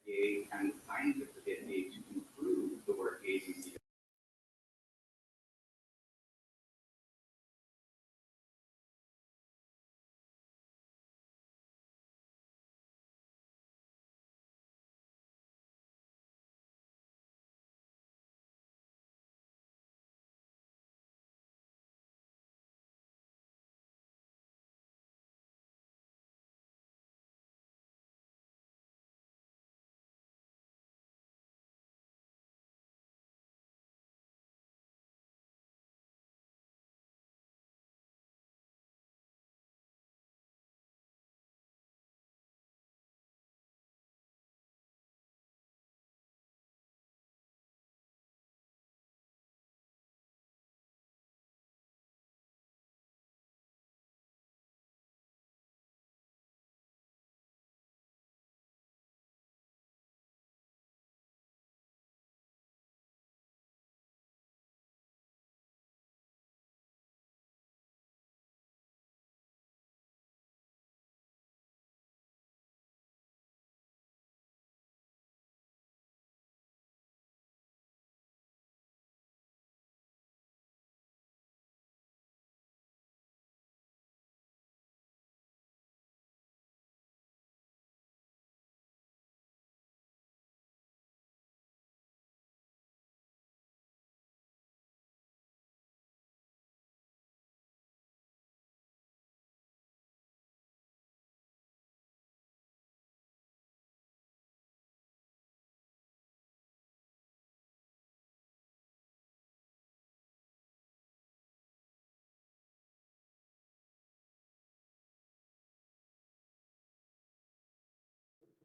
FDA and scientists get made to improve the work agency.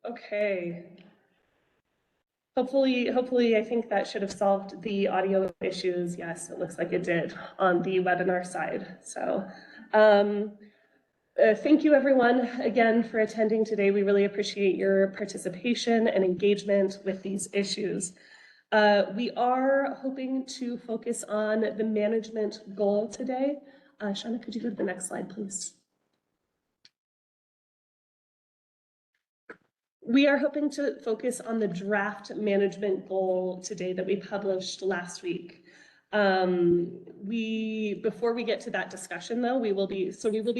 Okay. Hopefully, I think that should have solved the audio issues. Yes, it looks like it did on the webinar side. So thank you everyone again for attending today. We really appreciate your participation and engagement with these issues. We are hoping to focus on the management goal today. Shauna, could you go to the next slide, please? We are hoping to focus on the draft management goal today that we published last week. Before we get to that discussion though, we will be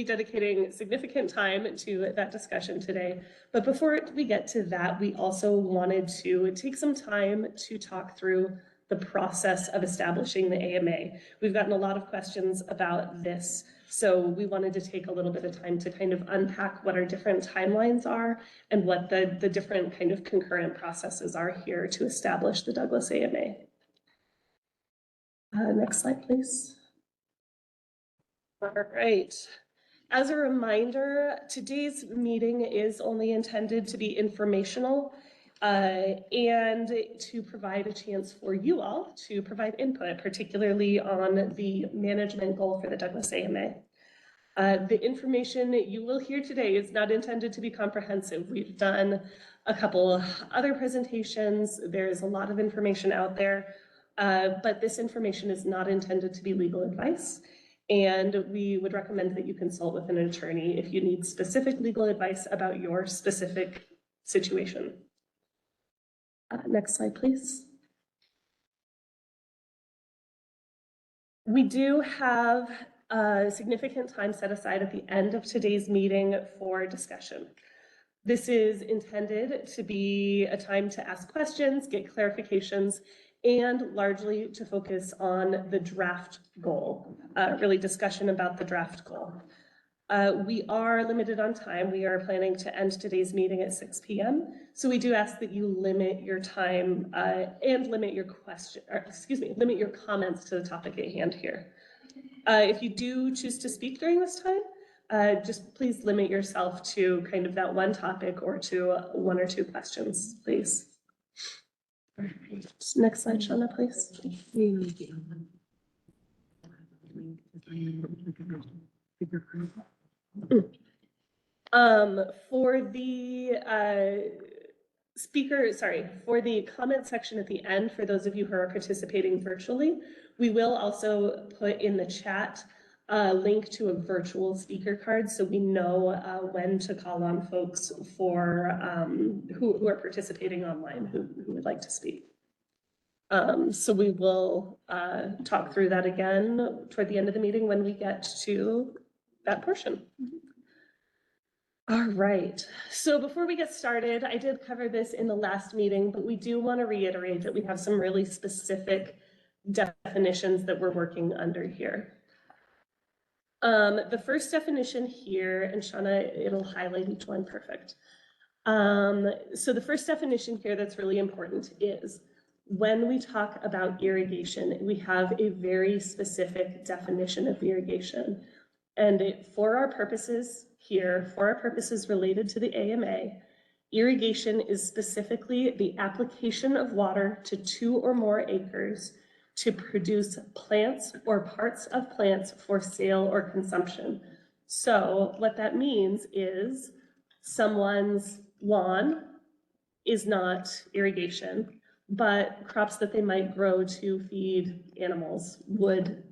dedicating significant time to that discussion today. But before we get to that, we also wanted to take some time to talk through the process of establishing the AMA. We've gotten a lot of questions about this, so we wanted to take a little bit of time to kind of unpack what our different timelines are and what the different kind of concurrent processes are here to establish the Douglas AMA. Next slide, please. All right. As a reminder, today's meeting is only intended to be informational and to provide a chance for you all to provide input, particularly on the management goal for the Douglas AMA. The information you will hear today is not intended to be comprehensive. We've done a couple other presentations. There's a lot of information out there, but this information is not intended to be legal advice. And we would recommend that you consult with an attorney if you need specific legal advice about your specific situation. Next slide, please. We do have significant time set aside at the end of today's meeting for discussion. This is intended to be a time to ask questions, get clarifications, and largely to focus on the draft goal, really discussion about the draft goal. We are limited on time. We are planning to end today's meeting at 6 p.m. So we do ask that you limit your time and limit your limit your comments to the topic at hand here. If you do choose to speak during this time, just please limit yourself to kind of that one topic or to one or two questions, please. Next slide, Shauna, please. For the comment section at the end, for those of you who are participating virtually, we will also put in the chat link to a virtual speaker card, so we know when to call on folks for who are participating online, who would like to speak. So we will talk through that again toward the end of the meeting when we get to that portion. All right, so before we get started, I did cover this in the last meeting, but we do want to reiterate that we have some really specific definitions that we're working under here. The first definition here, and Shauna, it'll highlight each one perfect. So the first definition here that's really important is when we talk about irrigation, we have a very specific definition of irrigation. And for our purposes here, for our purposes related to the AMA, irrigation is specifically the application of water to 2 or more acres to produce plants or parts of plants for sale or consumption. So what that means is someone's lawn is not irrigation, but crops that they might grow to feed animals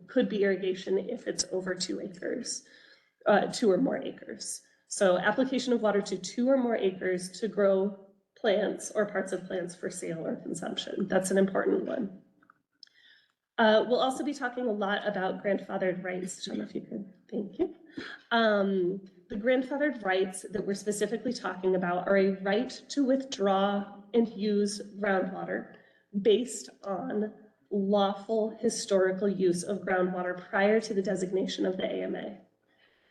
could be irrigation if it's over 2 acres, 2 or more acres. So application of water to 2 or more acres to grow plants or parts of plants for sale or consumption. That's an important one. We'll also be talking a lot about grandfathered rights. John, if you could, thank you. The grandfathered rights that we're specifically talking about are a right to withdraw and use groundwater based on lawful historical use of groundwater prior to the designation of the AMA.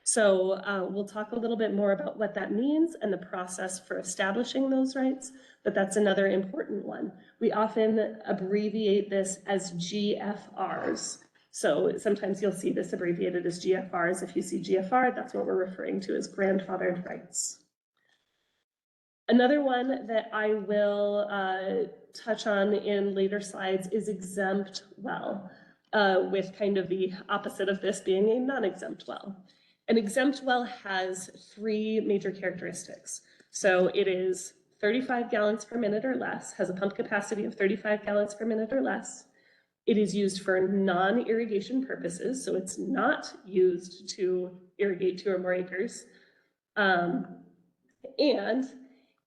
So we'll talk a little bit more about what that means and the process for establishing those rights, but that's another important one. We often abbreviate this as GFRs. So sometimes you'll see this abbreviated as GFRs. If you see GFR, that's what we're referring to as grandfathered rights. Another one that I will touch on in later slides is exempt well, with kind of the opposite of this being a non-exempt well. An exempt well has 3 major characteristics. So it is 35 gallons per minute or less, has a pump capacity of 35 gallons per minute or less. It is used for non-irrigation purposes, so it's not used to irrigate 2 or more acres. And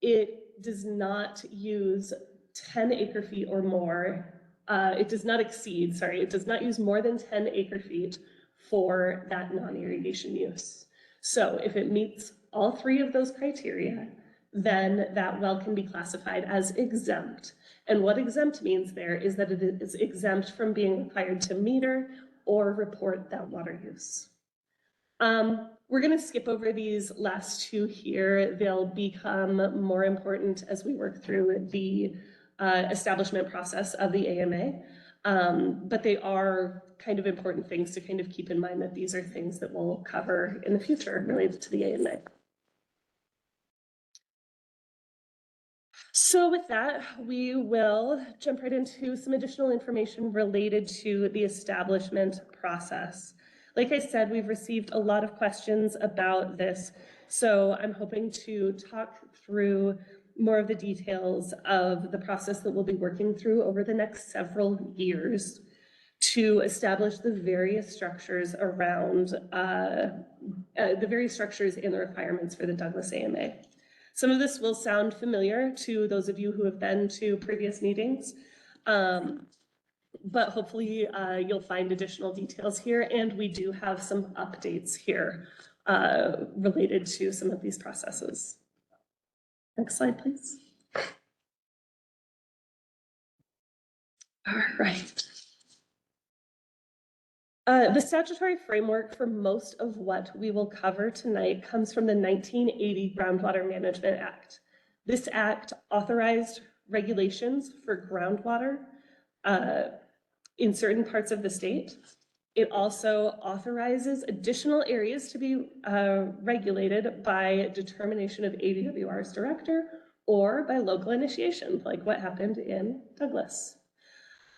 it does not use 10 acre feet or more. It does not exceed, sorry, it does not use more than 10 acre feet for that non-irrigation use. So if it meets all 3 of those criteria, then that well can be classified as exempt. And what exempt means there is that it is exempt from being required to meter or report that water use. We're going to skip over these last 2 here. They'll become more important as we work through the establishment process of the AMA. But they are kind of important things to kind of keep in mind that these are things that we'll cover in the future related to the AMA. So with that, we will jump right into some additional information related to the establishment process. Like I said, we've received a lot of questions about this, so I'm hoping to talk through more of the details of the process that we'll be working through over the next several years to establish the various structures around the various structures and the requirements for the Douglas AMA. Some of this will sound familiar to those of you who have been to previous meetings, but hopefully you'll find additional details here, and we do have some updates here related to some of these processes. Next slide, please. All right. The statutory framework for most of what we will cover tonight comes from the 1980 Groundwater Management Act. This act authorized regulations for groundwater in certain parts of the state. It also authorizes additional areas to be regulated by determination of ADWR's director or by local initiation, like what happened in Douglas.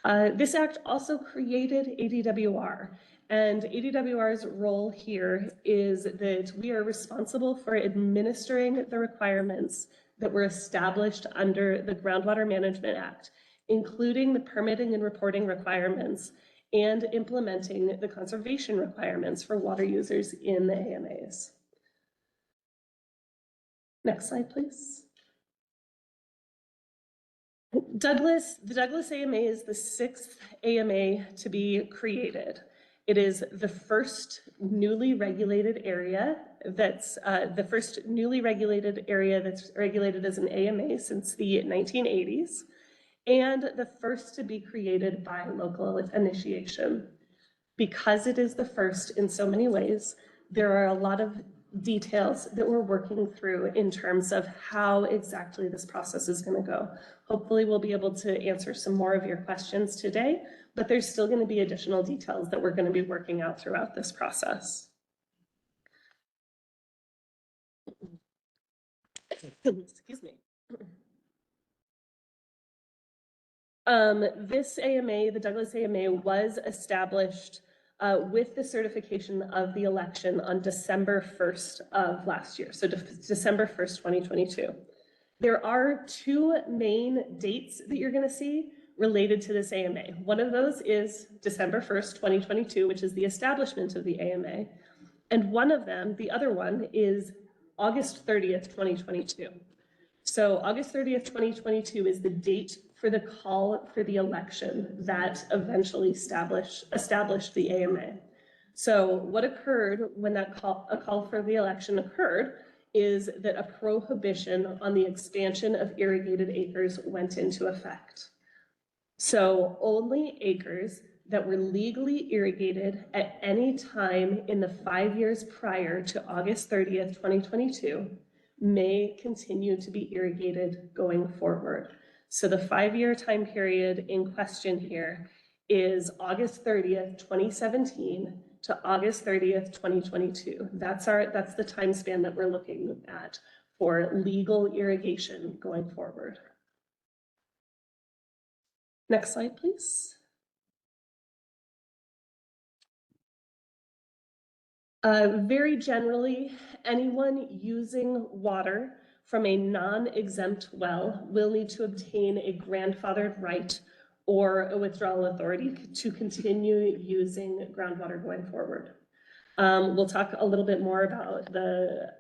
This act also created ADWR, and ADWR's role here is that we are responsible for administering the requirements that were established under the Groundwater Management Act, including the permitting and reporting requirements and implementing the conservation requirements for water users in the AMAs. Next slide, please. The Douglas AMA is the 6th AMA to be created. It is the first newly regulated area that's regulated as an AMA since the 1980s, and the first to be created by local initiation. Because it is the first in so many ways, there are a lot of details that we're working through in terms of how exactly this process is going to go. Hopefully we'll be able to answer some more of your questions today, but there's still going to be additional details that we're going to be working out throughout this process. Excuse me. This AMA, the Douglas AMA, was established with the certification of the election on December 1st of last year, so December 1st, 2022. There are 2 main dates that you're going to see related to this AMA. One of those is December 1st, 2022, which is the establishment of the AMA. And one of them, the other one, is August 30th, 2022. So August 30th, 2022 is the date for the call for the election that eventually established the AMA. So what occurred when a call for the election occurred is that a prohibition on the expansion of irrigated acres went into effect. So only acres that were legally irrigated at any time in the 5 years prior to August 30th, 2022 may continue to be irrigated going forward. So the 5-year time period in question here is August 30th, 2017 to August 30th, 2022. That's the time span that we're looking at for legal irrigation going forward. Next slide, please. Very generally, anyone using water from a non-exempt well will need to obtain a grandfathered right or a withdrawal authority to continue using groundwater going forward. We'll talk a little bit more about the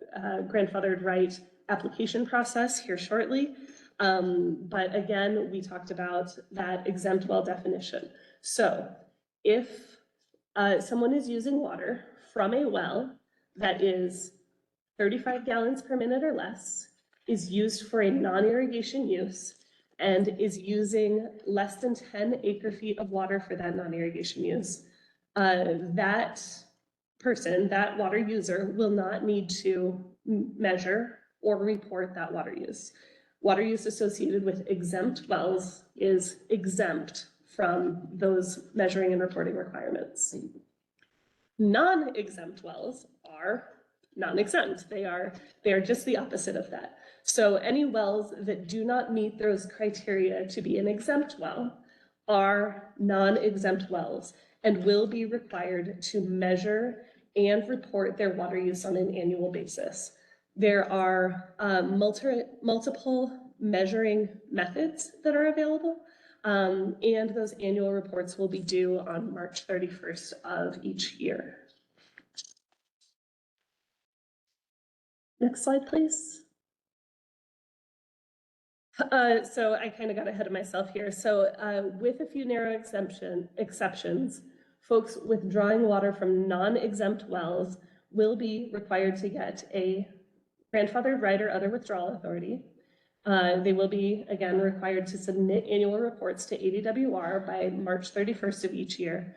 grandfathered right application process here shortly. But again, we talked about that exempt well definition. So if someone is using water from a well that is 35 gallons per minute or less, is used for a non-irrigation use, and is using less than 10 acre-feet of water for that non-irrigation use, that person, that water user, will not need to measure or report that water use. Water use associated with exempt wells is exempt from those measuring and reporting requirements. Non-exempt wells are non-exempt. They are just the opposite of that. So any wells that do not meet those criteria to be an exempt well are non-exempt wells and will be required to measure and report their water use on an annual basis. There are multiple measuring methods that are available, and those annual reports will be due on March 31st of each year. Next slide, please. So I kind of got ahead of myself here. So with a few narrow exceptions, folks withdrawing water from non-exempt wells will be required to get a grandfathered right or other withdrawal authority. They will be, again, required to submit annual reports to ADWR by March 31st of each year.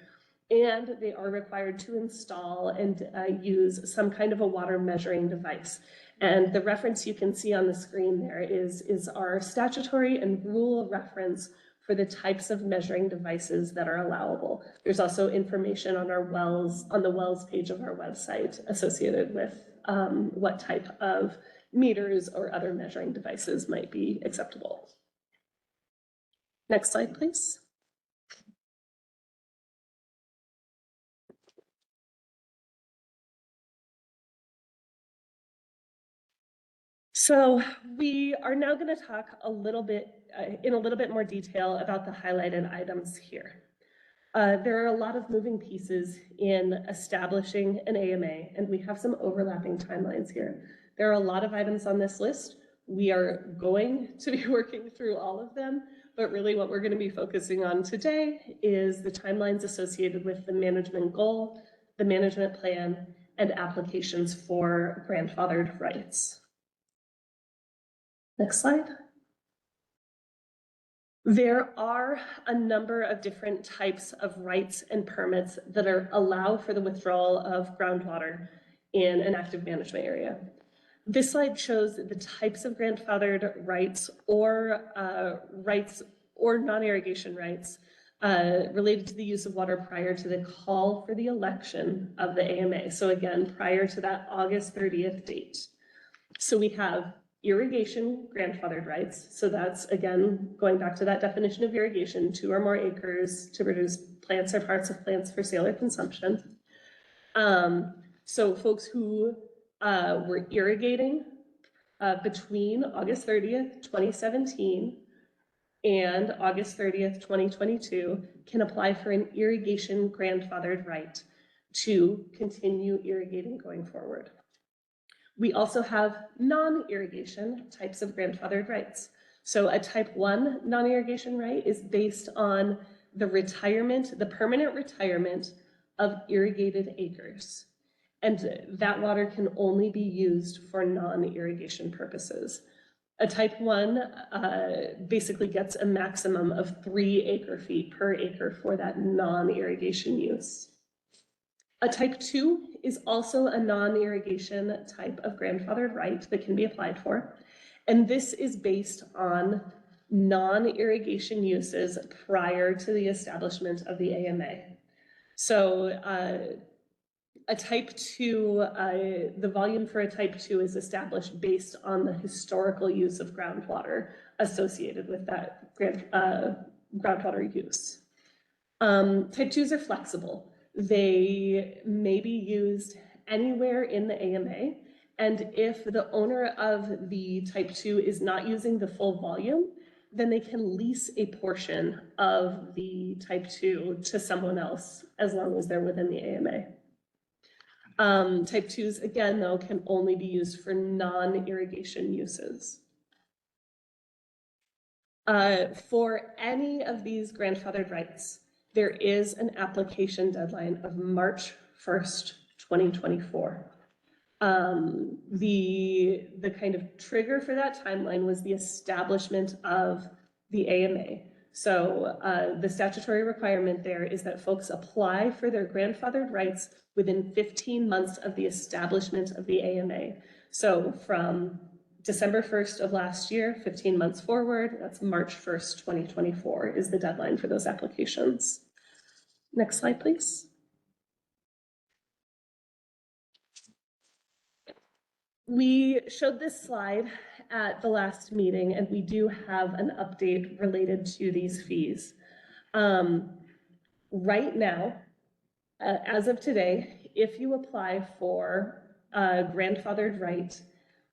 And they are required to install and use some kind of a water measuring device. And the reference you can see on the screen there is our statutory and rule reference for the types of measuring devices that are allowable. There's also information on our wells, on the wells page of our website associated with what type of meters or other measuring devices might be acceptable. Next slide, please. So we are now going to talk a little bit in a little bit more detail about the highlighted items here. There are a lot of moving pieces in establishing an AMA, and we have some overlapping timelines here. There are a lot of items on this list. We are going to be working through all of them, but really what we're going to be focusing on today is the timelines associated with the management goal, the management plan, and applications for grandfathered rights. Next slide. There are a number of different types of rights and permits that allow for the withdrawal of groundwater in an active management area. This slide shows the types of grandfathered rights or non-irrigation rights related to the use of water prior to the call for the election of the AMA. So again, prior to that August 30th date. So we have irrigation grandfathered rights. So that's, again, going back to that definition of irrigation, 2 or more acres to produce plants or parts of plants for sale or consumption. So folks who were irrigating between August 30th, 2017 and August 30th, 2022 can apply for an irrigation grandfathered right to continue irrigating going forward. We also have non-irrigation types of grandfathered rights. So a type 1 non-irrigation right is based on the permanent retirement of irrigated acres. And that water can only be used for non-irrigation purposes. A type 1 basically gets a maximum of 3 acre-feet per acre for that non-irrigation use. A type 2 is also a non-irrigation type of grandfathered right that can be applied for. And this is based on non-irrigation uses prior to the establishment of the AMA. So a type 2, the volume for a type 2 is established based on the historical use of groundwater associated with that groundwater use. Type 2s are flexible. They may be used anywhere in the AMA, and if the owner of the type 2 is not using the full volume, then they can lease a portion of the type 2 to someone else as long as they're within the AMA. Type 2s, again, though, can only be used for non-irrigation uses. For any of these grandfathered rights, there is an application deadline of March 1st, 2024. The kind of trigger for that timeline was the establishment of the AMA. So the statutory requirement there is that folks apply for their grandfathered rights within 15 months of the establishment of the AMA. So from December 1st of last year, 15 months forward, that's March 1st, 2024 is the deadline for those applications. Next slide, please. We showed this slide at the last meeting, and we do have an update related to these fees. Right now, as of today, if you apply for a grandfathered right,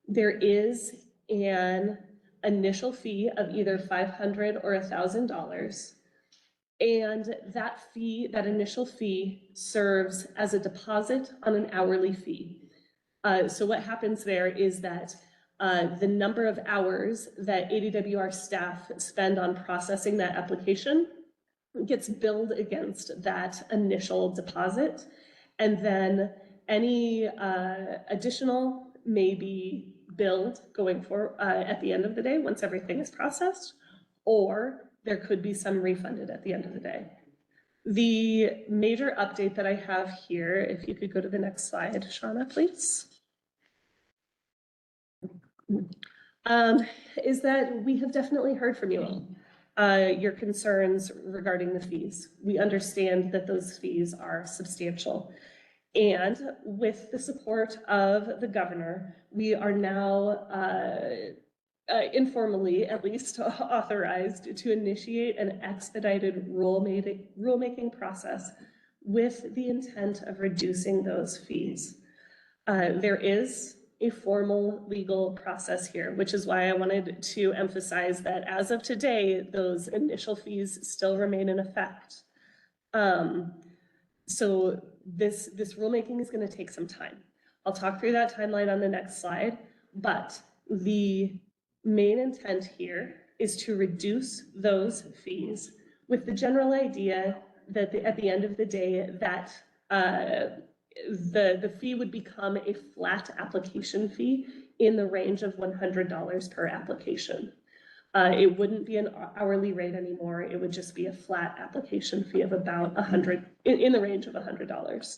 there is an initial fee of either $500 or $1,000. And that fee, that initial fee, serves as a deposit on an hourly fee. So what happens there is that the number of hours that ADWR staff spend on processing that application gets billed against that initial deposit. And then any additional may be billed going for at the end of the day once everything is processed, or there could be some refunded at the end of the day. The major update that I have here, if you could go to the next slide, Shauna, please. Is that we have definitely heard from you all, your concerns regarding the fees. We understand that those fees are substantial. And with the support of the governor, we are now informally, at least, authorized to initiate an expedited rulemaking process with the intent of reducing those fees. There is a formal legal process here, which is why I wanted to emphasize that as of today, those initial fees still remain in effect. So this rulemaking is going to take some time. I'll talk through that timeline on the next slide, but the main intent here is to reduce those fees with the general idea that at the end of the day that the fee would become a flat application fee in the range of $100 per application. It wouldn't be an hourly rate anymore. It would just be a flat application fee of about in the range of $100.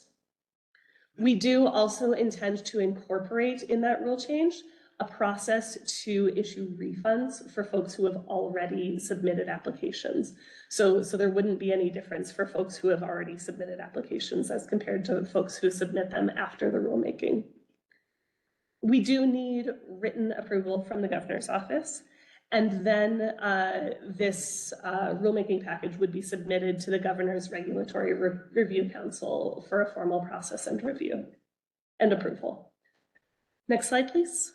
We do also intend to incorporate in that rule change a process to issue refunds for folks who have already submitted applications. So there wouldn't be any difference for folks who have already submitted applications as compared to folks who submit them after the rulemaking. We do need written approval from the governor's office. And then this rulemaking package would be submitted to the Governor's Regulatory Review Council for a formal process and review and approval. Next slide, please.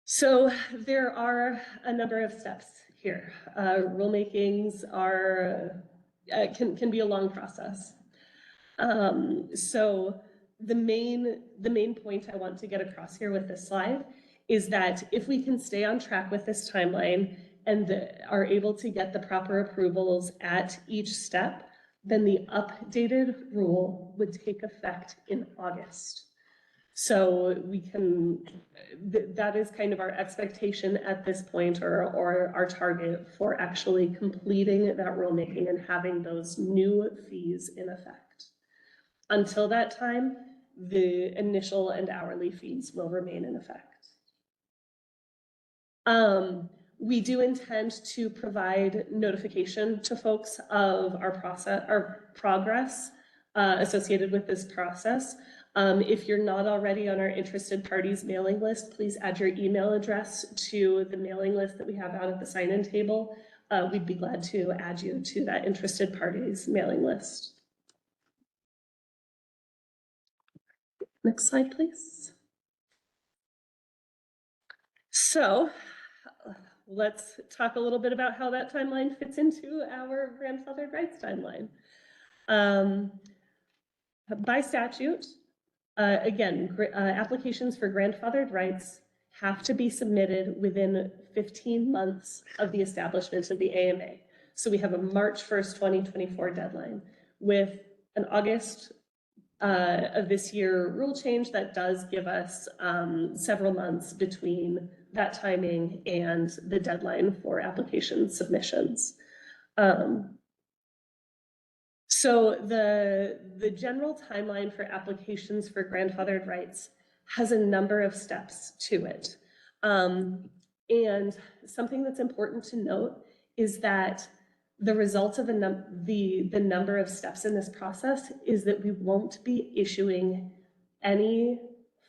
So there are a number of steps here. Rulemakings can be a long process. So the main point I want to get across here with this slide is that if we can stay on track with this timeline and are able to get the proper approvals at each step, then the updated rule would take effect in August. So we can, that is kind of our expectation at this point, or our target for actually completing that rulemaking and having those new fees in effect. Until that time, the initial and hourly fees will remain in effect. We do intend to provide notification to folks of our progress associated with this process. If you're not already on our interested parties mailing list, please add your email address to the mailing list that we have out at the sign-in table. We'd be glad to add you to that interested parties mailing list. Next slide, please. So let's talk a little bit about how that timeline fits into our grandfathered rights timeline. By statute, again, applications for grandfathered rights have to be submitted within 15 months of the establishment of the AMA. So we have a March 1st, 2024 deadline with an August of this year rule change that does give us several months between that timing and the deadline for application submissions. So the general timeline for applications for grandfathered rights has a number of steps to it. And something that's important to note is that the result of the number of steps in this process is that we won't be issuing any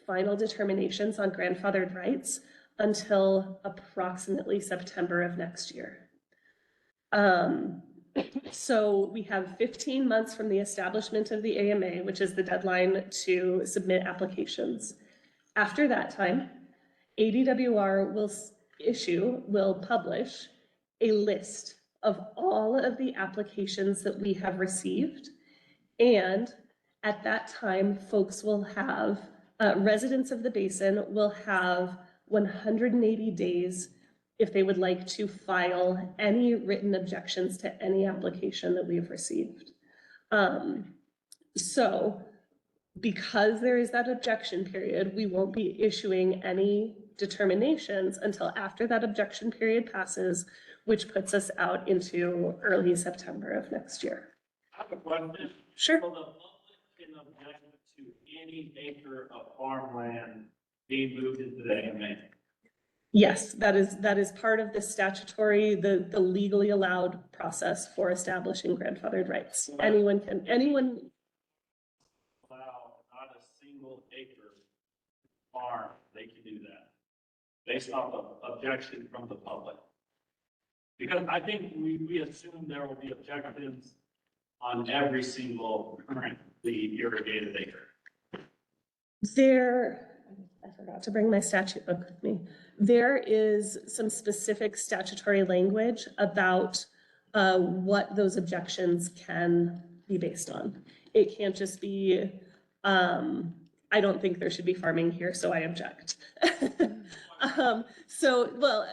final determinations on grandfathered rights until approximately September of next year. So we have 15 months from the establishment of the AMA, which is the deadline to submit applications. After that time, ADWR will publish a list of all of the applications that we have received. And at that time, folks will have, residents of the basin will have 180 days if they would like to file any written objections to any application that we've received. So because there is that objection period, we won't be issuing any determinations until after that objection period passes, which puts us out into early September of next year. I have a question. Sure. Will the public can object to any acre of farmland being moved into the AMA? Yes, that is part of the statutory, the legally allowed process for establishing grandfathered rights. Anyone Allow not a single acre farm, they can do that based off of objection from the public. Because I think we assume there will be objections on every single currently irrigated acre. I forgot to bring my statute book with me. There is some specific statutory language about what those objections can be based on. It can't just be, I don't think there should be farming here, so I object. Well,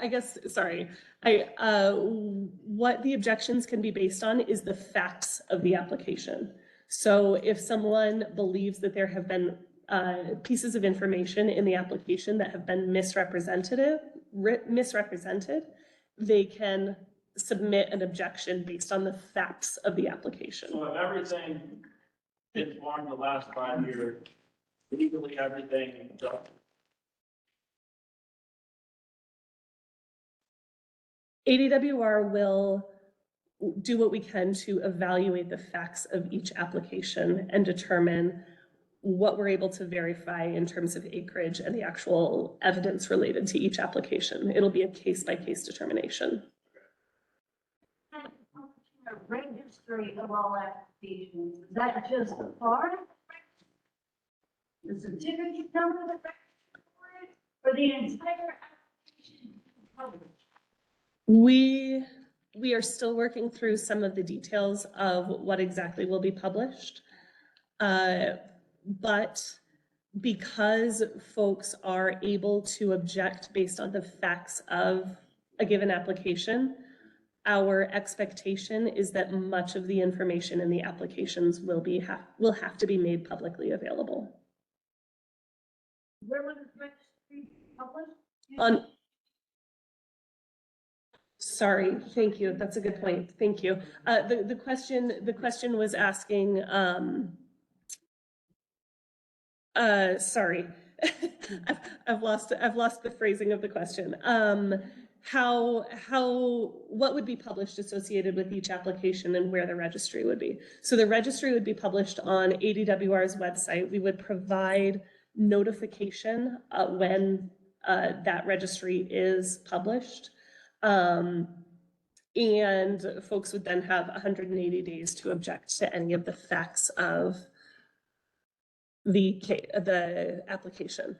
I guess, sorry, what the objections can be based on is the facts of the application. So if someone believes that there have been pieces of information in the application that have been misrepresented, they can submit an objection based on the facts of the application. So if everything been farmed the last 5 years, legally everything done. ADWR will do what we can to evaluate the facts of each application and determine what we're able to verify in terms of acreage and the actual evidence related to each application. It'll be a case-by-case determination. A registry of all applications, is that just a part of the certificate number that registers for the entire application? We are still working through some of the details of what exactly will be published. But because folks are able to object based on the facts of a given application, our expectation is that much of the information in the applications will have to be made publicly available. Where was this registry published? Sorry, thank you. That's a good point. Thank you. The question was asking, sorry, I've lost the phrasing of the question. What would be published associated with each application and where the registry would be? So the registry would be published on ADWR's website. We would provide notification when that registry is published. And folks would then have 180 days to object to any of the facts of the application.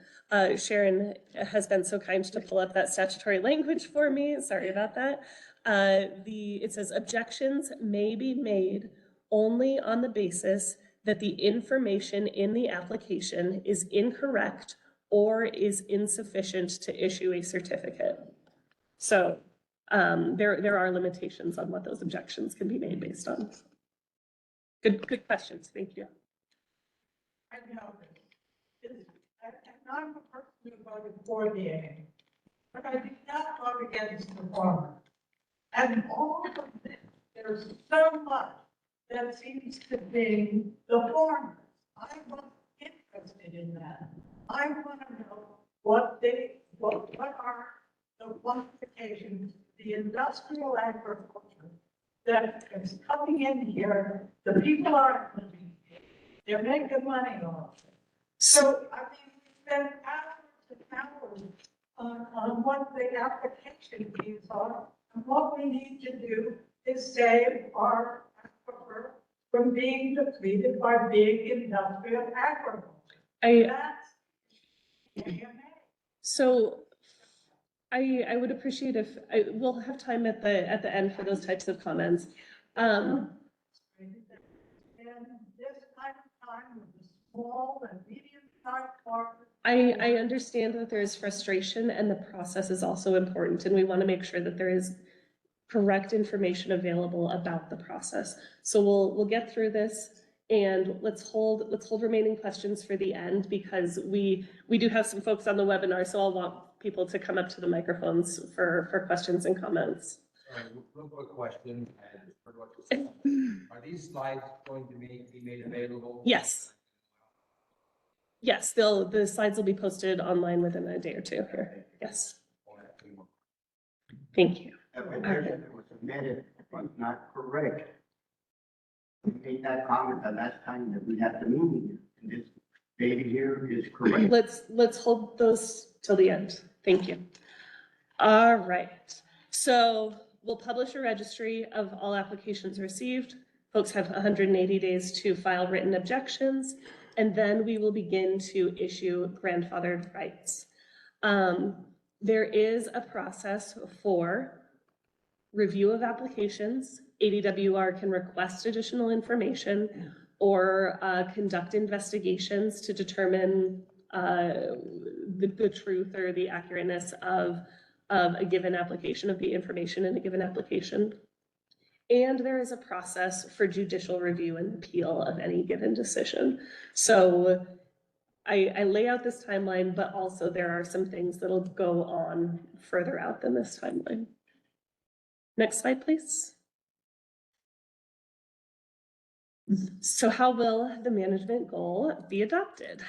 Sharon has been so kind to pull up that statutory language for me. Sorry about that. It says objections may be made only on the basis that the information in the application is incorrect or is insufficient to issue a certificate. So there are limitations on what those objections can be made based on. Good questions. Thank you. I know this. And I'm a person who voted for the A, but I did not vote against the farmer. And all of this, there's so much that seems to be the farmers. I wasn't interested in that. I want to know what are the qualifications, the industrial agriculture that is coming in here, the people are living here, they're making money off it. So, I mean, we spend hours and hours on what the application fees are, and what we need to do is save our aquifer from being depleted by big industrial agriculture. So I would appreciate if we'll have time at the end for those types of comments. And this kind of time with the small and medium-sized farmers. I understand that there is frustration and the process is also important, and we want to make sure that there is correct information available about the process. So we'll get through this, and let's hold remaining questions for the end, because we do have some folks on the webinar, so I'll want people to come up to the microphones for questions and comments. Sorry, real quick question. Are these slides going to be made available? Yes. Yes, the slides will be posted online within a day or two here. Yes. Thank you. If it was submitted, was not correct. We made that comment the last time that we had the meeting, and this data here is correct. Let's hold those till the end. Thank you. All right. So we'll publish a registry of all applications received. Folks have 180 days to file written objections, and then we will begin to issue grandfathered rights. There is a process for review of applications. ADWR can request additional information or conduct investigations to determine the truth or the accurateness of a given application, of the information in a given application. And there is a process for judicial review and appeal of any given decision. So I lay out this timeline, but also there are some things that'll go on further out than this timeline. Next slide, please. So how will the management goal be adopted?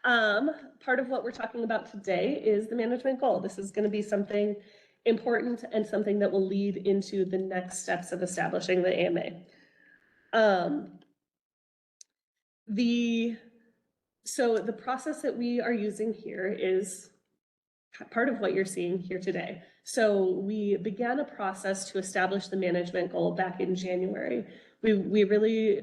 Part of what we're talking about today is the management goal. This is going to be something important and something that will lead into the next steps of establishing the AMA. So the process that we are using here is part of what you're seeing here today. So we began a process to establish the management goal back in January. We really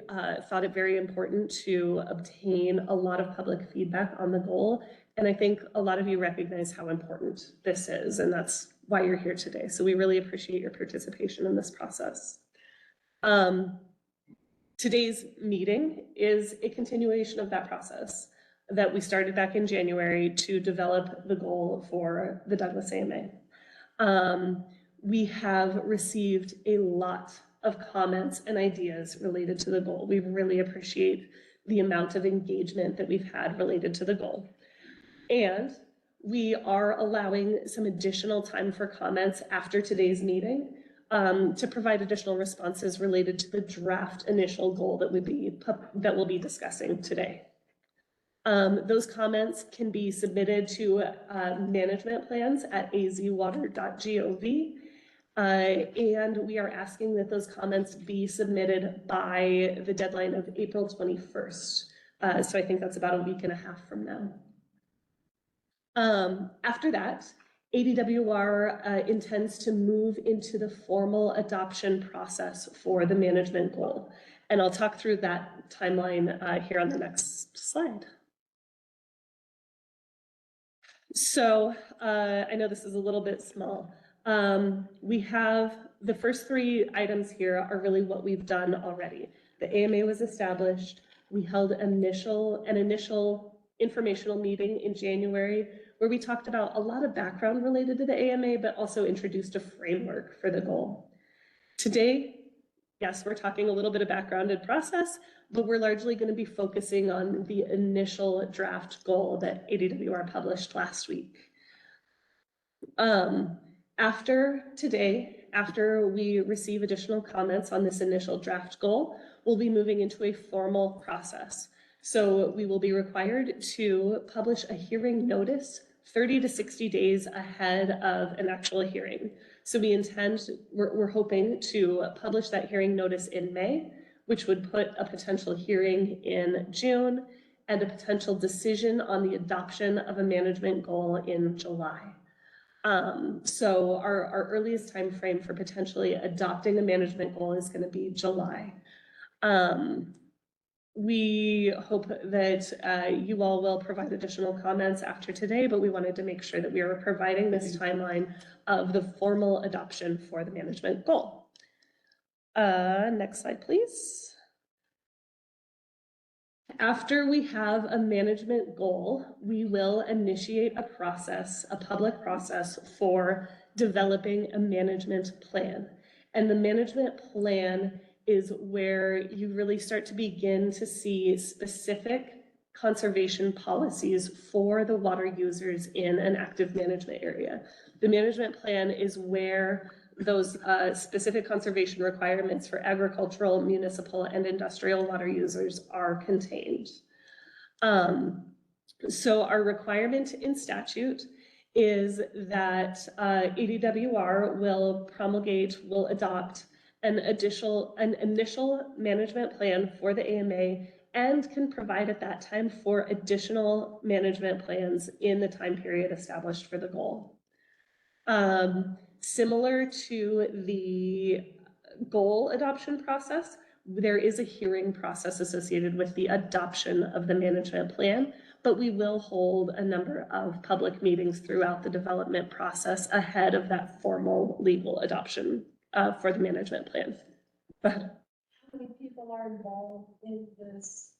thought it very important to obtain a lot of public feedback on the goal. And I think a lot of you recognize how important this is, and that's why you're here today. So we really appreciate your participation in this process. Today's meeting is a continuation of that process that we started back in January to develop the goal for the Douglas AMA. We have received a lot of comments and ideas related to the goal. We really appreciate the amount of engagement that we've had related to the goal. And we are allowing some additional time for comments after today's meeting to provide additional responses related to the draft initial goal that we'll be discussing today. Those comments can be submitted to management plans at azwater.gov. And we are asking that those comments be submitted by the deadline of April 21st. So I think that's about a week and a half from now. After that, ADWR intends to move into the formal adoption process for the management goal. And I'll talk through that timeline here on the next slide. So I know this is a little bit small. We have the first three items here are really what we've done already. The AMA was established. We held an initial informational meeting in January where we talked about a lot of background related to the AMA, but also introduced a framework for the goal. Today, yes, we're talking a little bit of background and process, but we're largely going to be focusing on the initial draft goal that ADWR published last week. After today, after we receive additional comments on this initial draft goal, we'll be moving into a formal process. So we will be required to publish a hearing notice 30 to 60 days ahead of an actual hearing. So we're hoping to publish that hearing notice in May, which would put a potential hearing in June and a potential decision on the adoption of a management goal in July. So our earliest time frame for potentially adopting a management goal is going to be July. We hope that you all will provide additional comments after today, but we wanted to make sure that we are providing this timeline of the formal adoption for the management goal. Next slide, please. After we have a management goal, we will initiate a process, a public process for developing a management plan. And the management plan is where you really start to begin to see specific conservation policies for the water users in an active management area. The management plan is where those specific conservation requirements for agricultural, municipal, and industrial water users are contained. So our requirement in statute is that ADWR will adopt an initial management plan for the AMA and can provide at that time for additional management plans in the time period established for the goal. Similar to the goal adoption process, there is a hearing process associated with the adoption of the management plan, but we will hold a number of public meetings throughout the development process ahead of that formal legal adoption for the management plan. Go ahead. How many people are involved in this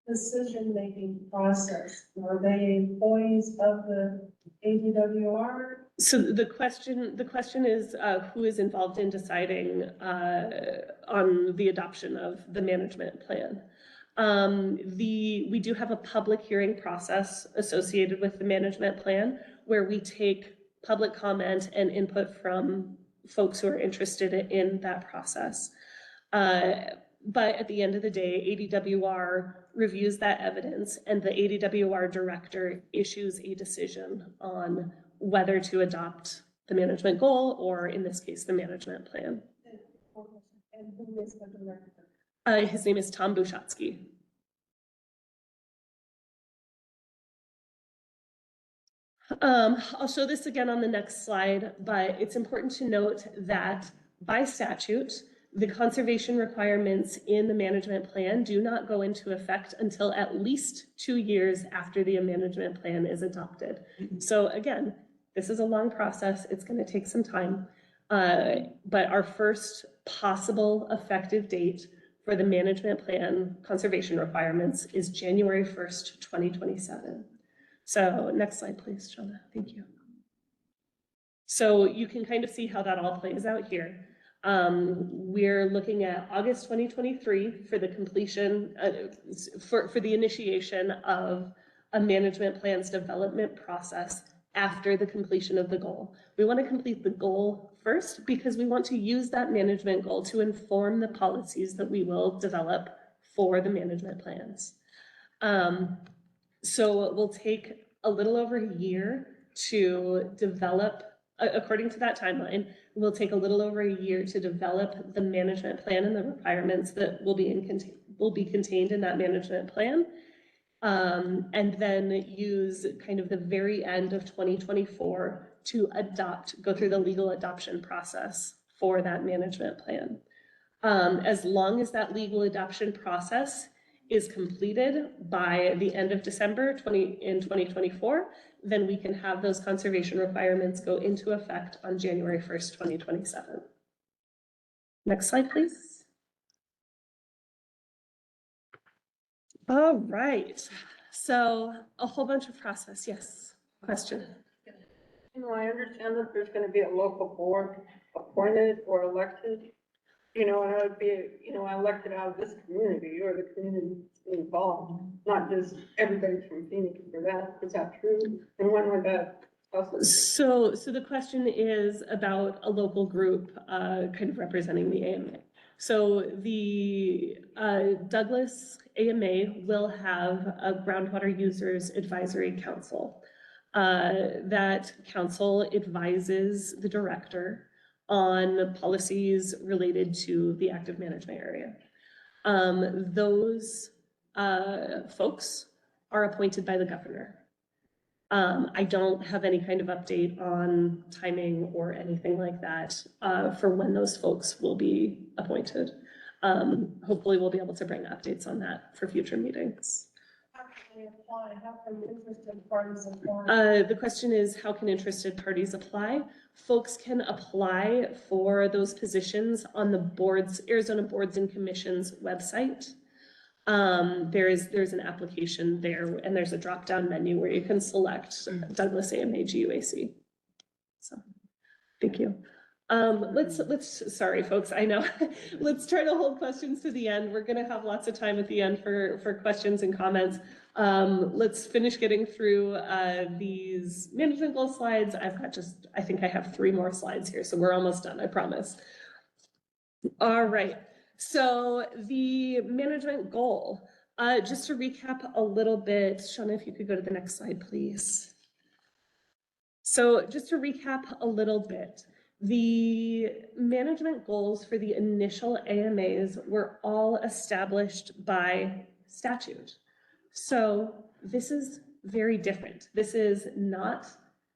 decision-making process? Are they employees of the ADWR? So the question is, who is involved in deciding on the adoption of the management plan? We do have a public hearing process associated with the management plan where we take public comment and input from folks who are interested in that process. But at the end of the day, ADWR reviews that evidence and the ADWR director issues a decision on whether to adopt the management goal or in this case, the management plan. And who is the director? His name is Tom Bushatsky. I'll show this again on the next slide, but it's important to note that by statute, the conservation requirements in the management plan do not go into effect until at least 2 years after the management plan is adopted. So again, this is a long process. It's going to take some time. But our first possible effective date for the management plan conservation requirements is January 1st, 2027. So next slide, please, Shauna. Thank you. So you can kind of see how that all plays out here. We're looking at August 2023 for the completion, for the initiation of a management plan's development process after the completion of the goal. We want to complete the goal first because we want to use that management goal to inform the policies that we will develop for the management plans. So it will take a little over a year to develop, according to that timeline, it will take a little over a year to develop the management plan and the requirements that will be contained in that management plan. And then use kind of the very end of 2024 to go through the legal adoption process for that management plan. As long as that legal adoption process is completed by the end of December in 2024, then we can have those conservation requirements go into effect on January 1st, 2027. Next slide, please. All right, so a whole bunch of process. Yes, question. You know, I understand that there's gonna be a local board appointed or elected, you know, and I would be, you know, elected out of this community or the community involved, not just everybody from Phoenix for that. Is that true? And when would that also? So the question is about a local group kind of representing the AMA. So the Douglas AMA will have a groundwater users advisory council. That council advises the director on policies related to the active management area. Those folks are appointed by the governor. I don't have any kind of update on timing or anything like that for when those folks will be appointed. Hopefully we'll be able to bring updates on that for future meetings. How can they apply? How can interested parties apply? The question is, how can interested parties apply? Folks can apply for those positions on the Arizona Boards and Commissions website. There's an application there and there's a drop-down menu where you can select Douglas AMA GUAC. So, thank you. Sorry folks, I know. Let's try to hold questions to the end. We're gonna have lots of time at the end for questions and comments. Let's finish getting through these management goal slides. I think I have 3 more slides here, so we're almost done, I promise. All right. So the management goal, just to recap a little bit, Shauna, if you could go to the next slide, please. So just to recap a little bit, the management goals for the initial AMAs were all established by statute. So this is very different. This is not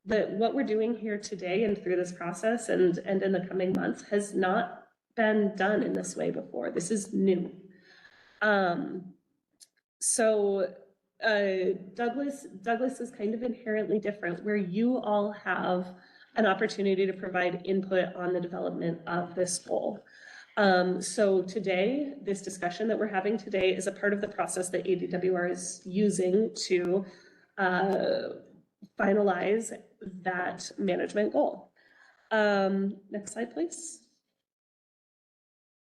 what we're doing here today and through this process and in the coming months has not been done in this way before. This is new. Douglas is kind of inherently different where you all have an opportunity to provide input on the development of this goal. So today, this discussion that we're having today is a part of the process that ADWR is using to finalize that management goal. Next slide, please.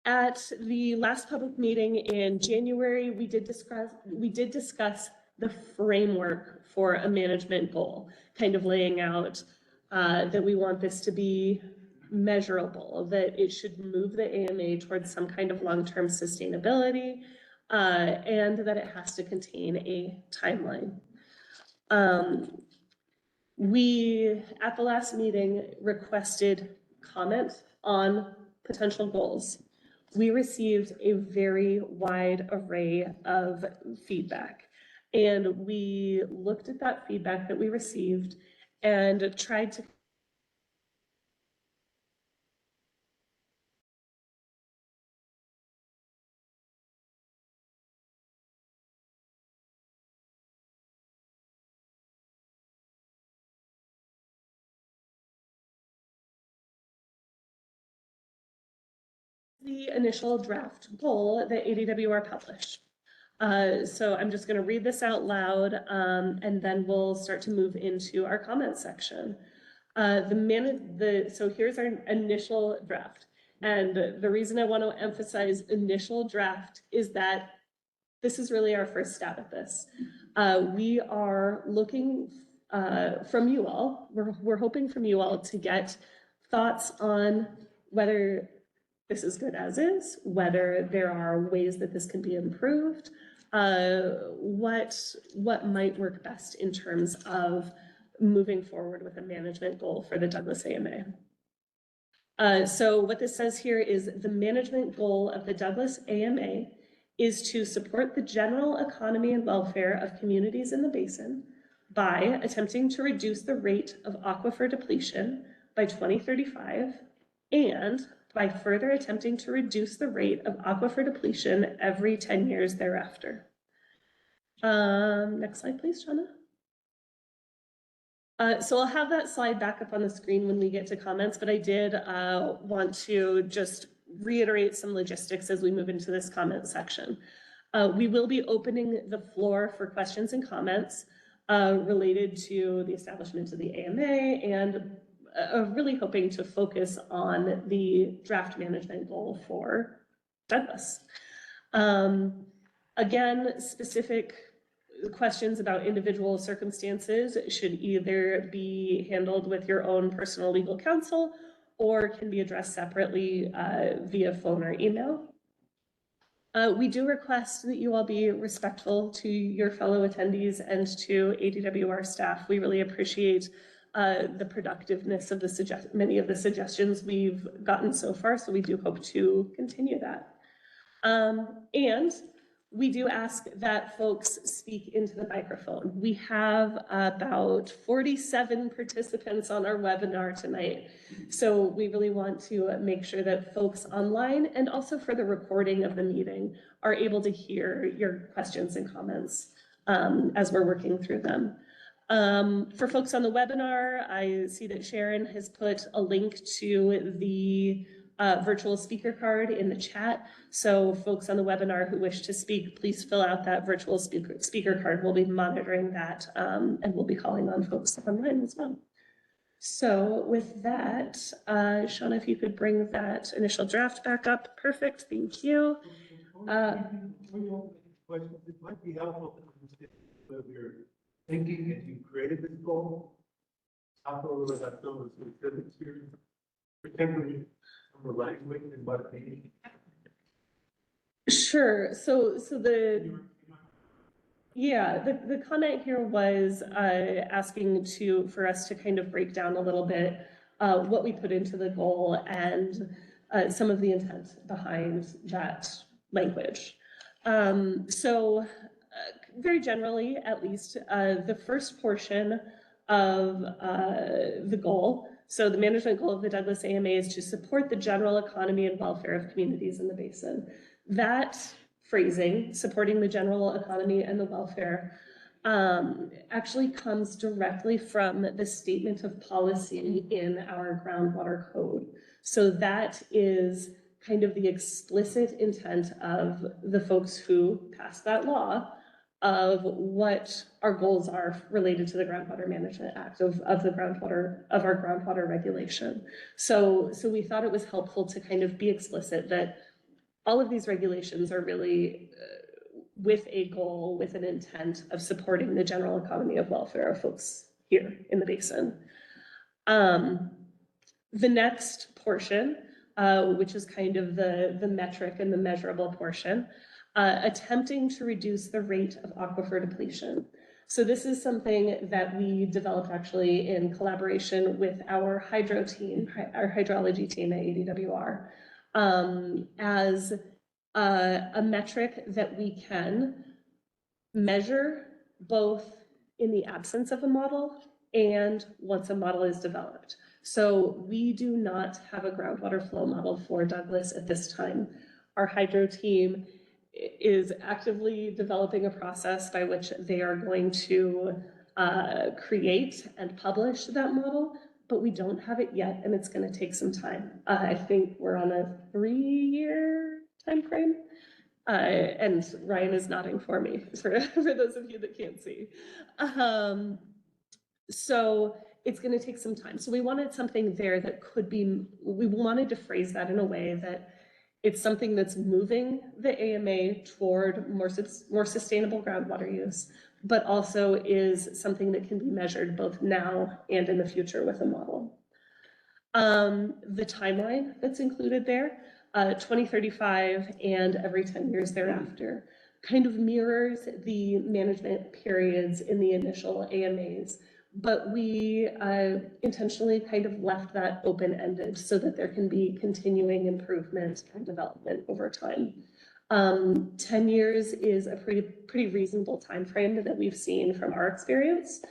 At the last public meeting in January, we did discuss the framework for a management goal, kind of laying out that we want this to be measurable, that it should move the AMA towards some kind of long-term sustainability, and that it has to contain a timeline. We, at the last meeting, requested comment on potential goals. We received a very wide array of feedback, and we looked at that feedback that we received and tried to the initial draft goal that ADWR published. So I'm just going to read this out loud, and then we'll start to move into our comment section. So here's our initial draft. And the reason I want to emphasize initial draft is that this is really our first stab at this. We are looking from you all, we're hoping from you all to get thoughts on whether this is good as is, whether there are ways that this can be improved, what might work best in terms of moving forward with a management goal for the Douglas AMA. So what this says here is the management goal of the Douglas AMA is to support the general economy and welfare of communities in the basin by attempting to reduce the rate of aquifer depletion by 2035 and by further attempting to reduce the rate of aquifer depletion every 10 years thereafter. Next slide, please, Shauna. So I'll have that slide back up on the screen when we get to comments, but I did want to just reiterate some logistics as we move into this comment section. We will be opening the floor for questions and comments related to the establishment of the AMA and really hoping to focus on the draft management goal for Douglas. Again, specific questions about individual circumstances should either be handled with your own personal legal counsel or can be addressed separately via phone or email. We do request that you all be respectful to your fellow attendees and to ADWR staff. We really appreciate the productiveness of many of the suggestions we've gotten so far, so we do hope to continue that. And we do ask that folks speak into the microphone. We have about 47 participants on our webinar tonight, so we really want to make sure that folks online and also for the recording of the meeting are able to hear your questions and comments as we're working through them. For folks on the webinar, I see that Sharon has put a link to the virtual speaker card in the chat. So folks on the webinar who wish to speak, please fill out that virtual speaker card. We'll be monitoring that and we'll be calling on folks online as well. So with that, Shauna, if you could bring that initial draft back up. Perfect, thank you. It might be helpful to understand whether you're thinking as you created this goal. Talk a little bit about some of the specifics here, particularly from the language and what it means. Sure. So the comment here was asking for us to kind of break down a little bit what we put into the goal and some of the intent behind that language. Very generally, at least, the first portion of the goal, so the management goal of the Douglas AMA is to support the general economy and welfare of communities in the basin. That phrasing, supporting the general economy and the welfare, actually comes directly from the statement of policy in our groundwater code. So that is kind of the explicit intent of the folks who passed that law of what our goals are related to the Groundwater Management Act of our groundwater regulation. So we thought it was helpful to kind of be explicit that all of these regulations are really with a goal, with an intent of supporting the general economy of welfare of folks here in the basin. The next portion, which is kind of the metric and the measurable portion, attempting to reduce the rate of aquifer depletion. So this is something that we developed actually in collaboration with our hydro team, our hydrology team at ADWR, as a metric that we can measure both in the absence of a model and once a model is developed. So we do not have a groundwater flow model for Douglas at this time. Our hydro team is actively developing a process by which they are going to create and publish that model, but we don't have it yet, and it's going to take some time. I think we're on a 3-year time frame, and Ryan is nodding for me for those of you that can't see. So it's going to take some time. So we wanted something there that could be, we wanted to phrase that in a way that it's something that's moving the AMA toward more sustainable groundwater use, but also is something that can be measured both now and in the future with a model. The timeline that's included there, 2035 and every 10 years thereafter, kind of mirrors the management periods in the initial AMAs, but we intentionally kind of left that open-ended so that there can be continuing improvement and development over time. 10 years is a pretty reasonable time frame that we've seen from our experience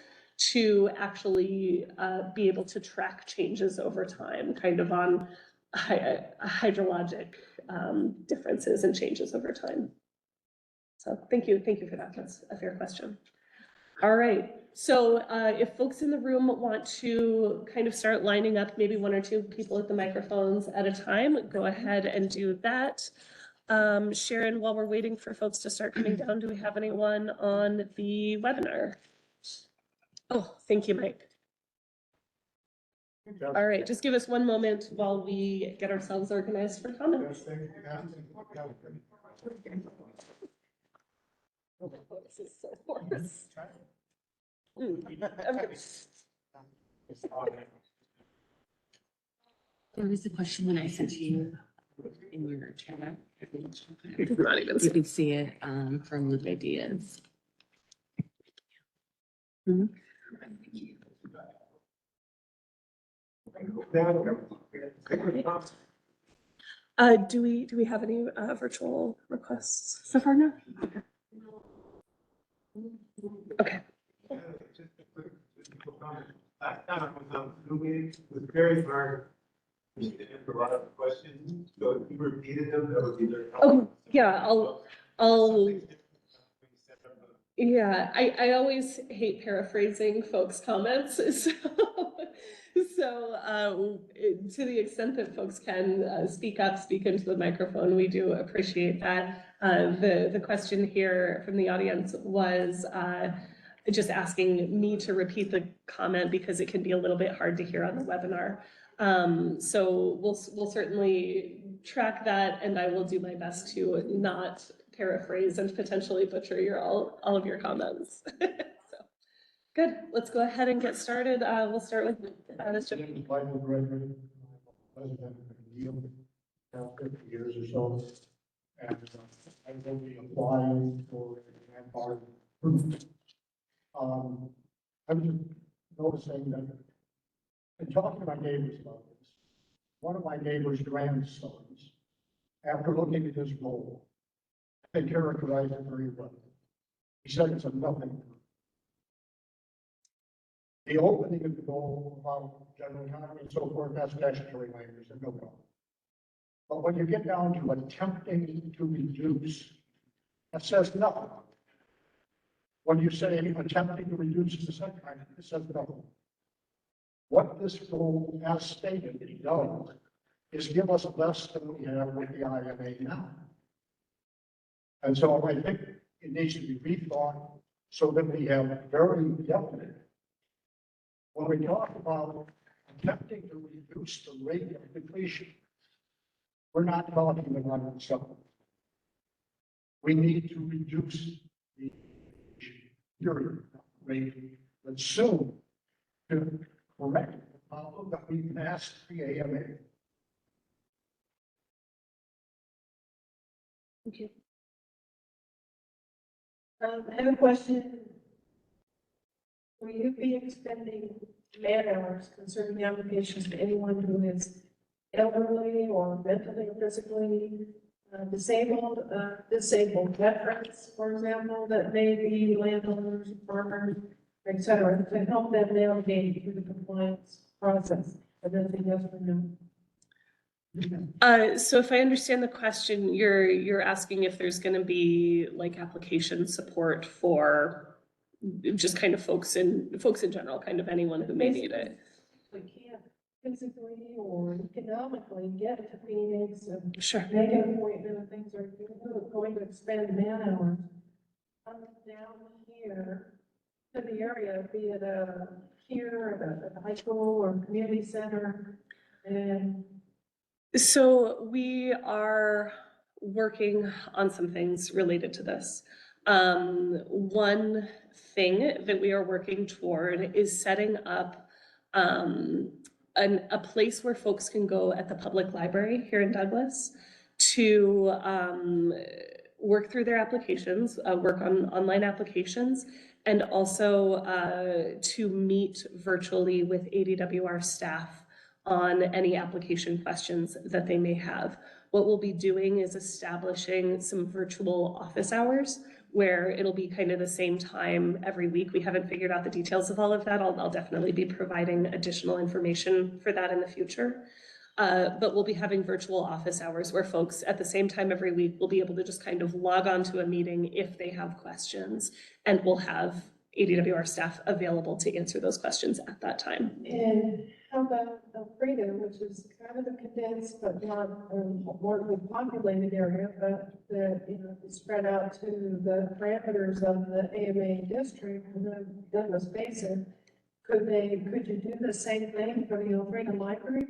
to actually be able to track changes over time, kind of on hydrologic differences and changes over time. So thank you for that. That's a fair question. All right, so if folks in the room want to kind of start lining up, maybe 1 or 2 people at the microphones at a time, go ahead and do that. Sharon, while we're waiting for folks to start coming down, do we have anyone on the webinar? Oh, thank you, Mike. All right, just give us 1 moment while we get ourselves organized for comments. Oh, this is so hoarse. There was a question that I sent to you in your chat. Not even You can see it from Loop Ideas. Hmm? Do we have any virtual requests? So far, no. Okay. Just a quick comment. Last time I was on Zoom meeting, it was very hard to answer a lot of questions. So if you repeated them, that would be very helpful. Oh, yeah, yeah, I always hate paraphrasing folks' comments, so to the extent that folks can speak up, speak into the microphone, we do appreciate that. The question here from the audience was just asking me to repeat the comment because it can be a little bit hard to hear on the webinar. So we'll certainly track that, and I will do my best to not paraphrase and potentially butcher all of your comments. So, good, let's go ahead and get started. We'll start with Mr. Michael Gregory, president of Yield, now 50 years or so. And I will be applying for a grandfather group. I'm just noticing that in talking to my neighbors about this, one of my neighbor's grandsons, after looking at his goal, they characterized it very well. He said it's a nothing. The opening of the goal about general economy and so forth, that's statutory language, and no problem. But when you get down to attempting to reduce, that says nothing. when you say attempting to reduce the setback, it says no. What this rule, as stated, does is give us less than we have with the IMA now. And so I think it needs to be rethought so that we have very definite. When we talk about attempting to reduce the rate of depletion, we're not talking about something. We need to reduce the period rate, but soon to correct the problem that we passed the AMA. Thank you. I have a question. Will you be extending man hours concerning the applications to anyone who is elderly or mentally or physically disabled veterans, for example, that may be landowners, farmers, et cetera, to help them navigate through the compliance process? And then say yes or no. So if I understand the question, you're asking if there's going to be like application support for just kind of folks in general, kind of anyone who may need it. We can't physically or economically get to Phoenix and Sure. make an appointment and things are going to expand man hours. Come down here to the area, be it here at the high school or community center, and So we are working on some things related to this. One thing that we are working toward is setting up a place where folks can go at the public library here in Douglas to work through their applications, work on online applications, and also to meet virtually with ADWR staff on any application questions that they may have. What we'll be doing is establishing some virtual office hours where it'll be kind of the same time every week. We haven't figured out the details of all of that. I'll definitely be providing additional information for that in the future. But we'll be having virtual office hours where folks at the same time every week will be able to just kind of log on to a meeting if they have questions, and we'll have ADWR staff available to answer those questions at that time. And how about Elfrida, which is kind of a condensed but not more populated area, but it's spread out to the parameters of the AMA district and the Douglas Basin. Could you do the same thing for the Elfrida Library?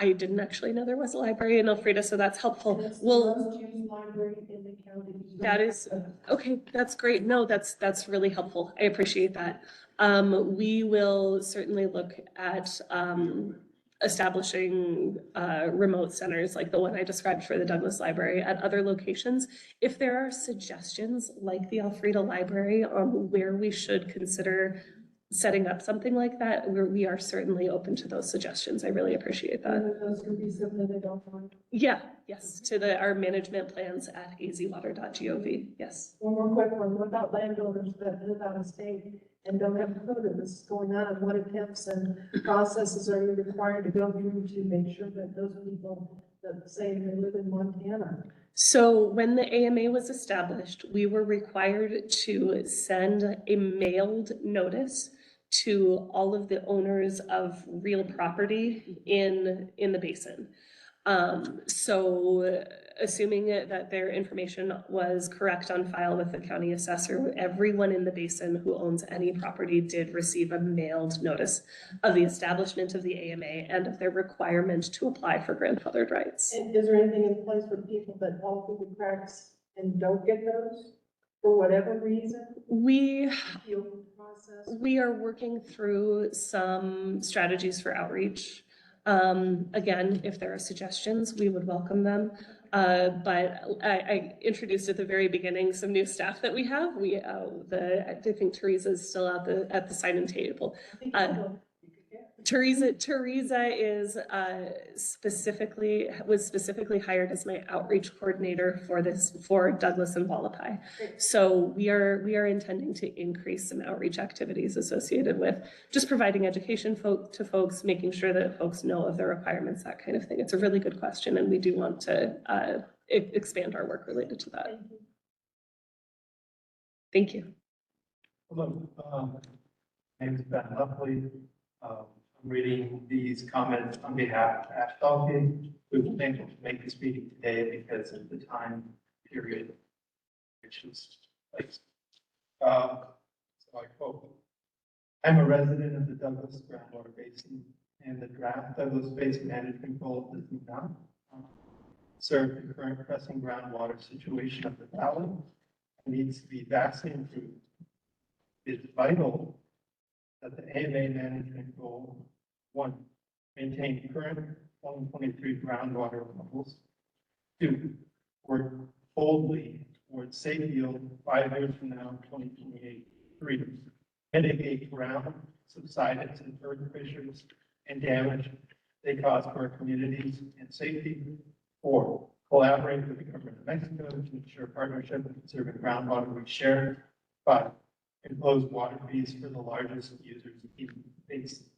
I didn't actually know there was a library in Elfrida, so that's helpful. It's the Well, most used library in the county. that is, okay, that's great. No, that's really helpful. I appreciate that. We will certainly look at establishing remote centers like the one I described for the Douglas Library at other locations. If there are suggestions like the Elfrida Library on where we should consider setting up something like that, we are certainly open to those suggestions. I really appreciate that. Those can be submitted online. Yeah, yes, to our management plans at azwater.gov. Yes. One more quick one. What about landowners that live out of state and don't have a clue that this is going on? What attempts and processes are you required to go through to make sure that those people that say they live in Montana? So when the AMA was established, we were required to send a mailed notice to all of the owners of real property in the basin. So assuming that their information was correct on file with the county assessor, everyone in the basin who owns any property did receive a mailed notice of the establishment of the AMA and of their requirement to apply for grandfathered rights. And is there anything in place for people that fall through the cracks and don't get those for whatever reason? We Appeal process? We are working through some strategies for outreach. Again, if there are suggestions, we would welcome them. But I introduced at the very beginning some new staff that we have. I think Teresa's still at the sign-in table. Teresa is was specifically hired as my outreach coordinator for Douglas and Wallapai. So we are intending to increase some outreach activities associated with just providing education to folks, making sure that folks know of their requirements, that kind of thing. It's a really good question, and we do want to expand our work related to that. Thank you. Hello, my name is Ben Buckley. I'm reading these comments on behalf of Ash Dalkey, who was able to make this meeting today because of the time period, which is placed. So I quote, "I'm a resident of the Douglas groundwater basin, and the draft Douglas Basin Management Goal does not serve the current pressing groundwater situation of the valley and needs to be vastly improved. It's vital that the AMA management goal, 1, maintain current 2023 groundwater levels. 2, work boldly towards safe yield 5 years from now, 2028. 3, mitigate ground subsidence and earth fissures and damage they cause for our communities and safety. 4, collaborate with the government of Mexico to ensure partnership in conserving groundwater we share. 5, impose water fees for the largest users in the basin."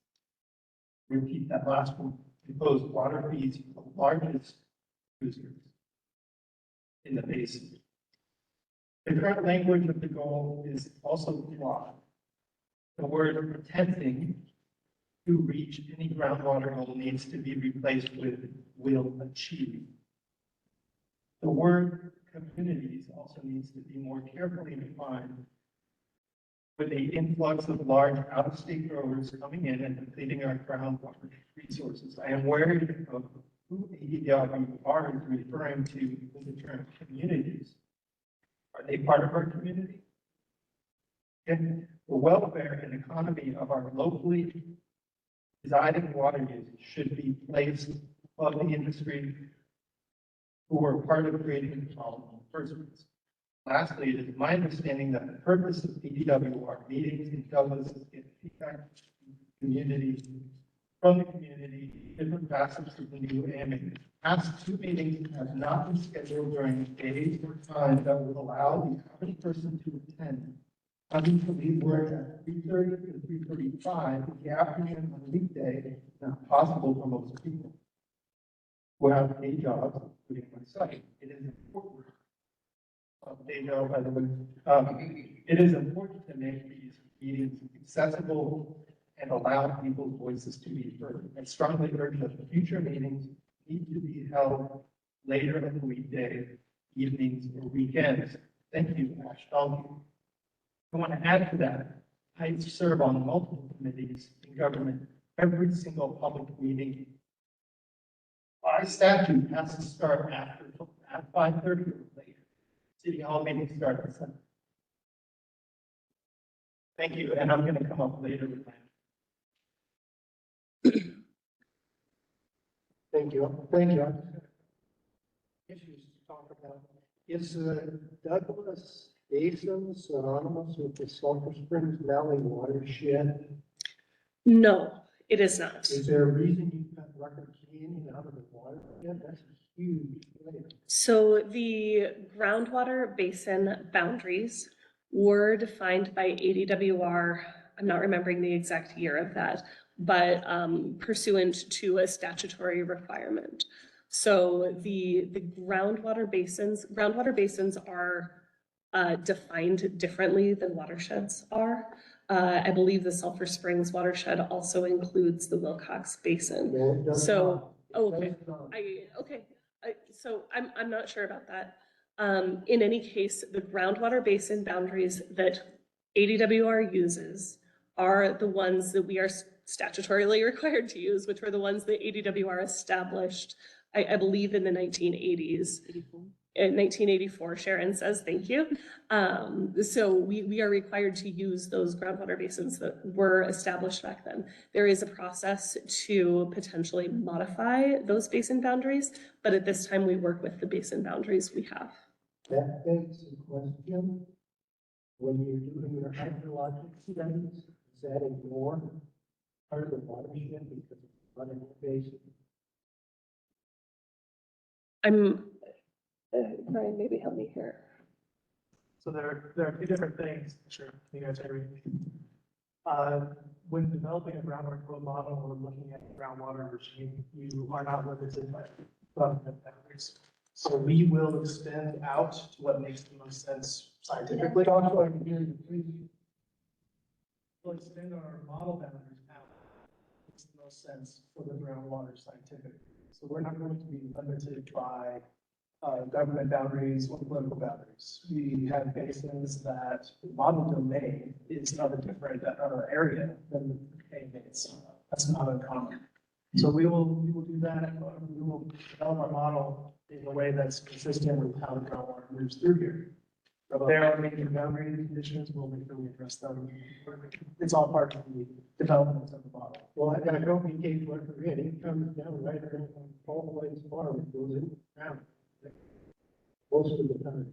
Repeat that last one. Impose water fees for the largest users in the basin. The current language of the goal is also flawed. The word "attempting" to reach any groundwater goal needs to be replaced with "will achieve." The word "communities" also needs to be more carefully defined. With the influx of large out-of-state growers coming in and depleting our groundwater resources, I am worried of who ADWR is referring to with the term communities. Are they part of our community? Okay. The welfare and economy of our locally residing water users should be placed above the industry who are part of creating the problem in the first place. Lastly, it is my understanding that the purpose of ADWR meetings in Douglas is to get feedback from the community, different facets of the new AMA. Past 2 meetings have not been scheduled during days or times that would allow the average person to attend. Having to leave work at 3:30 to 3:35 in the afternoon on a weekday is not possible for most people who have day jobs, including myself. It is important. Day job, by the way. It is important to make these meetings accessible and allow people's voices to be heard. I strongly urge that the future meetings need to be held later in the weekday, evenings, or weekends. Thank you, Ash Dalkey. I want to add to that, I serve on multiple committees in government. Every single public meeting by statute has to start at 5:30 or later. City Hall meetings start at 7. Thank you, and I'm going to come up later with my. Thank you. Thank you. Issues to talk about. Is Douglas Basin synonymous with the Sulphur Springs Valley watershed? No, it is not. Is there a reason you cut Rucker Canyon out of the watershed? That's a huge layer. So the groundwater basin boundaries were defined by ADWR. I'm not remembering the exact year of that, but pursuant to a statutory requirement. So the groundwater basins are defined differently than watersheds are. I believe the Sulphur Springs watershed also includes the Wilcox Basin. No, it does So, not. It okay, does not. so I'm not sure about that. In any case, the groundwater basin boundaries that ADWR uses are the ones that we are statutorily required to use, which were the ones that ADWR established, I believe, in the 1980s. In 1984, Sharon says, thank you. So we are required to use those groundwater basins that were established back then. There is a process to potentially modify those basin boundaries, but at this time we work with the basin boundaries we have. That begs the question, when you're doing your hydrologic studies, is that ignore part of the watershed because it's running the basin? Brian, maybe help me here. So there are 2 different things. Sure, you guys are reading. When developing a groundwater flow model or looking at a groundwater regime, you are not limited by government boundaries. So we will extend out to what makes the most sense scientifically. Also, I'm hearing, please, We'll extend our model boundaries out. Makes the most sense for the groundwater scientific. So we're not going to be limited by government boundaries or political boundaries. We have basins that model domain is of a different area than AMAs. That's not uncommon. So we will do that. We will develop our model in a way that's consistent with how the groundwater moves through here. If there are major boundary conditions, we'll make sure we address them. It's all part of the development of the model. well, I don't engage what we're in, it comes down right around Paul Blake's farm, it goes in the ground. Most of the time.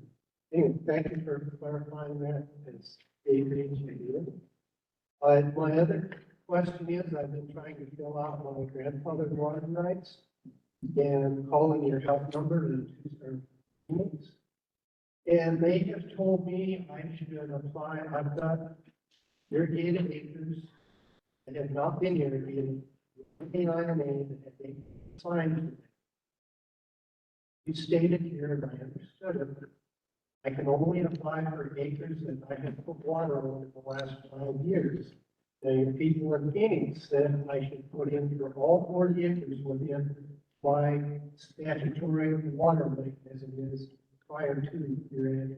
Anyway, thank you for clarifying that, it's acreage here. My other question is, I've been trying to fill out my grandfather's water rights and calling your health number and two units. And they have told me I should apply, I've got irrigated acres that have not been irrigated, the IMA that they signed. You stated here, and I understood it, I can only apply for acres that I have put water on in the last 5 years. The people in Phoenix said I should put in for all 40 acres within my statutory water lake as it is prior to your end.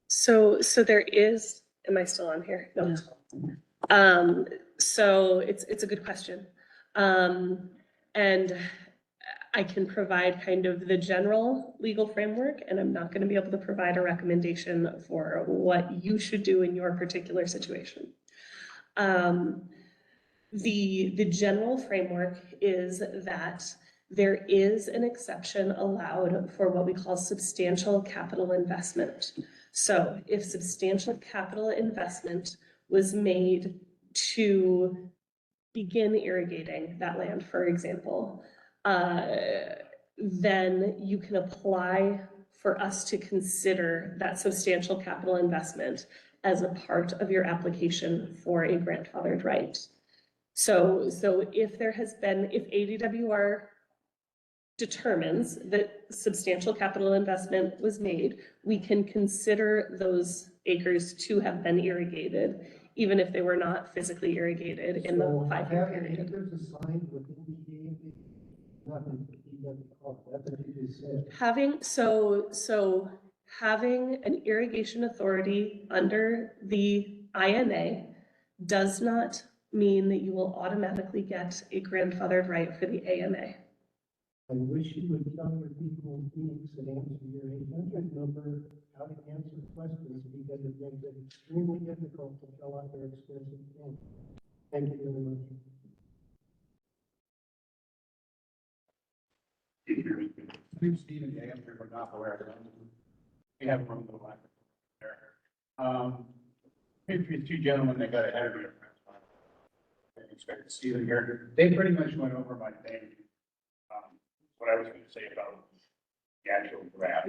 So there is, am I still on here? No. So it's a good question. And I can provide kind of the general legal framework, and I'm not going to be able to provide a recommendation for what you should do in your particular situation. The general framework is that there is an exception allowed for what we call substantial capital investment. So if substantial capital investment was made to begin irrigating that land, for example, then you can apply for us to consider that substantial capital investment as a part of your application for a grandfathered right. So if there has been, if ADWR determines that substantial capital investment was made, we can consider those acres to have been irrigated, even if they were not physically irrigated in the 5-year period. Acres assigned within the EAP, nothing to that's what you just said. Having an irrigation authority under the INA does not mean that you will automatically get a grandfathered right for the AMA. I wish you would tell your people in Phoenix and answer your 800 number how to answer questions because it makes it extremely difficult to fill out their expensive form. Thank you very much. I'm Stephen Day, I'm here from North America. We have room to the left there. Here's two gentlemen that got ahead of me. I didn't expect to see them here. They pretty much went over my thing. What I was going to say about the actual draft.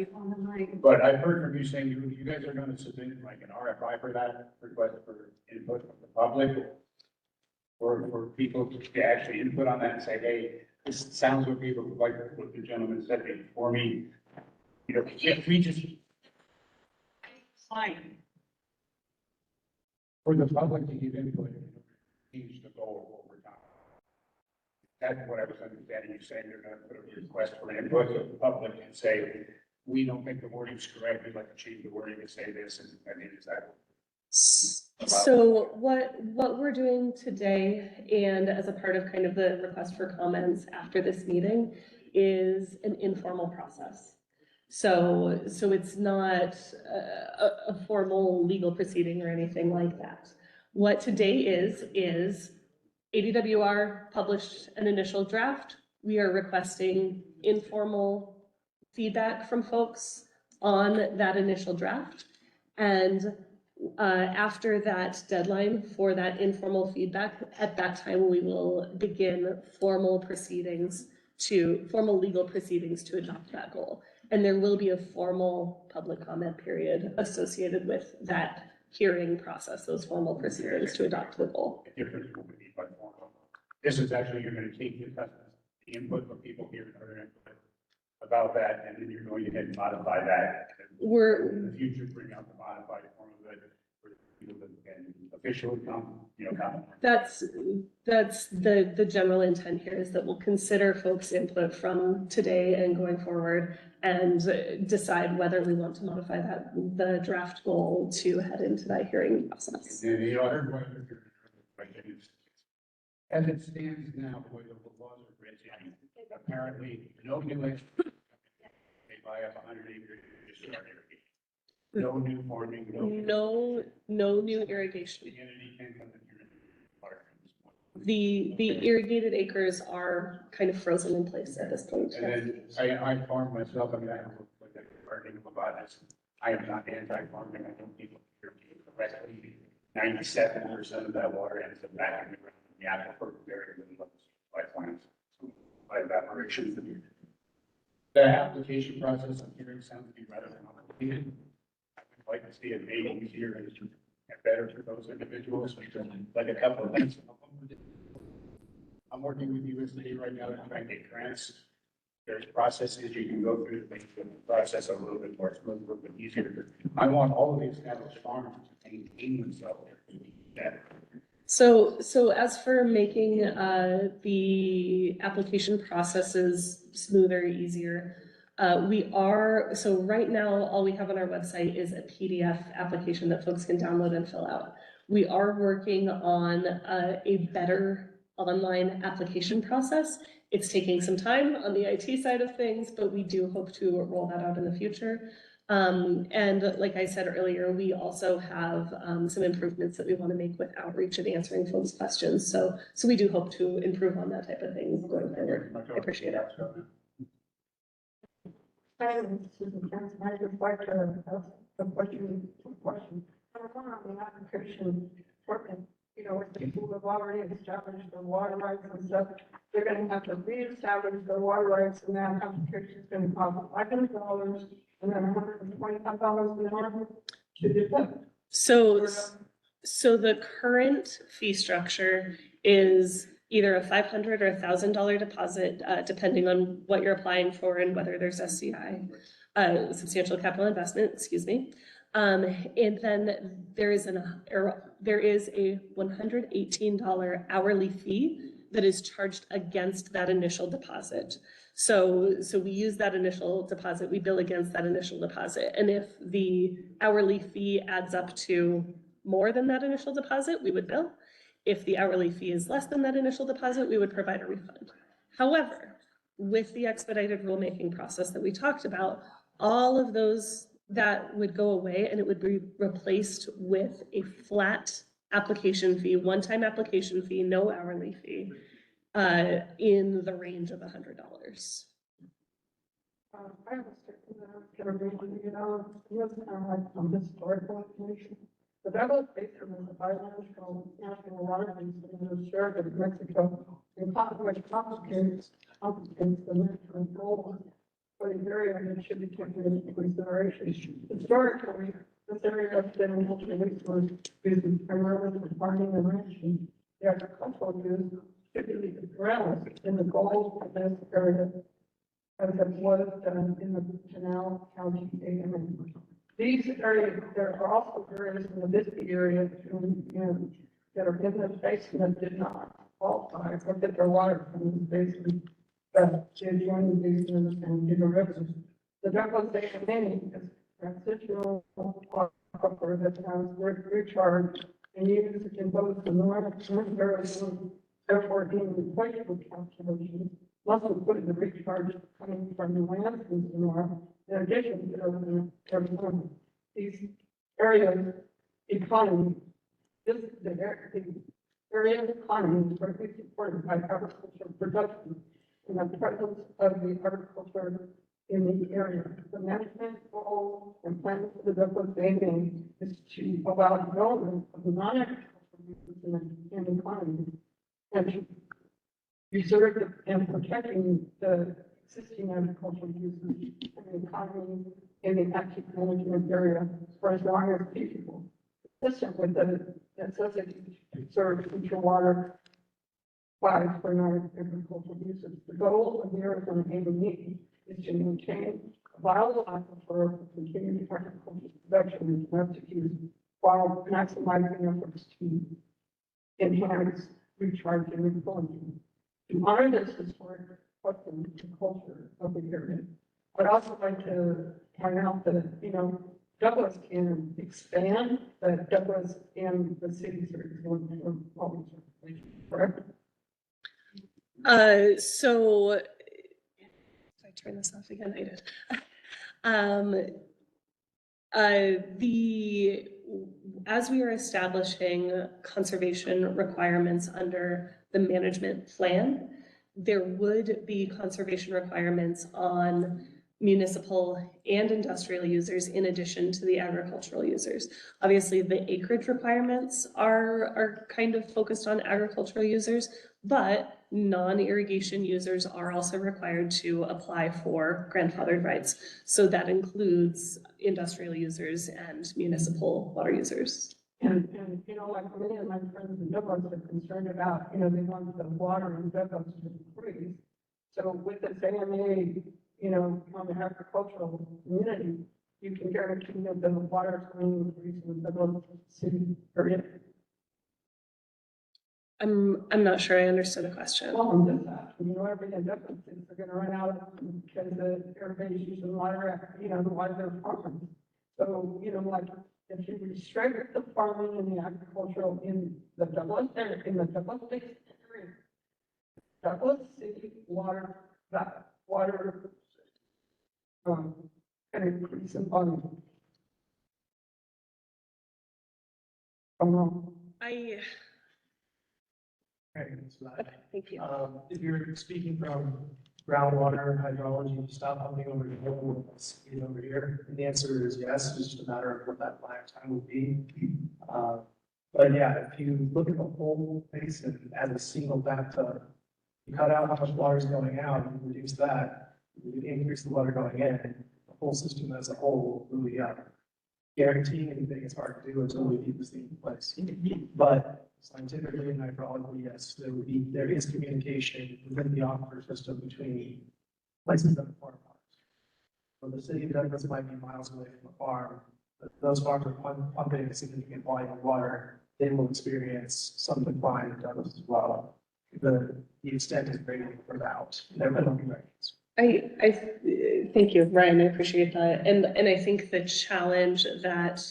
But I've heard from you saying you guys are going to submit like an RFI for that, request for input from the public, or for people to actually input on that and say, hey, this sounds what people like what the gentleman said before me. You know, if we just Fine. for the public to give input, change the goal over time. That's what I was understanding. You saying you're going to put a request for input of the public and say, we don't think the wording's correct. We'd like to change the wording to say this. And I mean, is that? So what we're doing today, and as a part of kind of the request for comments after this meeting, is an informal process. So it's not a formal legal proceeding or anything like that. What today is ADWR published an initial draft. We are requesting informal feedback from folks on that initial draft. And after that deadline for that informal feedback, at that time, we will begin formal legal proceedings to adopt that goal. And there will be a formal public comment period associated with that hearing process, those formal proceedings to adopt the goal. This is actually, you're going to take the input from people here about that, and then you're going ahead and modify that. We're in the future, bring out the modified officially come, come. That's the general intent here is that we'll consider folks' input from today and going forward and decide whether we want to modify the draft goal to head into that hearing process. And, I heard one of your questions. As it stands now, the way the laws are written, apparently no new they buy up 100 acres to start irrigation. No new farming, No new irrigation. The entity can come in here and water at this point. The irrigated acres are kind of frozen in place at this point. And then I farm myself, I mean, I have like a gardening about this. I am not anti-farming, I don't people irrigate correctly. 97% of that water ends up back in the ground. The aquifer very little by plants, by evaporation. The application process I'm hearing sounds to be rather complicated. I would like to see it made easier and better for those individuals, like a couple of things. I'm working with USDA right now to try and get grants. There's processes you can go through to make the process a little bit more smooth, a little bit easier. I want all of the established farms to maintain themselves better. So as for making the application processes smoother, easier, so right now, all we have on our website is a PDF application that folks can download and fill out. We are working on a better online application process. It's taking some time on the IT side of things, but we do hope to roll that out in the future. And like I said earlier, we also have some improvements that we want to make with outreach and answering folks' questions. So we do hope to improve on that type of thing going forward. I appreciate it. I just like to ask a question. On the application working, with the people have already established the water rights and stuff, they're gonna have to reestablish the water rights, and that application is gonna cost $500 and then $125 an hour to do that. So the current fee structure is either a $500 or $1,000 deposit, depending on what you're applying for and whether there's SCI, substantial capital investment, excuse me. And then there is a $118 hourly fee that is charged against that initial deposit. So we use that initial deposit, we bill against that initial deposit. And if the hourly fee adds up to more than that initial deposit, we would bill. If the hourly fee is less than that initial deposit, we would provide a refund. However, with the expedited rulemaking process that we talked about, all of those that would go away and it would be replaced with a flat application fee, one-time application fee, no hourly fee, in the range of $100. I have a statement that I was gonna read, it was kind of like some historical information. The Douglas Basin is a biological national water basin in the Strait of Mexico, and which complicates the natural goals for the area that should be taken into consideration. Historically, this area has been a natural resource used primarily for farming and ranching. The agricultural use typically ground in the goals of this area, as it was done in the Canal County AMA. These areas, there are also areas in the Bisbee area that are in the basin that did not qualify or get their water from the basin, but they join the basin and in the rivers. The Douglas AMA is transitional aquifer that has recharged and used in both the north and very therefore being replaced with calculations. Must include the recharge coming from the land in the north, in addition to Arizona. These areas economy, the area economy is greatly supported by agricultural production and the presence of the agriculture in the area. The management goal and plan for the Douglas AMA is to allow development of the non-agricultural uses in the economy and to preserve and protecting the existing agricultural uses in the economy in the active management area for as long as feasible. Consistent with the necessity to conserve future water supplies for non-agricultural uses. The goal of the Arizona AMA is to maintain a viable aquifer for continued agricultural production and domestic use while maximizing efforts to enhance recharge and replenishment. To honor this historic custom and culture of the area, I'd also like to point out that, you know, Douglas can expand, but Douglas and the cities are going to always, correct? So, if I turn this off again, I did. As we are establishing conservation requirements under the management plan, there would be conservation requirements on municipal and industrial users in addition to the agricultural users. Obviously, the acreage requirements are kind of focused on agricultural users, but non-irrigation users are also required to apply for grandfathered rights. So that includes industrial users and municipal water users. And, you know, like many of my friends in Douglas are concerned about, you know, they want the water in Douglas to increase. So with this AMA, you know, on the agricultural community, you can guarantee that the water is going to increase in the Douglas city area. I'm not sure I understood the question. Well, I'm just asking, you know, every Douglas cities are gonna run out because everybody's using water, you know, the water they're farming. So, you know, like, if you restrict the farming and the agricultural in the Douglas area, in the Douglas area, Douglas city water, that water, can increase in volume. Thank you. If you're speaking from groundwater hydrology, stop pumping over here, speed over here, and the answer is yes, it's just a matter of what that lifetime would be. But yeah, if you look at the whole basin as a single bathtub, you cut out how much water is going out, you reduce that, you increase the water going in, the whole system as a whole will really guaranteeing anything is hard to do until we keep this thing in place. But scientifically and hydrologically, yes, there is communication within the aquifer system between places that are farm farms. So the city of Douglas might be miles away from a farm, but those farms are pumping a significant volume of water. They will experience some decline in Douglas as well. The extent is greatly further out. They're looking right. Thank you, Ryan. I appreciate that. And I think the challenge that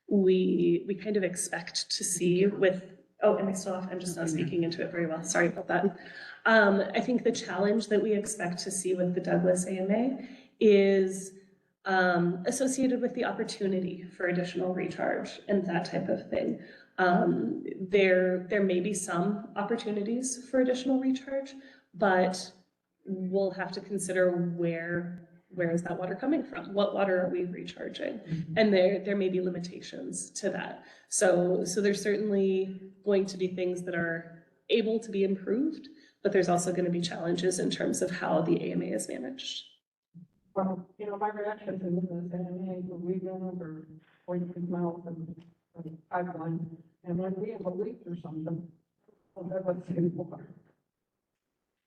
we kind of expect to see with, oh, am I still off? I'm just not speaking into it very well. Sorry about that. I think the challenge that we expect to see with the Douglas AMA is associated with the opportunity for additional recharge and that type of thing. There may be some opportunities for additional recharge, but we'll have to consider where is that water coming from? What water are we recharging? And there may be limitations to that. So there's certainly going to be things that are able to be improved, but there's also going to be challenges in terms of how the AMA is managed. Well, you know, my reaction to this AMA, we've been over 43 miles of pipeline, and when we have a leak or something, well, that was in water.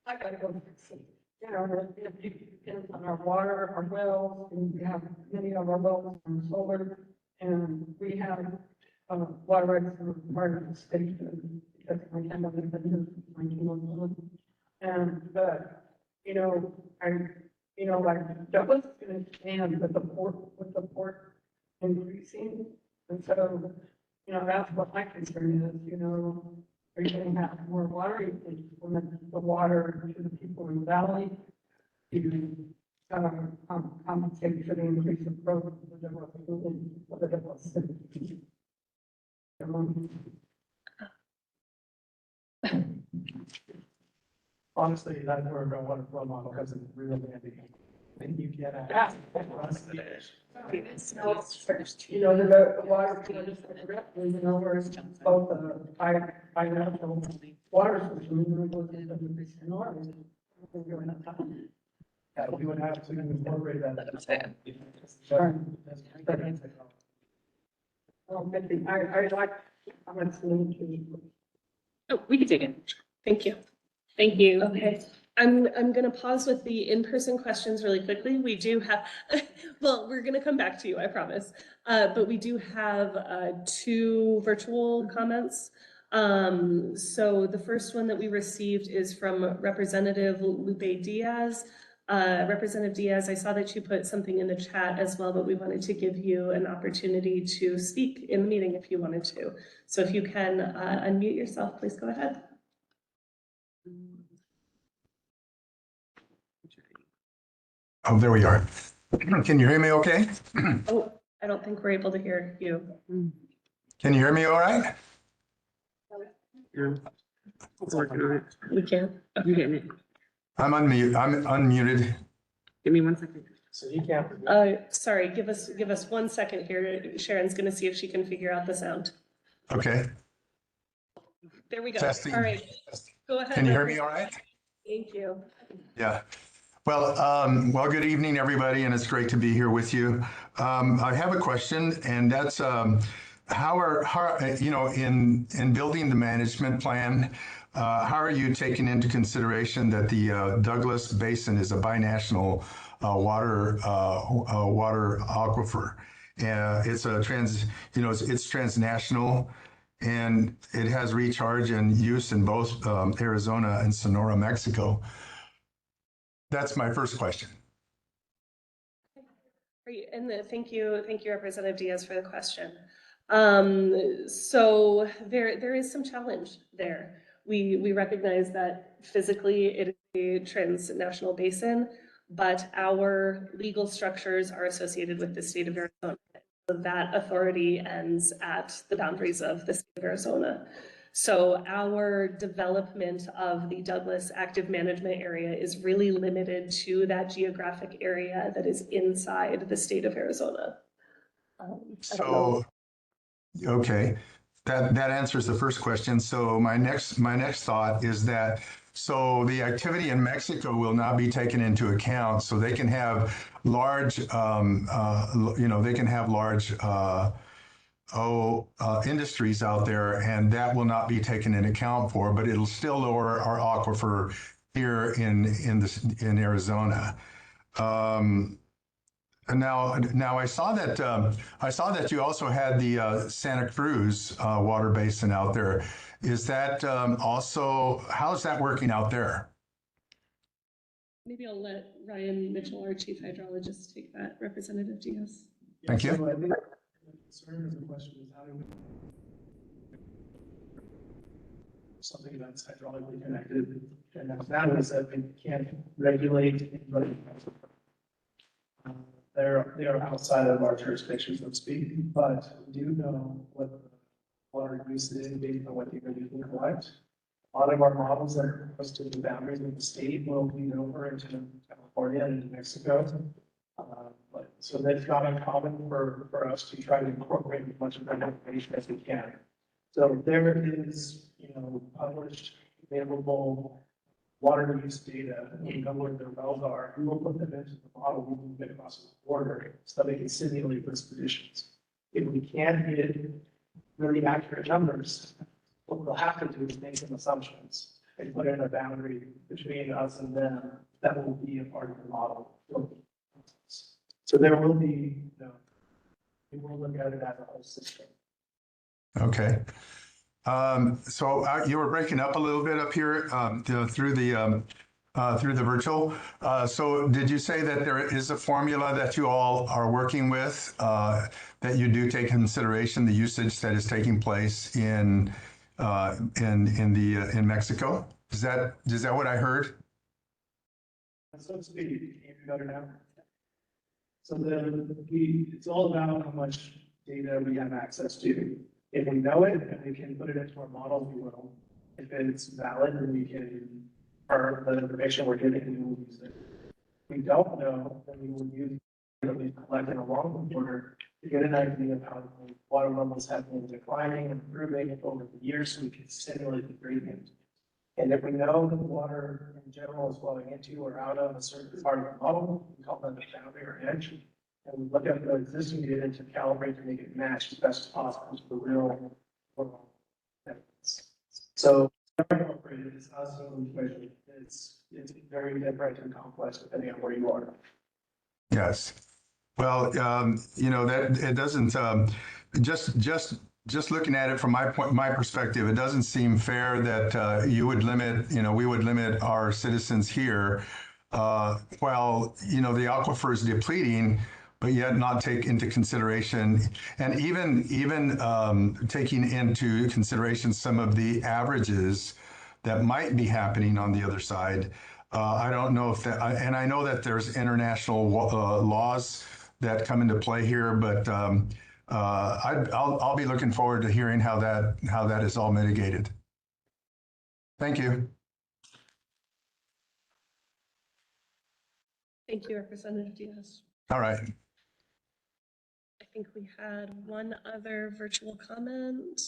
I gotta go fix it. You know, it depends on our water, our wells, and we have many of our wells on solar, and we have water rights for part of the station because my time I've been here since 1911. And you know, like Douglas is going to expand with the port increasing, and so you know that's what my concern is. You know. Are you going to have more water? You can implement the water to the people in the valley to compensate for the increase of growth of the Douglas city. Honestly, that's where our water flow model has a real handy. And you can ask. You know, the water, you know, where it's both by natural water system, you know, goes into the enormous. Yeah, we would have to incorporate that. Sure. Well, I like, I went to. Oh, we can take it. Thank you. Thank you. Okay. I'm gonna pause with the in-person questions really quickly. We do have, well, we're gonna come back to you, I promise. But we do have 2 virtual comments. So the first one that we received is from Representative Lupe Diaz. Representative Diaz, I saw that you put something in the chat as well, but we wanted to give you an opportunity to speak in the meeting if you wanted to. So if you can unmute yourself, please go ahead. Oh, there we are. Can you hear me okay? Oh, I don't think we're able to hear you. Can you hear me all right? It's working on it. We can't. I'm getting it. I'm unmuted. Give me 1 second. So you can't. Sorry, give us 1 second here. Sharon's gonna see if she can figure out the sound. Okay. There we go. Testing. All right, go ahead. Can you hear me all right? Thank you. Yeah. Well, good evening, everybody, and it's great to be here with you. I have a question, and that's how you know, in building the management plan, how are you taking into consideration that the Douglas Basin is a binational water aquifer? It's transnational, and it has recharge and use in both Arizona and Sonora, Mexico. That's my first question. Great, and thank you, Representative Diaz, for the question. So there is some challenge there. We recognize that physically it is a transnational basin, but our legal structures are associated with the state of Arizona. So that authority ends at the boundaries of the state of Arizona. So our development of the Douglas Active Management Area is really limited to that geographic area that is inside the state of Arizona. So, okay, that answers the first question. So my next thought is that, so the activity in Mexico will not be taken into account. So they can have large, industries out there, and that will not be taken into account for, but it'll still lower our aquifer here in Arizona. And now I saw that you also had the Santa Cruz water basin out there. Is that also, how's that working out there? Maybe I'll let Ryan Mitchell, our chief hydrologist, take that. Representative Diaz. Thank you. So I think the concern is the question is how do we something that's hydraulically connected, and that is that we can't regulate anybody. They are outside of our jurisdiction, so to speak, but we do know what the water use is based on what you're going to collect. A lot of our models that are close to the boundaries of the state will bleed over into California and into Mexico. So that's not uncommon for us to try to incorporate as much of that information as we can. So there is, published available water use data, we know where their wells are, and we'll put them into the model we can get across the border so they can simulate those conditions. If we can't get really accurate numbers, what we'll have to do is make some assumptions and put in a boundary between us and them that will be a part of the model. So there will be, we will look at it as a whole system. Okay. So you were breaking up a little bit up here through the virtual. So did you say that there is a formula that you all are working with that you do take consideration the usage that is taking place in Mexico? Is that what I heard? So to speak, can you hear me better now? So it's all about how much data we have access to. If we know it and we can put it into our model, we will. If it's valid, then we can, or the information we're getting, we will use it. If we don't know, then we will use what we collect in along the border to get an idea of how the water levels have been declining and improving over the years, so we can simulate the gradient. And if we know that the water in general is flowing into or out of a certain part of the model, we call that the boundary or edge. And we look at the existing data to calibrate to make it match as best as possible to the real world evidence. So Incorporated is also information. It's very different and complex depending on where you are. Yes. Well, that it doesn't, just looking at it from my perspective, it doesn't seem fair that we would limit our citizens here while, the aquifer is depleting, but yet not take into consideration, and even taking into consideration some of the averages that might be happening on the other side. I don't know if that, and I know that there's international laws that come into play here, but I'll be looking forward to hearing how that is all mitigated. Thank you. Thank you, Representative Diaz. All right. I think we had one other virtual comment.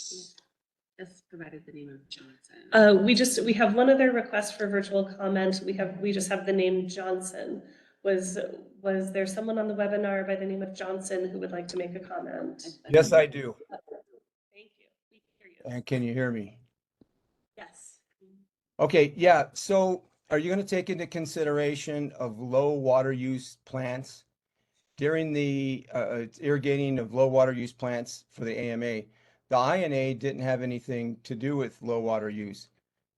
Just provided the name of Johnson. We have one other request for virtual comment. We just have the name Johnson. Was there someone on the webinar by the name of Johnson who would like to make a comment? Yes, I do. Thank you. We can hear you. And can you hear me? Yes. Okay, yeah. So are you going to take into consideration of low water use plants during the irrigating of low water use plants for the AMA? The INA didn't have anything to do with low water use.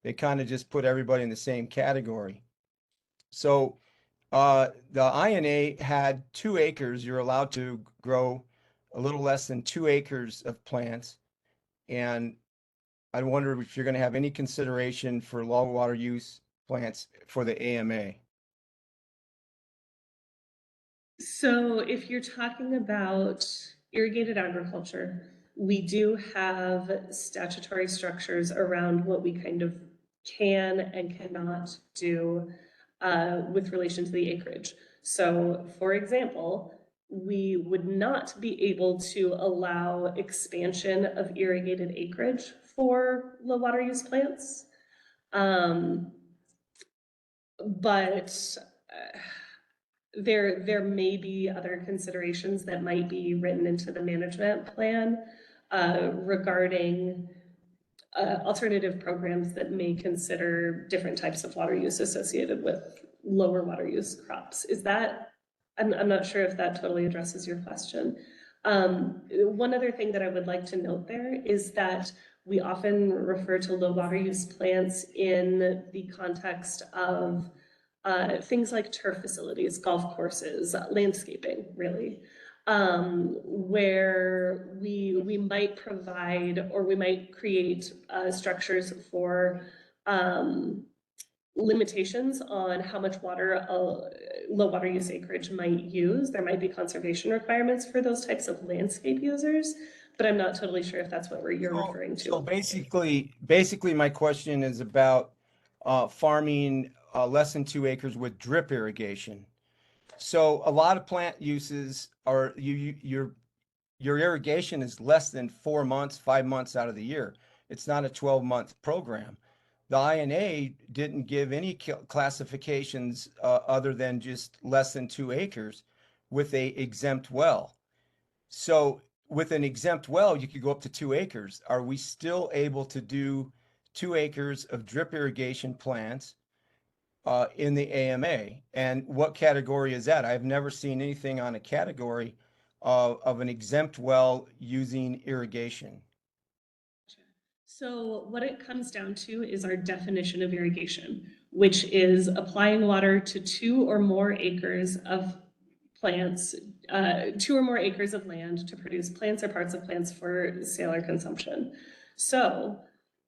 They kind of just put everybody in the same category. So the INA had 2 acres. You're allowed to grow a little less than 2 acres of plants. And I wonder if you're going to have any consideration for low water use plants for the AMA. So if you're talking about irrigated agriculture, we do have statutory structures around what we kind of can and cannot do with relation to the acreage. So for example, we would not be able to allow expansion of irrigated acreage for low water use plants. But there may be other considerations that might be written into the management plan regarding alternative programs that may consider different types of water use associated with lower water use crops. Is that, I'm not sure if that totally addresses your question. One other thing that I would like to note there is that we often refer to low water use plants in the context of things like turf facilities, golf courses, landscaping, really, where we might provide or we might create structures for limitations on how much water low water use acreage might use. There might be conservation requirements for those types of landscape users, but I'm not totally sure if that's what you're referring to. So basically my question is about farming less than 2 acres with drip irrigation. So a lot of plant uses are your irrigation is less than 4 months, 5 months out of the year. It's not a 12-month program. The INA didn't give any classifications other than just less than 2 acres with a exempt well. So with an exempt well, you could go up to 2 acres. Are we still able to do 2 acres of drip irrigation plants in the AMA? And what category is that? I've never seen anything on a category of an exempt well using irrigation. So what it comes down to is our definition of irrigation, which is applying water to 2 or more acres of plants, 2 or more acres of land to produce plants or parts of plants for sale or consumption. So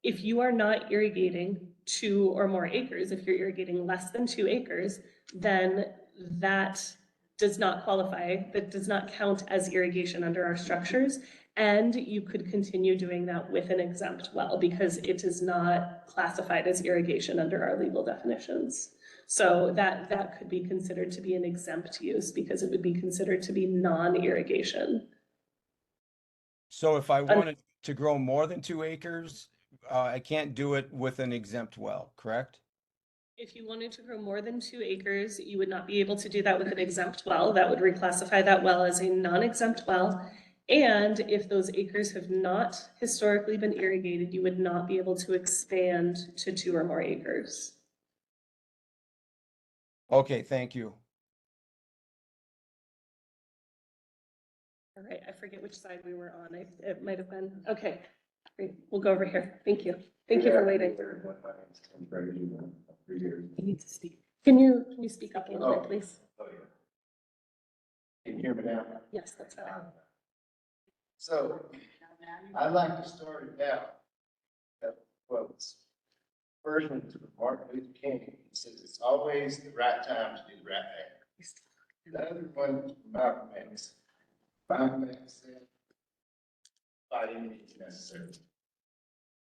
if you are not irrigating 2 or more acres, if you're irrigating less than 2 acres, then that does not qualify, that does not count as irrigation under our structures. And you could continue doing that with an exempt well because it is not classified as irrigation under our legal definitions. So that could be considered to be an exempt use because it would be considered to be non-irrigation. So if I wanted to grow more than 2 acres, I can't do it with an exempt well, correct? If you wanted to grow more than 2 acres, you would not be able to do that with an exempt well. That would reclassify that well as a non-exempt well. And if those acres have not historically been irrigated, you would not be able to expand to 2 or more acres. Okay, thank you. All right, I forget which side we were on. It might have been, okay, great. We'll go over here. Thank you. Thank you for waiting. You need to speak. Can you speak up a little bit, please? Can you hear me now? Yes, that's better. So, I'd like to start it out. Quotes. First one is from Martin Luther King. He says, "It's always the right time to do the right thing." The other one is from Malcolm X. Malcolm X said, "By any means necessary."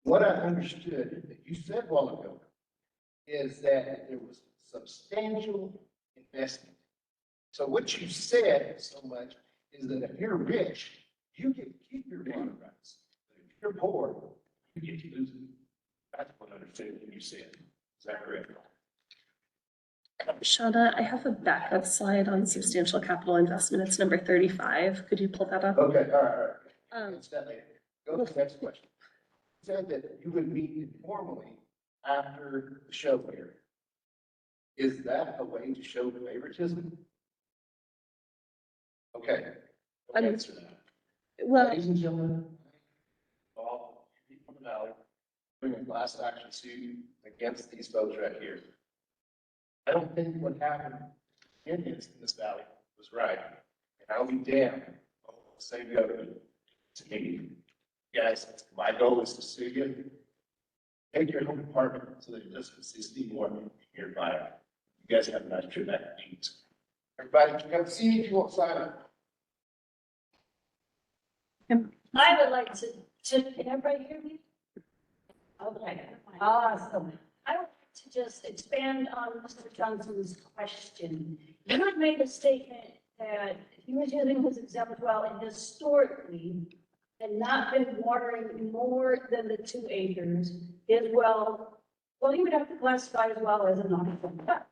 What I understood that you said a while ago is that there was substantial investment. So what you said so much is that if you're rich, you get to keep your water rights. But if you're poor, you get to lose it. That's what I understood when you said. Is that correct? Shauna, I have a backup slide on substantial capital investment. It's number 35. Could you pull that up? Okay, all right. Um, It's that later. Go to the next question. You said that you would meet informally after the show here. Is that a way to show favoritism? Okay. I'm- Answer that. Well, Ladies and gentlemen, all from the valley, bring a class action suit against these folks right here. I don't think what happened in this valley was right. And I'll be damned, I'll say the other to me. Guys, my goal is to sue you. Take your home department so that it doesn't see more in your fire. You guys have a nice trip back to Phoenix. Everybody can come see me if you want to sign up. I would like can everybody hear me? Okay, awesome. I would like to just expand on Mr. Johnson's question. You had made a statement that he was using his exempt well and historically had not been watering more than the 2 acres. His well, he would have to classify as well as a non-exempt well.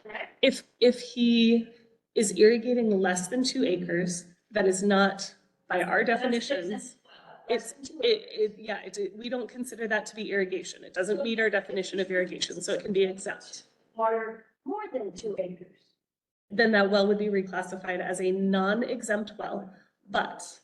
Correct? if he is irrigating less than 2 acres, that is not, by our definitions, we don't consider that to be irrigation. It doesn't meet our definition of irrigation, so it can be exempt. Water more than 2 acres. Then that well would be reclassified as a non-exempt well, but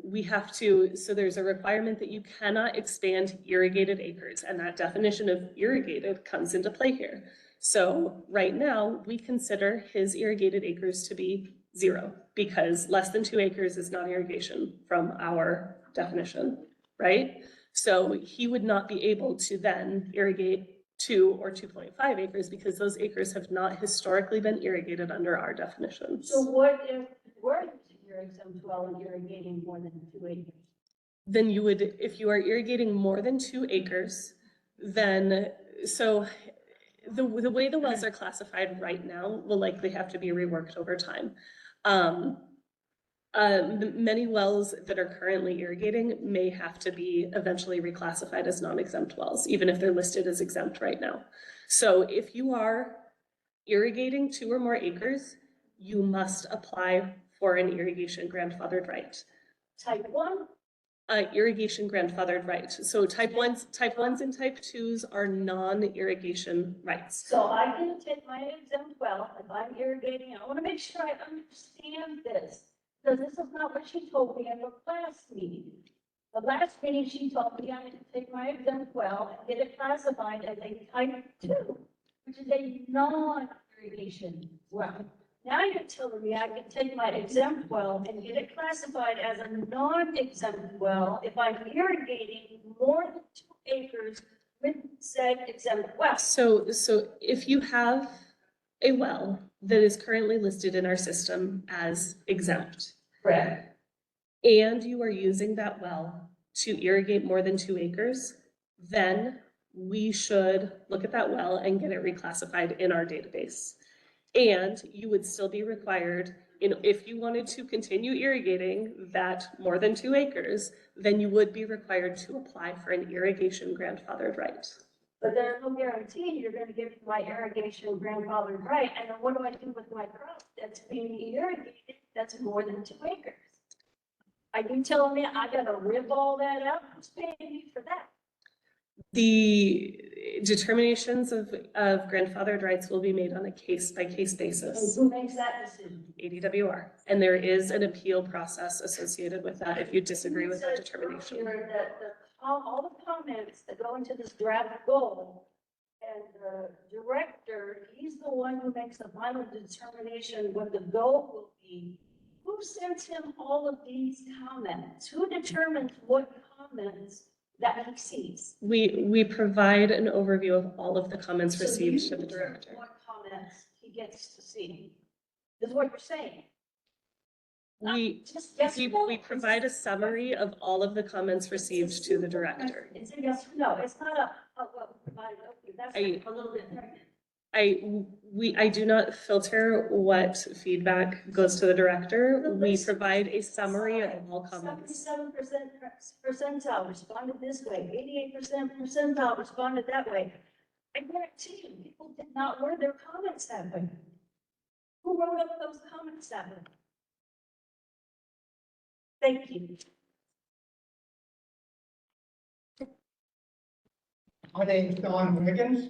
we have to, so there's a requirement that you cannot expand irrigated acres, and that definition of irrigated comes into play here. So right now, we consider his irrigated acres to be 0 because less than 2 acres is not irrigation from our definition, right? So he would not be able to then irrigate 2 or 2.5 acres because those acres have not historically been irrigated under our definition. So what if we're using your exempt well and irrigating more than 2 acres? Then you would, if you are irrigating more than 2 acres, then, so the way the wells are classified right now will likely have to be reworked over time. Many wells that are currently irrigating may have to be eventually reclassified as non-exempt wells, even if they're listed as exempt right now. So if you are irrigating 2 or more acres, you must apply for an irrigation grandfathered right. Type 1? Irrigation grandfathered right. So type 1s and type 2s are non-irrigation rights. So I can take my exempt well, if I'm irrigating, I want to make sure I understand this, because this is not what she told me at the last meeting. The last meeting, she told me I had to take my exempt well and get it classified as a type 2, which is a non-irrigation well. Now you're telling me I can take my exempt well and get it classified as a non-exempt well if I'm irrigating more than 2 acres with said exempt well. So if you have a well that is currently listed in our system as exempt. Correct. And you are using that well to irrigate more than 2 acres, then we should look at that well and get it reclassified in our database. And you would still be required, if you wanted to continue irrigating that more than 2 acres, then you would be required to apply for an irrigation grandfathered right. But there's no guarantee you're going to give my irrigation grandfathered right. And then what do I do with my crop that's being irrigated, that's that's more than 2 acres. Are you telling me I gotta rip all that out? Who's paying me for that? The determinations of grandfathered rights will be made on a case-by-case basis, Who makes that decision? ADWR. And there is an appeal process associated with that if you disagree with that You said determination. earlier that all the comments that go into this draft goal, and the director, he's the one who makes the final determination what the goal will be. Who sends him all of these comments? Who determines what comments that he sees? We provide an overview of all of the comments So received you to the determine director. what comments he gets to see, is what you're saying. Just yes or no? We provide a summary of all of the comments received to the director. It's a yes or no, it's not well, provided, okay, that's a little bit different. I do not filter what feedback goes to the director. We provide a summary of all comments. 77% percentile responded this way, 88% percentile responded that way. I guarantee you, people did not word their comments that way. Who wrote up those comments that way? Thank you. My name's Don Wiggins,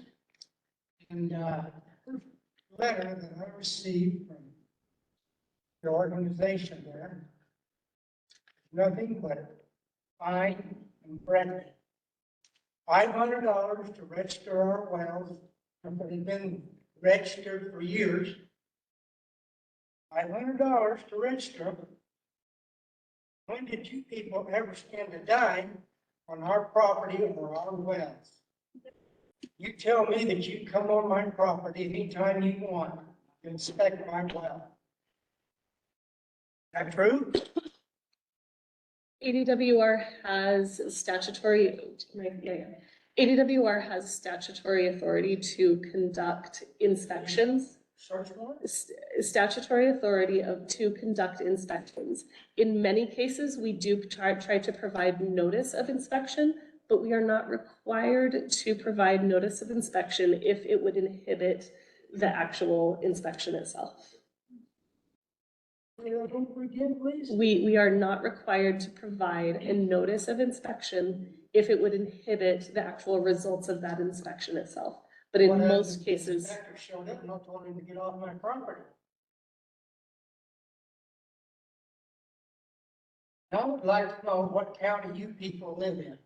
and letter that I received from the organization there, nothing but fine and friendly. $500 to register our wells, and they've been registered for years. $500 to register them. When did you people ever spend a dime on our property or our wells? You tell me that you come on my property anytime you want to inspect my well. That true? ADWR has statutory, ADWR has statutory authority to conduct inspections. Search warrant? Statutory authority to conduct inspections. In many cases, we do try to provide notice of inspection, but we are not required to provide notice of inspection if it would inhibit the actual inspection itself. We are not required to provide a notice of inspection if it would inhibit the actual results of that inspection itself. But in most cases. The inspector showed up and I told him to get off my property. I would like to know what county you people live in.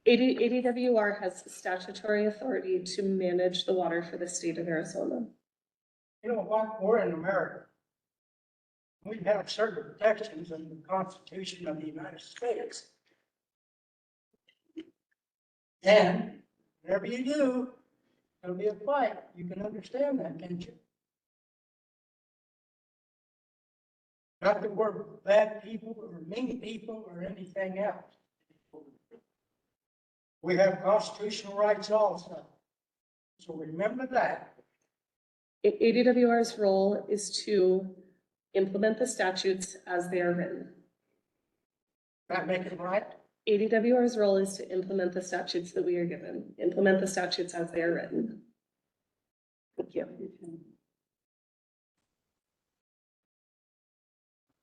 ADWR has statutory authority to manage the water for the state of Arizona. You know what? We're in America. We have certain protections in the Constitution of the United States. And whatever you do, there'll be a fight. You can understand that, can't you? Not that we're bad people or mean people or anything else. We have constitutional rights also. So remember that. ADWR's role is to implement the statutes as they are written. That make it right? ADWR's role is to implement the statutes that we are given, implement the statutes as they are written. Thank you.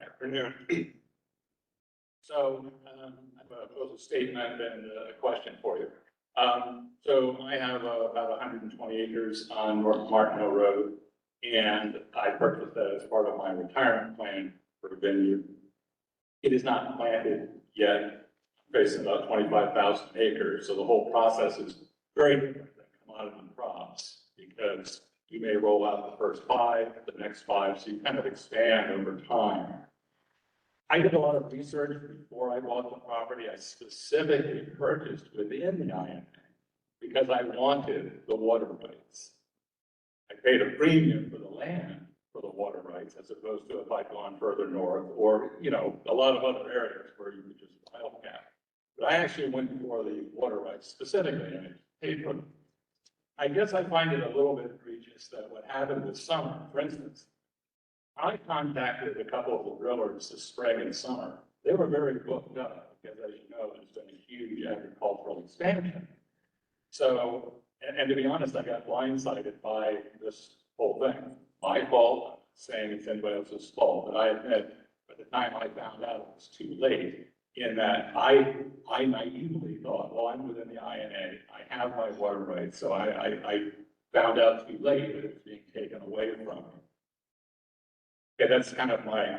Afternoon. So I have both a statement and a question for you. So I have about 120 acres on North Martineau Road, and I purchased that as part of my retirement plan for a vineyard. It is not planted yet, facing about 25,000 acres, so the whole process is very different than commodity crops because you may roll out the first 5, the next 5, so you kind of expand over time. I did a lot of research before I bought the property. I specifically purchased within the INA because I wanted the water rights. I paid a premium for the land for the water rights as opposed to if I'd gone further north or, you know, a lot of other areas where you could just pile cap. But I actually went for the water rights specifically and I paid for them. I guess I find it a little bit egregious that what happened this summer, for instance, I contacted a couple of the drillers this spring and summer. They were very booked up because, as you know, there's been a huge agricultural expansion. So, and to be honest, I got blindsided by this whole thing. My fault, saying it's anybody else's fault, but I admit, by the time I found out, it was too late. In that I naively thought, well, I'm within the INA, I have my water rights, so I found out too late that it was being taken away from me. Okay, that's kind of my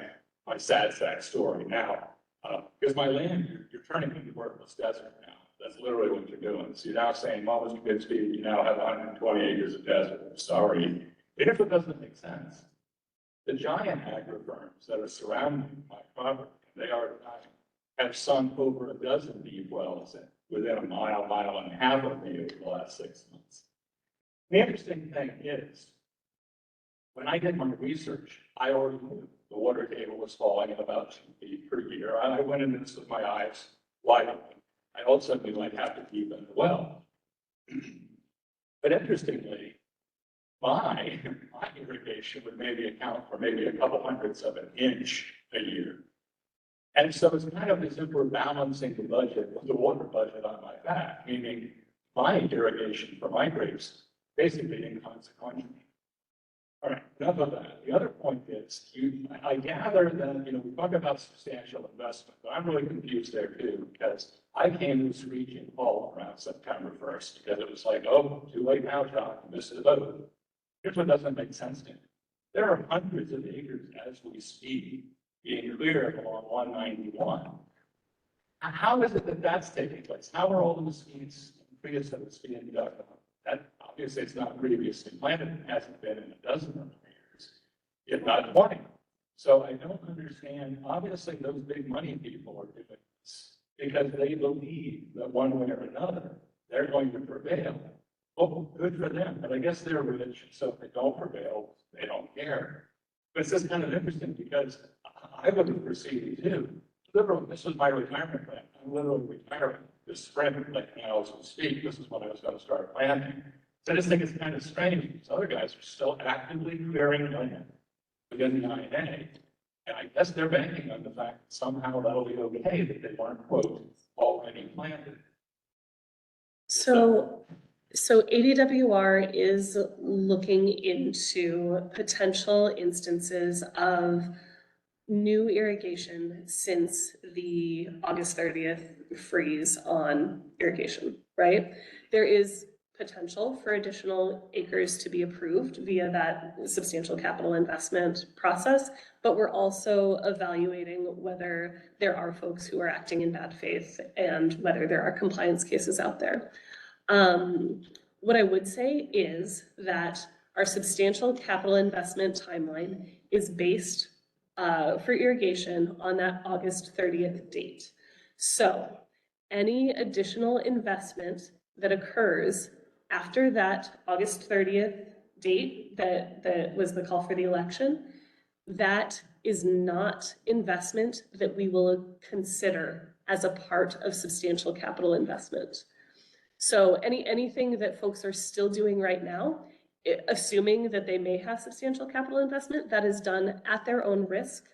sad sack story now. Because my land, you're turning into worthless desert now. That's literally what you're doing. So you're now saying, well, Mr. Bixby, you now have 120 acres of desert. I'm sorry. Here's what doesn't make sense. The giant agri firms that are surrounding my property, they are have sunk over a dozen deep wells within a mile and a half of me over the last 6 months. The interesting thing is, when I did my research, I already knew the water table was falling at about 2 feet per year. I went into this with my eyes wide open. I also knew I'd have to deepen the well. But interestingly, my irrigation would maybe account for maybe a couple hundredths of an inch a year. And so it's kind of as if we're balancing the budget with the water budget on my back, meaning my irrigation for my grapes basically inconsequential. All right, enough of that. The other point is, I gather that, we talk about substantial investment, but I'm really confused there too, because I came to this region all around September 1st, because it was like, oh, too late now, John, you missed the boat. Here's what doesn't make sense to me. There are hundreds of acres as we speak being cleared along 191. How is it that that's taking place? How are all the mesquites and creosotes being dug up? That obviously it's not previously planted. It hasn't been in a dozen of years, if not 20. So I don't understand. Obviously, those big money people are doing this because they believe that one way or another they're going to prevail. Well, good for them, but I guess they're rich, so if they don't prevail, they don't care. But it's just kind of interesting because I would have proceeded too. Literally, this was my retirement plan. I'm literally retiring this spring, like now as we speak. This is when I was going to start planting. So I just think it's kind of strange. These other guys are still actively clearing land within the INA. And I guess they're banking on the fact that somehow that'll be okay, that they weren't, quote, already planted. So ADWR is looking into potential instances of new irrigation since the August 30th freeze on irrigation, right? There is potential for additional acres to be approved via that substantial capital investment process, but we're also evaluating whether there are folks who are acting in bad faith and whether there are compliance cases out there. What I would say is that our substantial capital investment timeline is based for irrigation on that August 30th date. So any additional investment that occurs after that August 30th date that was the call for the election, that is not investment that we will consider as a part of substantial capital investment. So anything that folks are still doing right now, assuming that they may have substantial capital investment, that is done at their own risk.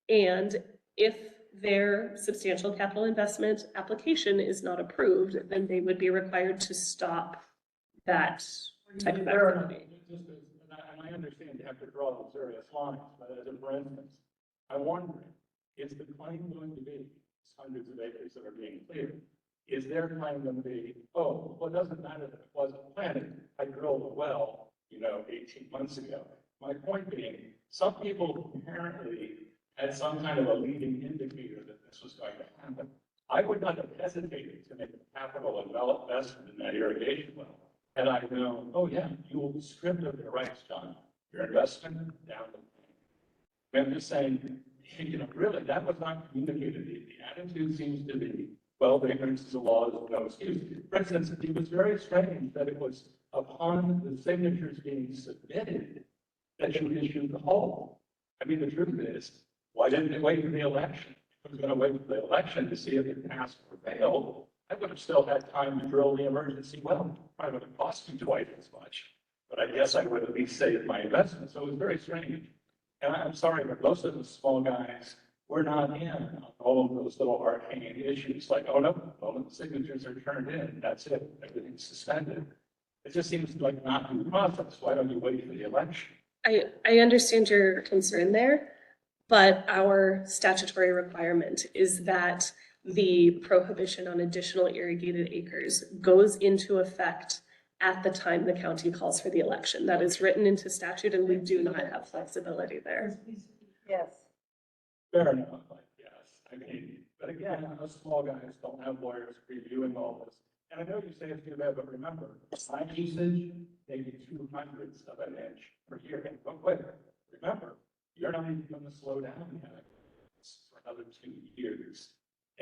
And if their substantial capital investment application is not approved, then they would be required to stop that type of activity. And I understand you have to draw those various lines, but as a for instance, I'm wondering, is the claim going to be hundreds of acres that are being cleared? Is their claim going to be, oh, well, it doesn't matter that it wasn't planted. I drilled a well, 18 months ago. My point being, some people inherently had some kind of a leading indicator that this was going to happen. I would not have hesitated to make a capital investment in that irrigation well had I known, oh yeah, you will be stripped of your rights, John. Your investment down the line. I'm just saying, really, that was not communicated. The attitude seems to be, well, the ignorance of the law is no excuse. For instance, it was very strange that it was upon the signatures being submitted that you issued the hold. I mean, the truth is, why didn't it wait for the election? If it was going to wait for the election to see if it passed or failed, I would have still had time to drill the emergency well. Probably would have cost me twice as much, but I guess I would at least saved my investment. So it was very strange. And I'm sorry, but most of the small guys were not in on all of those little arcane issues like, oh no, all of the signatures are turned in. That's it. Everything's suspended. It just seems like not due process. Why don't you wait for the election? I understand your concern there, but our statutory requirement is that the prohibition on additional irrigated acres goes into effect at the time the county calls for the election. That is written into statute, and we do not have flexibility there. Yes. Fair enough, I guess. I mean, but again, us small guys don't have lawyers reviewing all this. And I know you say it's too bad, but remember, time usage, maybe 200ths of an inch per year. But wait, remember, you're not even going to slow down yet for another 2 years.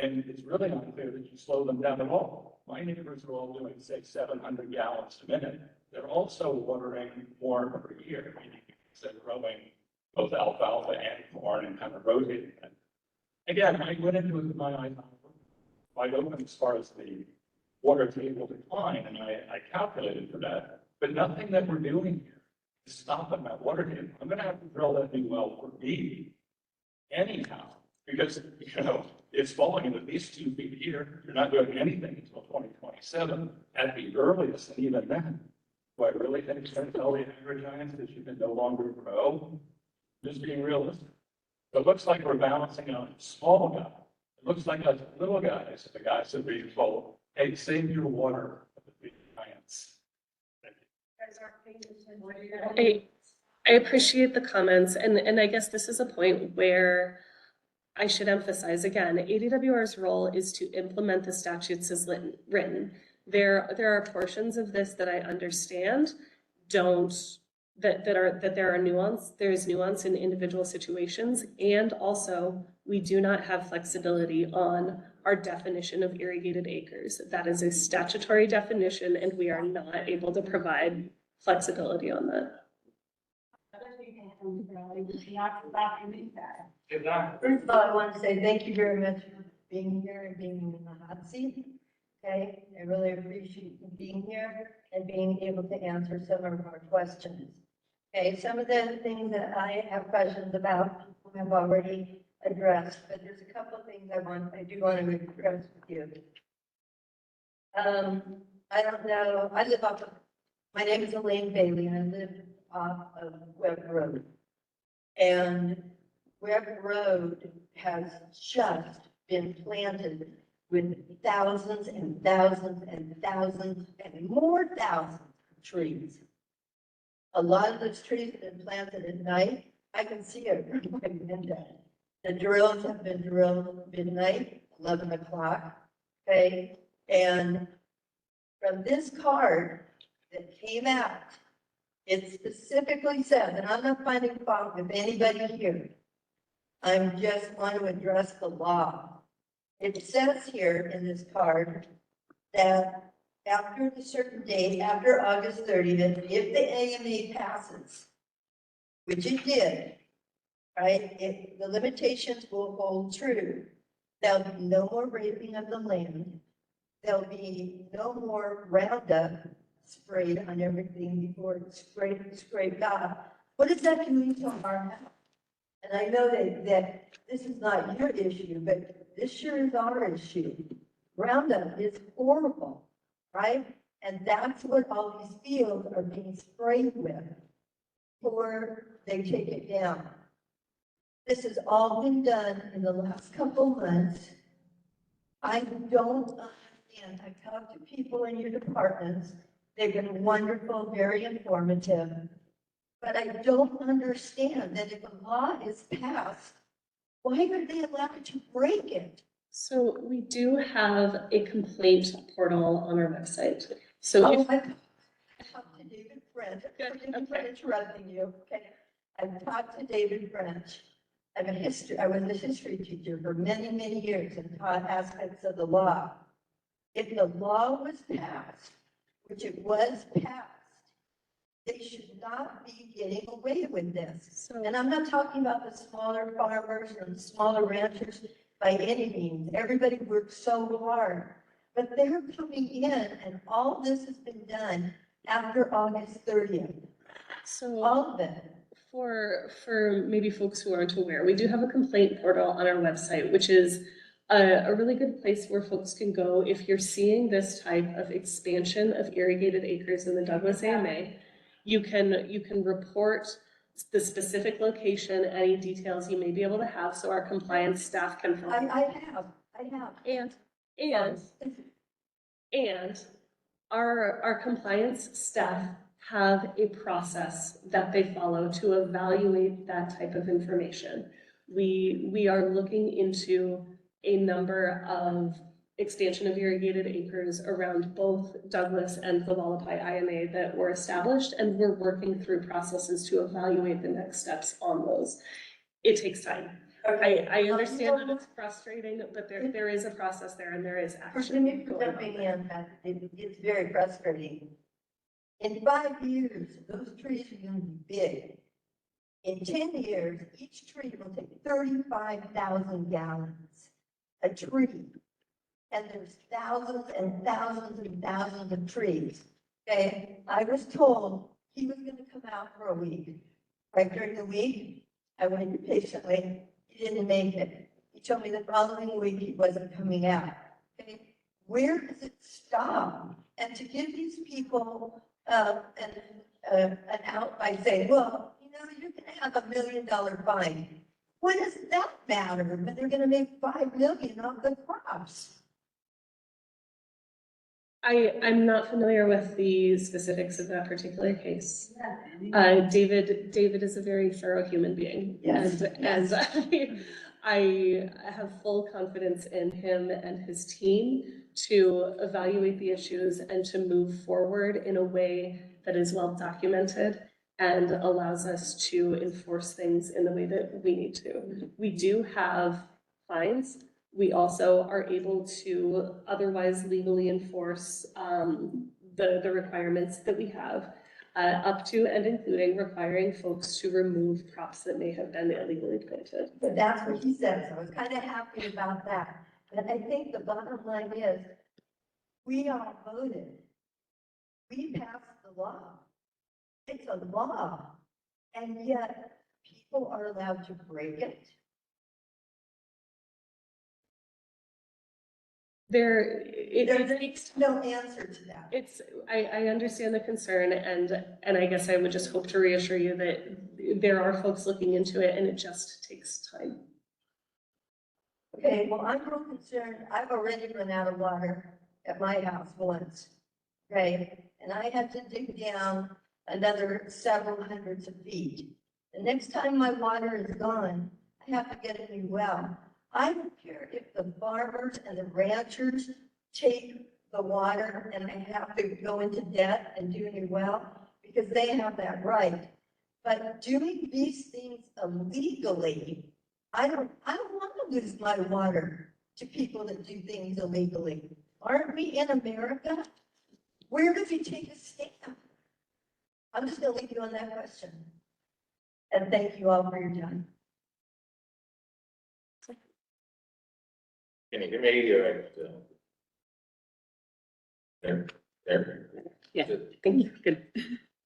And it's really not clear that you slow them down at all. My neighbors are all doing, say, 700 gallons a minute. They're also watering more per year, meaning they're growing both alfalfa and corn and kind of rotating it. Again, I went into it with my eyes wide open as far as the water table decline, and I calculated for that. But nothing that we're doing here is stopping that water table. I'm going to have to drill that new well for me anyhow, because, you know, it's falling in at least 2 feet here. You're not doing anything until 2027 at the earliest, and even then. Do I really think it's going to tell the agri-giants that you can no longer grow? Just being realistic. It looks like we're balancing on a small guy. It looks like us little guys, the guys that are being told, hey, save your water for the big giants. I appreciate the comments, and I guess this is a point where I should emphasize again, ADWR's role is to implement the statutes as written. There are portions of this that I understand that there are nuance. There is nuance in individual situations, and also we do not have flexibility on our definition of irrigated acres. That is a statutory definition, and we are not able to provide flexibility on that. First of all, I want to say thank you very much for being here and being in the hot seat. Okay, I really appreciate you being here and being able to answer some of our questions. Okay, some of the things that I have questions about, people have already addressed, but there's a couple of things I do want to address with you. I don't know, my name is Elaine Bailey, and I live off of Webb Road. And Webb Road has just been planted with thousands and thousands and thousands and more thousands of trees. A lot of those trees have been planted at night. I can see it from my window. The drills have been drilled midnight, 11 o'clock, okay? And from this card that came out, it specifically says, and I'm not finding fault with anybody here, I just want to address the law. It says here in this card that after a certain date, after August 30th, if the AMA passes, which it did, right, if the limitations will hold true, there'll be no more raping of the land. There'll be no more Roundup sprayed on everything before it's scraped off. What does that mean to our health? And I know that this is not your issue, but this sure is our issue. Roundup is horrible, right? And that's what all these fields are being sprayed with before they take it down. This has all been done in the last couple months. I don't understand. I've talked to people in your departments. They've been wonderful, very informative. But I don't understand that if a law is passed, why are they allowed to break it? So we do have a complaint portal on our website. So I if, talked to David French. I'm interrupting you. Okay. I've talked to David French. I was a history teacher for many, many years and taught aspects of the law. If the law was passed, which it was passed, they should not be getting away with this. And I'm not talking about the smaller farmers and the smaller ranchers by any means. Everybody works so hard, but they're coming in and all this has been done after August 30th. So all of it. For maybe folks who aren't aware, we do have a complaint portal on our website, which is a really good place where folks can go if you're seeing this type of expansion of irrigated acres in the Douglas AMA. You can report the specific location, any details you may be able to have, so our compliance staff can help. I have. And our compliance staff have a process that they follow to evaluate that type of information. We are looking into a number of expansion of irrigated acres around both Douglas and the Wallapai IMA that were established, and we're working through processes to evaluate the next steps on those. It takes time. I understand that it's frustrating, but there is a process there and there is action. Forgive me for jumping in, but it's very frustrating. In 5 years, those trees are gonna be big. In 10 years, each tree will take 35,000 gallons a tree. And there's thousands and thousands and thousands of trees. Okay, I was told he was gonna come out for a week. Right during the week, I waited patiently. He didn't make it. He told me the following week he wasn't coming out. Okay, where does it stop? And to give these people an out by saying, well, you know, you're going to have $1 million fine. What does that matter when they're going to make $5 million off the crops? I'm not familiar with the specifics of that particular case. David is a very thorough human being. Yes. And I have full confidence in him and his team to evaluate the issues and to move forward in a way that is well documented and allows us to enforce things in the way that we need to. We do have fines. We also are able to otherwise legally enforce the requirements that we have, up to and including requiring folks to remove crops that may have been illegally planted. But that's what he said, so I was kind of happy about that. But I think the bottom line is, we all voted. We passed the law. It's a law. And yet, people are allowed to break it. There takes no answer to that. I understand the concern, and I guess I would just hope to reassure you that there are folks looking into it and it just takes time. Okay, well, I'm real concerned. I've already run out of water at my house once. Okay, and I had to dig down another several hundreds of feet. The next time my water is gone, I have to get a new well. I don't care if the farmers and the ranchers take the water and they have to go into debt and do a new well, because they have that right. But doing these things illegally, I don't want to lose my water to people that do things illegally. Aren't we in America? Where does he take a stand? I'm just gonna leave you on that question. And thank you all for your time. Can you hear me or? There. Yeah, thank you. Good.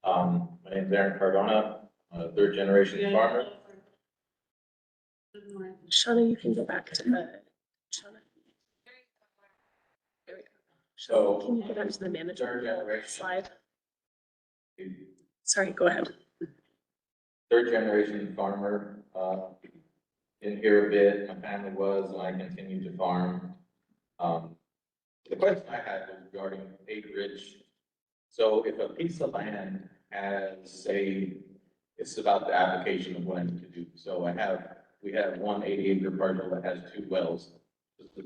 My name's Aaron Cardona, I'm a third generation farmer. Shauna, you can go back to the, Shauna. There we go. So. Can you go back to the Third manager generation. slide? Sorry, go ahead. Third generation farmer, been here a bit, my family was, and I continue to farm. The question I had was regarding acreage. So if a piece of land has, say, it's about the application of when to do. So we have one 80-acre parcel that has 2 wells.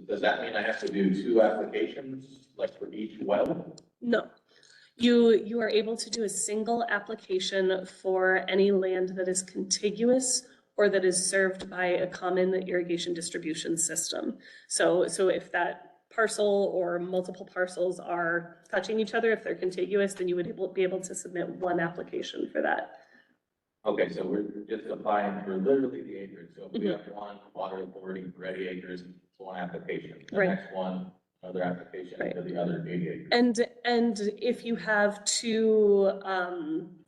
Does that mean I have to do 2 applications, like for each well? No. You are able to do a single application for any land that is contiguous or that is served by a common irrigation distribution system. So if that parcel or multiple parcels are touching each other, if they're contiguous, then you would be able to submit 1 application for that. Okay, so we're just applying for literally the acres. So if we have one water authority for 80 acres, it's 1 application. The Right. next one, another application for the other 80 acres. And if you have 2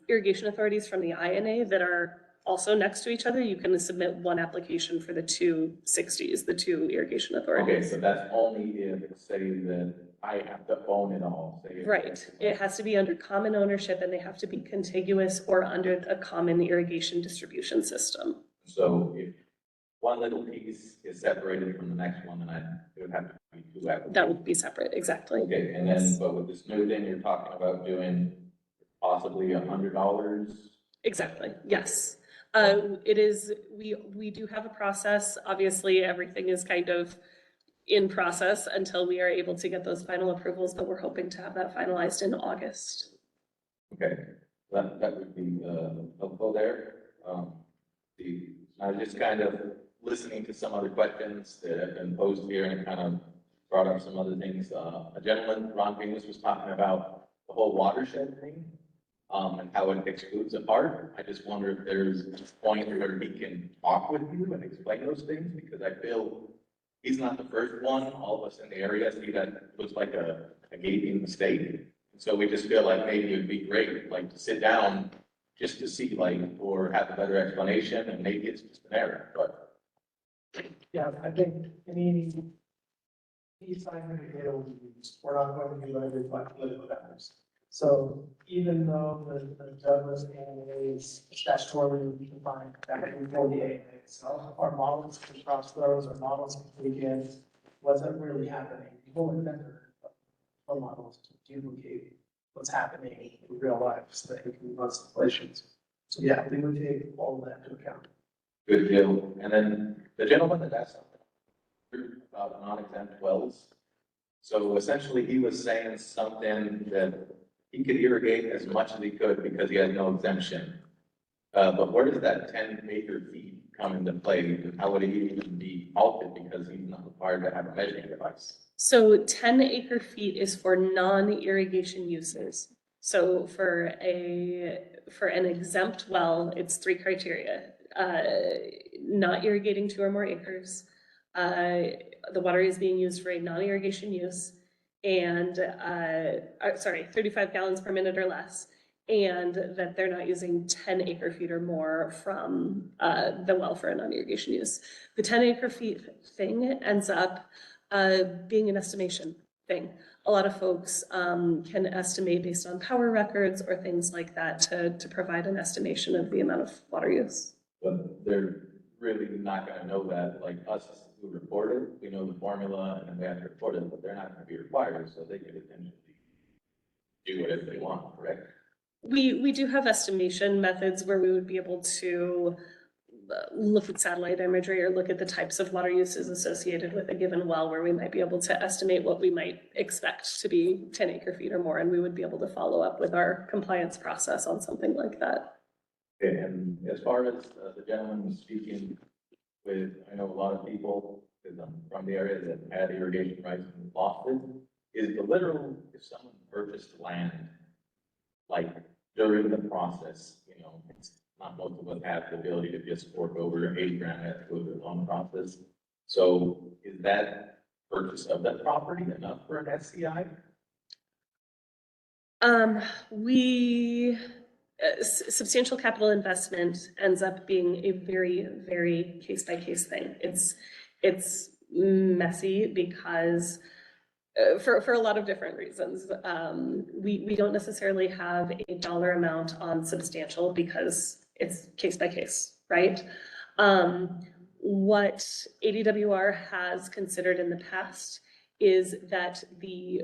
irrigation authorities from the INA that are also next to each other, you can submit 1 application for the 2 60s, the 2 irrigation Okay, authorities. so that's only if, say, that I have to own it all. Say Right, it has to be under common ownership and they have to be contiguous or under a common irrigation distribution system. So if one little piece is separated from the next one, then it would have to be two applications. That would be separate, exactly. Okay, and then, but with this new thing, you're talking about doing possibly $100? Exactly, yes. It is, we do have a process. Obviously, everything is kind of in process until we are able to get those final approvals, but we're hoping to have that finalized in August. Okay, that would be helpful there. I was just kind of listening to some other questions that have been posed here and it kind of brought up some other things. A gentleman, Ron Venus, was talking about the whole watershed thing, and how it excludes a part. I just wonder if there's a point where he can talk with you and explain those things, because I feel he's not the first one. All of us in the area see that looks like a gaping mistake. So we just feel like maybe it'd be great, like, to sit down just to see, like, or have a better explanation, and maybe it's just an error, but. Yeah, I think any sign of the data will be used. We're not going to be limited by political boundaries. So even though the Douglas AMA is statutorily defined back before the AMA itself, our models can cross those, our models can take in what's really happening. People invented our models to duplicate what's happening in real life so that we can run simulations. So yeah, we would take all of that into account. Good deal. And then the gentleman that asked something about non-exempt wells. So essentially, he was saying something that he could irrigate as much as he could because he had no exemption. But where does that 10 acre feet come into play? And how would he even be halted because he's not required to have a measuring device? So 10 acre feet is for non-irrigation uses. So for an exempt well, it's 3 criteria. Not irrigating 2 or more acres. The water is being used for a non-irrigation use, and 35 gallons per minute or less, and that they're not using 10 acre feet or more from the well for a non-irrigation use. The 10 acre feet thing ends up being an estimation thing. A lot of folks can estimate based on power records or things like that to provide an estimation of the amount of water use. But they're really not gonna know that, like us who report it, we know the formula and then we have to report it, but they're not gonna be required, so they could essentially do whatever they want, correct? We do have estimation methods where we would be able to look at satellite imagery or look at the types of water uses associated with a given well, where we might be able to estimate what we might expect to be 10 acre feet or more, and we would be able to follow up with our compliance process on something like that. And as far as the gentleman was speaking with, I know a lot of people, because I'm from the area, that had irrigation rights and lost it. Is the literal, if someone purchased land, like during the process, you know, it's not most of us have the ability to just fork over $80,000, have to go through a long process. So is that purchase of that property enough for an SCI? Substantial capital investment ends up being a very, very case-by-case thing. It's messy because for a lot of different reasons. We don't necessarily have a dollar amount on substantial because it's case by case, right? What ADWR has considered in the past is that the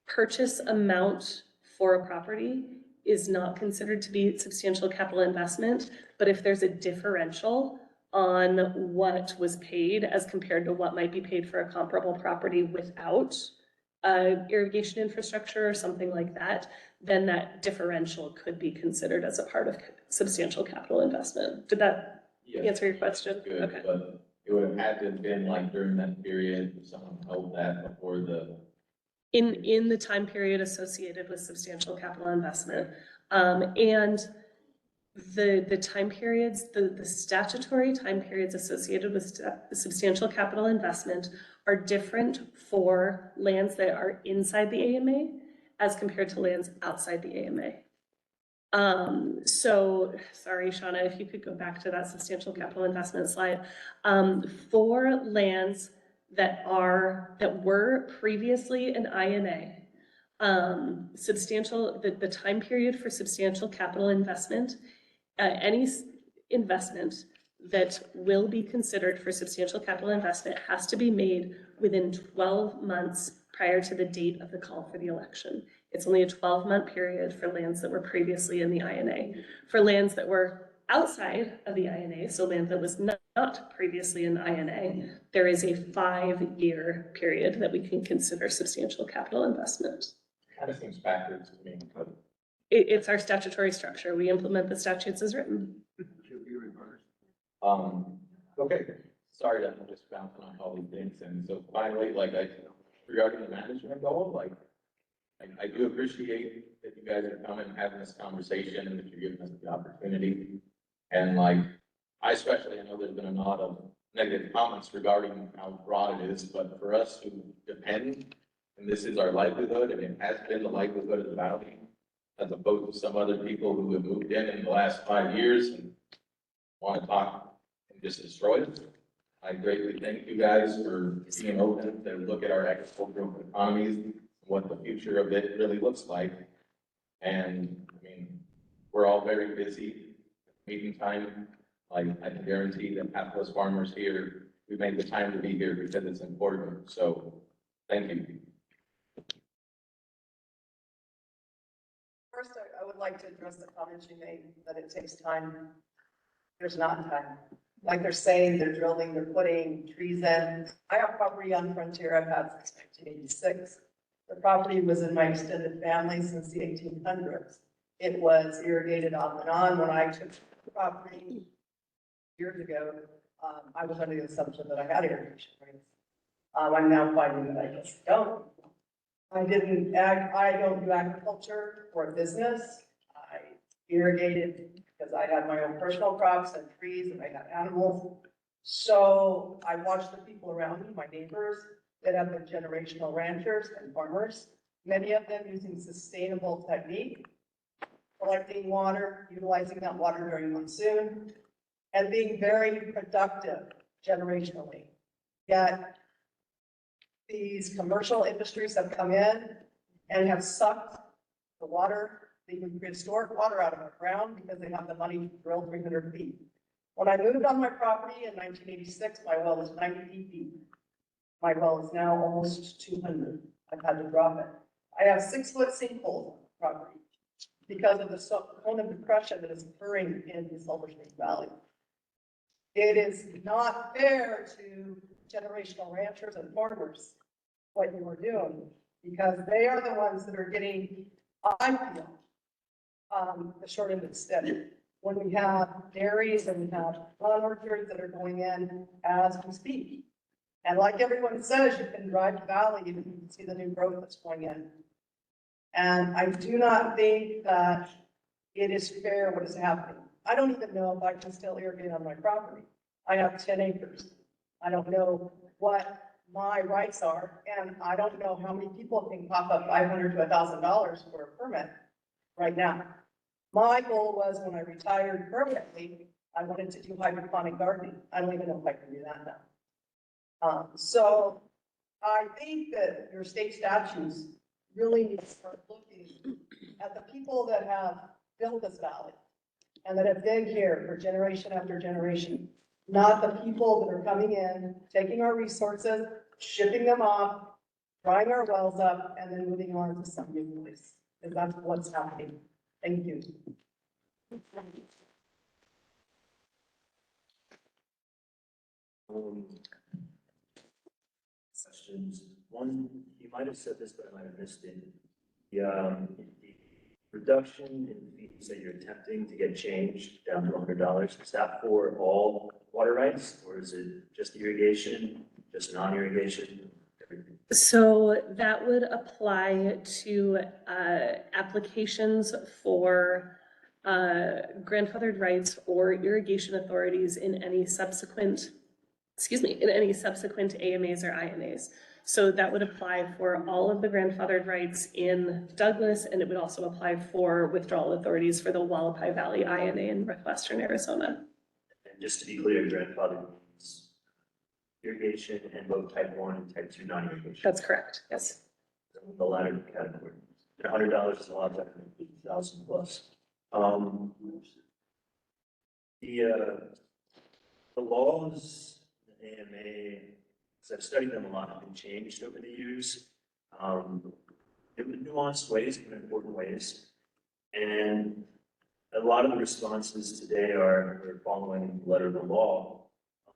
purchase amount for a property is not considered to be substantial capital investment, but if there's a differential on what was paid as compared to what might be paid for a comparable property without irrigation infrastructure or something like that, then that differential could be considered as a part of substantial capital investment. Did that answer your question? Good, okay. But it would have had to have been like during that period, if someone held that before the. In the time period associated with substantial capital investment. And the time periods, the statutory time periods associated with substantial capital investment are different for lands that are inside the AMA as compared to lands outside the AMA. So sorry, Shauna, if you could go back to that substantial capital investment slide. For lands that were previously an INA. The time period for substantial capital investment, any investment that will be considered for substantial capital investment has to be made within 12 months prior to the date of the call for the election. It's only a 12-month period for lands that were previously in the INA. For lands that were outside of the INA, so land that was not previously in the INA, there is a 5-year period that we can consider substantial capital investment. Kind of seems backwards to me, but It's our statutory structure. We implement the statutes as written. Should be reversed. Okay, sorry that I'm just bouncing on all these things, and so finally, regarding the management goal, I do appreciate that you guys are coming and having this conversation and that you're giving us the opportunity. And I know there's been a lot of negative comments regarding how broad it is, but for us who depend, and this is our livelihood, and it has been the livelihood of the valley, as opposed to some other people who have moved in the last 5 years and want to talk and just destroy it. I greatly thank you guys for being open to look at our agricultural economies, what the future of it really looks like. And I mean, we're all very busy. Meeting time, I can guarantee that half of us farmers here, we made the time to be here because it's important. So thank you. First, I would like to address the comments you made, that it takes time. There's not time. Like they're saying, they're drilling, they're putting trees in. I have property on Frontier I've had since 1986. The property was in my extended family since the 1800s. It was irrigated off and on. When I took the property years ago, I was under the assumption that I had irrigation rates. I'm now finding that I just don't. I don't do agriculture for a business. I irrigated because I had my own personal crops and trees and I had animals. So I watched the people around me, my neighbors, that have been generational ranchers and farmers, many of them using sustainable technique, collecting water, utilizing that water during monsoon, and being very productive generationally. Yet these commercial industries have come in and have sucked the water, the historic water out of our ground because they have the money to drill 300 feet. When I moved on my property in 1986, my well was 90 feet deep. My well is now almost 200. I've had to drop it. I have 6-foot sinkholes on the property because of the zone of depression that is occurring in the Silver Spring Valley. It is not fair to generational ranchers and farmers what you were doing, because they are the ones that are getting, I feel, the short end of the stick. When we have dairies and we have lawn orchards that are going in as we speak. And like everyone says, you can drive the valley and you can see the new growth that's going in. And I do not think that it is fair what is happening. I don't even know if I can still irrigate on my property. I have 10 acres. I don't know what my rights are, and I don't know how many people can pop up $500 to $1,000 for a permit right now. My goal was when I retired permanently, I wanted to do hydroponic gardening. I don't even know if I can do that now. So I think that your state statutes really need to start looking at the people that have built this valley and that have been here for generation after generation, not the people that are coming in, taking our resources, shipping them off, drying our wells up, and then moving on to some new place. Because that's what's happening. Thank you. Questions. One, you might have said this, but I might have missed it. The reduction in fees that you're attempting to get changed down to $100, is that for all water rights, or is it just irrigation, just non-irrigation, everything? So that would apply to applications for grandfathered rights or irrigation authorities in any subsequent, AMAs or INAs. So that would apply for all of the grandfathered rights in Douglas, and it would also apply for withdrawal authorities for the Hualapai Valley INA in northwestern Arizona. And just to be clear, grandfather means irrigation and both type 1 and type 2 non-irrigation. That's correct, yes. The latter category. $100 is a lot better than 50,000 plus. The laws, the AMA, because I've studied them a lot, have been changed over the years. In nuanced ways, but important ways. And a lot of the responses today are we're following the letter of the law.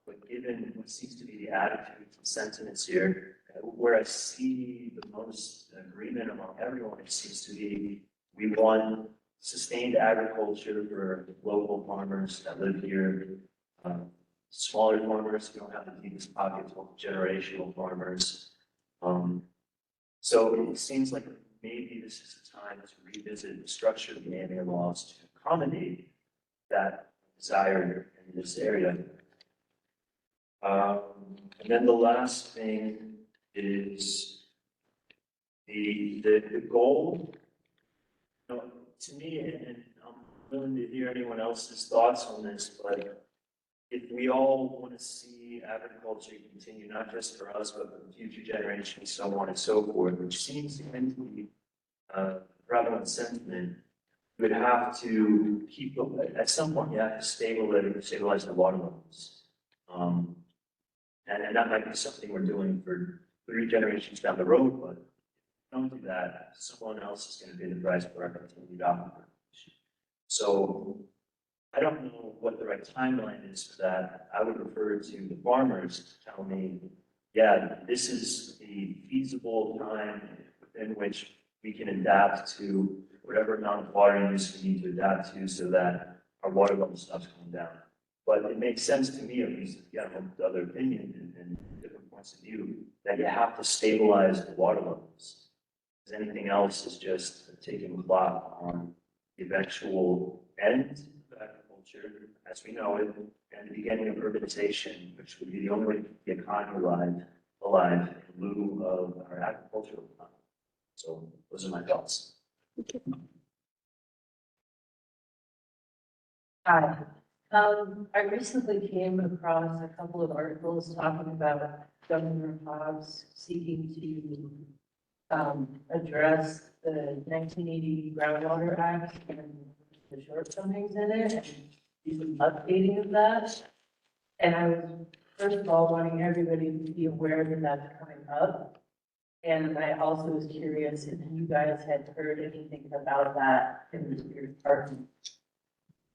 But given what seems to be the attitudes and sentiments here, where I see the most agreement among everyone, it seems to be we want sustained agriculture for local farmers that live here, smaller farmers who don't have the deepest pockets, generational farmers. So it seems like maybe this is the time to revisit the structure of the AMA laws to accommodate that desire in this area. And then the last thing is the goal. You know, to me, and I'm willing to hear anyone else's thoughts on this, but if we all want to see agriculture continue, not just for us, but for future generations, so on and so forth, which seems to be prevalent sentiment, you would have to keep, at some point, you have to stabilize the water levels. And that might be something we're doing for 3 generations down the road, but if we don't do that, someone else is going to pay the price for our continued operation. So I don't know what the right timeline is for that. I would refer to the farmers to tell me, yeah, this is the feasible time within which we can adapt to whatever amount of water use we need to adapt to so that our water level stops going down. But it makes sense to me, at least, if you have other opinion and different points of view, that you have to stabilize the water levels. Because anything else is just taking the clock on the eventual end of agriculture, as we know it, and the beginning of urbanization, which would be the only way to keep the economy alive in lieu of our agricultural economy. So those are my thoughts. Hi. I recently came across a couple of articles talking about Governor Hobbs seeking to address the 1980 Groundwater Act and the shortcomings in it, and do some updating of that. And I was, first of all, wanting everybody to be aware that that's coming up. And I also was curious if you guys had heard anything about that in your department.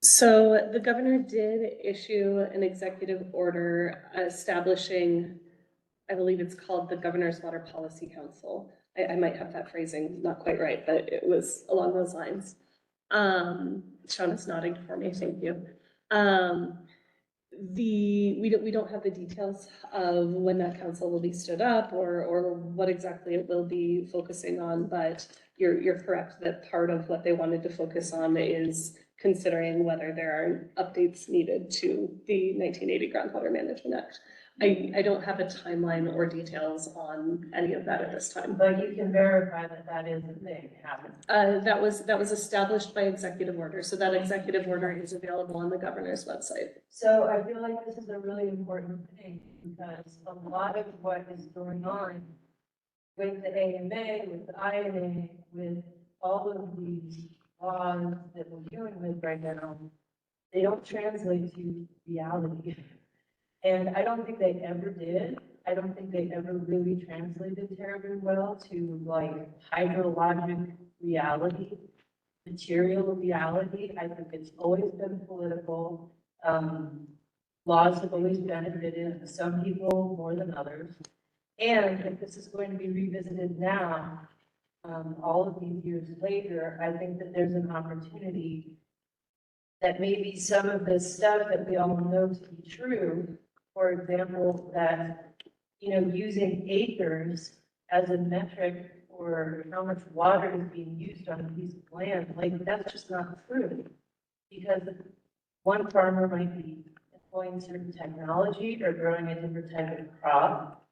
So the governor did issue an executive order establishing, I believe it's called the Governor's Water Policy Council. I might have that phrasing not quite right, but it was along those lines. Sean is nodding for me, thank you. We don't have the details of when that council will be stood up or what exactly it will be focusing on, but you're correct that part of what they wanted to focus on is considering whether there are updates needed to the 1980 Groundwater Management Act. I don't have a timeline or details on any of that at this time. But you can verify that that is a thing happening. That was established by executive order. So that executive order is available on the governor's website. So I feel like this is a really important thing because a lot of what is going on with the AMA, with the INA, with all of these laws that we're dealing with right now, they don't translate to reality. And I don't think they ever did. I don't think they ever really translated terribly well to like hydrologic reality, material reality. I think it's always been political. Laws have always benefited some people more than others. And if this is going to be revisited now, all of these years later, I think that there's an opportunity that maybe some of the stuff that we all know to be true, for example, that, you know, using acres as a metric for how much water is being used on a piece of land, like that's just not true. Because one farmer might be employing certain technology or growing a different type of crop.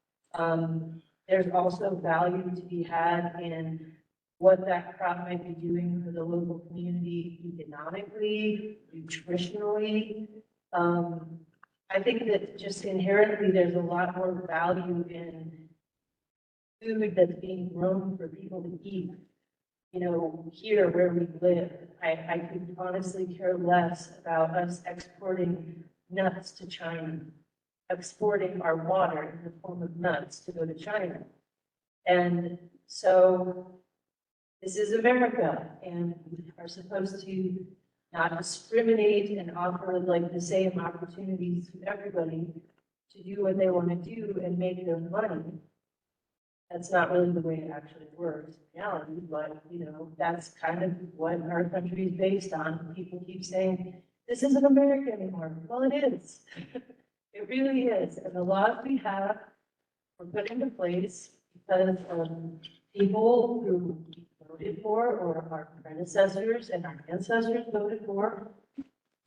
There's also value to be had in what that crop might be doing for the local community economically, nutritionally. I think that just inherently, there's a lot more value in food that's being grown for people to eat. You know, here where we live, I could honestly care less about us exporting nuts to China, exporting our water in the form of nuts to go to China. And so this is America, and we are supposed to not discriminate and offer like the same opportunities to everybody to do what they want to do and make their money. That's not really the way it actually works in reality, but you know, that's kind of what our country is based on. People keep saying, this isn't America anymore. Well, it is. It really is. And the laws we have were put into place because people who voted for, or our predecessors and our ancestors voted for.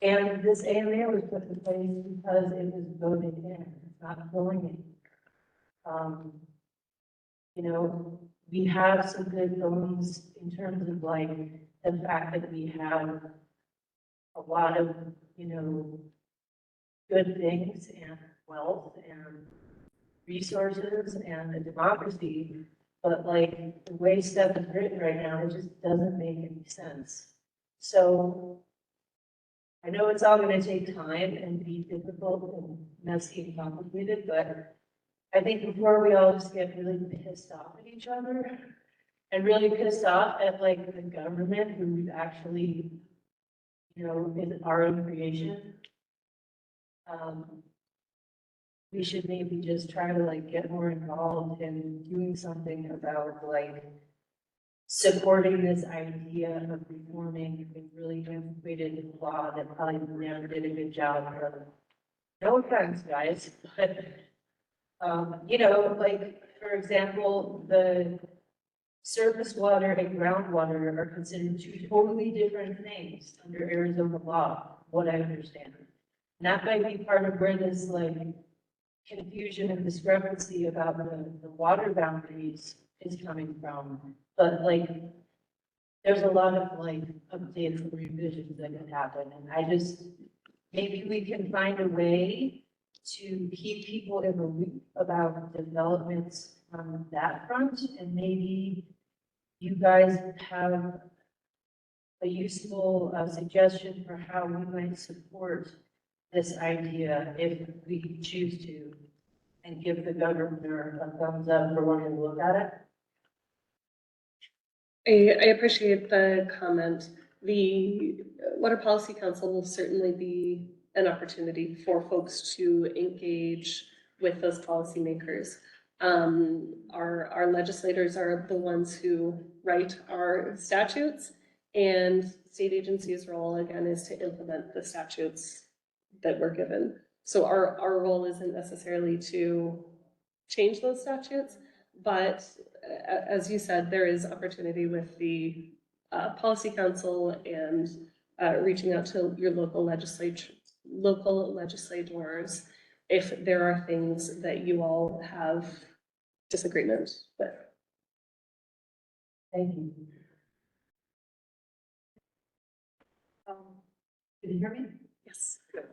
And this AMA was put in place because it was voted in. It's not going anywhere. You know, we have some good things in terms of like the fact that we have a lot of, you know, good things and wealth and resources and a democracy. But like the way stuff is written right now, it just doesn't make any sense. So I know it's all going to take time and be difficult and messy and complicated, but I think before we all just get really pissed off at each other and really pissed off at like the government who's actually, you know, is our own creation, we should maybe just try to like get more involved in doing something about like supporting this idea of reforming a really antiquated law that probably never did a good job of. No offense, guys, but you know, like, for example, the surface water and groundwater are considered two totally different things under Arizona law, what I understand. And that might be part of where this, like, confusion and discrepancy about the water boundaries is coming from. But, like, there's a lot of, like, updates and revisions that can happen. And I just, maybe we can find a way to keep people in the loop about developments on that front, and maybe you guys have a useful suggestion for how we might support this idea if we choose to, and give the governor a thumbs up for wanting to look at it. I appreciate the comment. The Water Policy Council will certainly be an opportunity for folks to engage with those policymakers. Our legislators are the ones who write our statutes, and state agencies' role again is to implement the statutes that we're given. So our role isn't necessarily to change those statutes, but as you said, there is opportunity with the Policy Council and reaching out to your local legislators if there are things that you all have disagreement with. Thank you. Can you hear me? Yes. Good.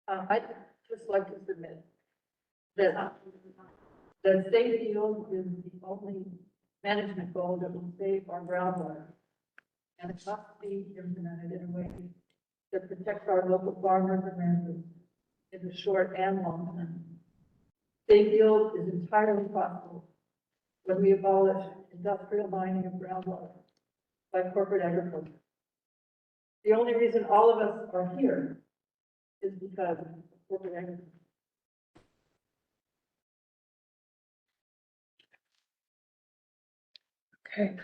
I'd just like to submit that the state field is the only management goal that will save our groundwater. And it must be implemented in a way that protects our local farmers and ranchers in the short and long term. State field is entirely possible when we abolish industrial mining of groundwater by corporate agriculture. The only reason all of us are here is because of corporate agriculture. Okay.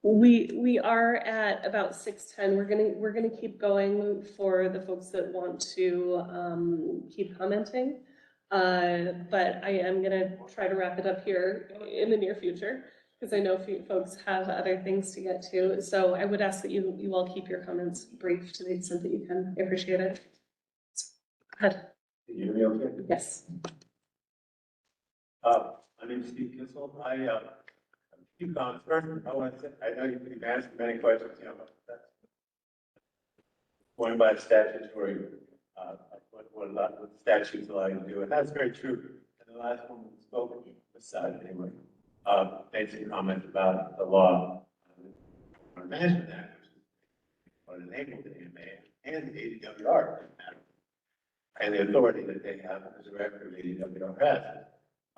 We are at about 6:10. We're gonna keep going for the folks that want to keep commenting. But I am gonna try to wrap it up here in the near future, because I know few folks have other things to get to. So I would ask that you all keep your comments brief to the extent that you can. I appreciate it. Go ahead. Can you hear me okay? Yes. My name is Steve Kissel. Few comments. First, I want to say, I know you've asked many questions, you know, about that. Going by statutory what a lot of statutes allow you to do, and that's very true. And the last one who spoke, this side anyway, made some comment about the law, Management Act, which enabled the AMA and the ADWR, and the authority that they have as a director of ADWR has.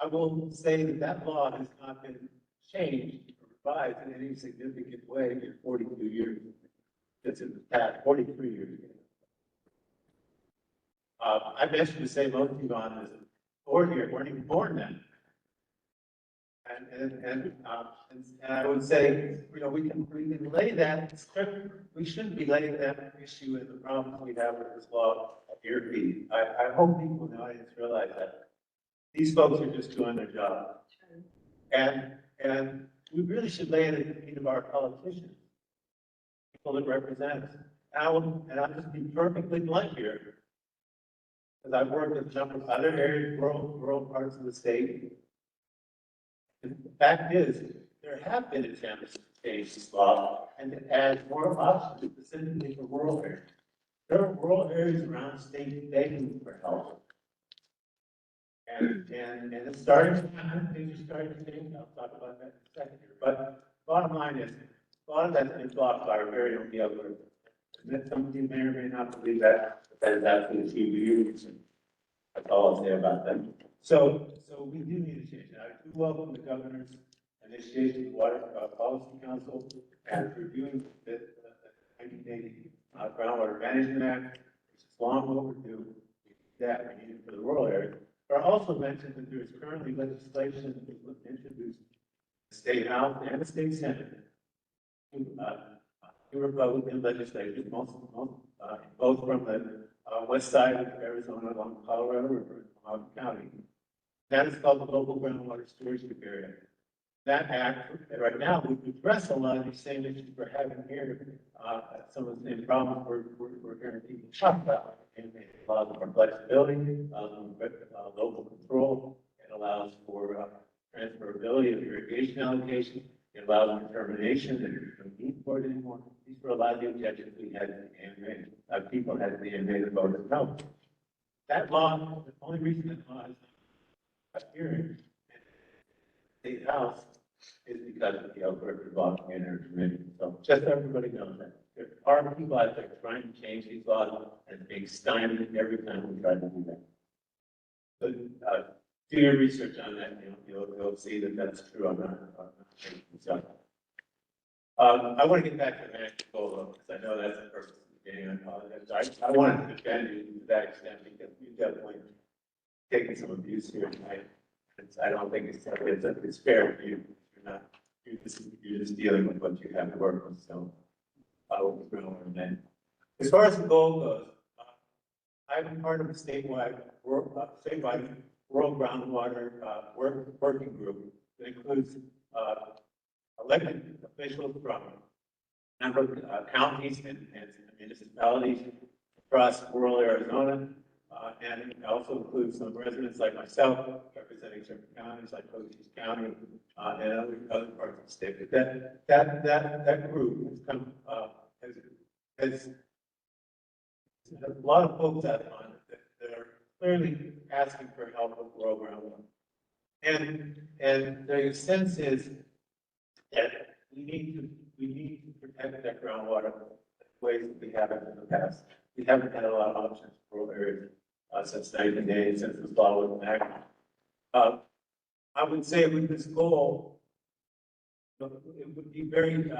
I will say that that law has not been changed or revised in any significant way in 42 years. It's in the past 43 years. I mentioned to say most people on this board here weren't even born then. And I would say, you know, we can lay that, we shouldn't be laying that issue and the problems we have with this law at your feet. I hope people in the audience realize that these folks are just doing their job. And we really should lay it at the feet of our politicians, people that represent us. And I'll just be perfectly blunt here, because I've worked in some other areas, rural parts of the state. And the fact is, there have been attempts to change this law and to add more options specifically for rural areas. There are rural areas around the state begging for help. And it's starting to happen, things are starting to change. I'll talk about that in a second here. But bottom line is, a lot of that's been blocked by our very own government. And some of you may or may not believe that, but that is absolutely true. That's all I'll say about that. So we do need to change that. I do welcome the governor's initiation of the Water Policy Council and reviewing the 1980 Groundwater Management Act, which is long overdue. That we need it for the rural areas. But I also mentioned that there is currently legislation that was introduced in the State House and the State Senate. Two Republican legislators, both from the west side of Arizona along the Colorado River, Mohawk County. That is called the Local Groundwater Stewardship Area. That act, right now, we address a lot of these same issues we're having here, some of the same problems we're hearing people talk about. And it allows for flexibility, local control, it allows for transferability of irrigation allocation, it allows determination that you don't need for it anymore. These were a lot of the objectives we had in the AMA. People had the AMA to vote no. That law, the only reason that law is not here in the State House is because of the Alberta blocking energy committee. So just so everybody knows that. There are people out there trying to change these laws and being stymied every time we try to do that. So, do your research on that, you'll see that that's true. I'm not so, I want to get back to Management Goal, because I know that's the purpose of the game. I apologize. I wanted to defend you to that extent because you've definitely taken some abuse here tonight. I don't think it's fair for you. You're just dealing with what you have to work with. So I will then. As far as the goal goes, I'm part of a statewide rural groundwater working group that includes elected officials from a number of counties and municipalities across rural Arizona. And it also includes some residents like myself, representing certain counties like Cochise County and other parts of the state. But that group has come has a lot of folks out on it that are clearly asking for help with rural groundwater. And the sense is that we need to protect that groundwater in ways that we haven't in the past. We haven't had a lot of options for rural areas since 1980, since this law was enacted. I would say with this goal, it would be very,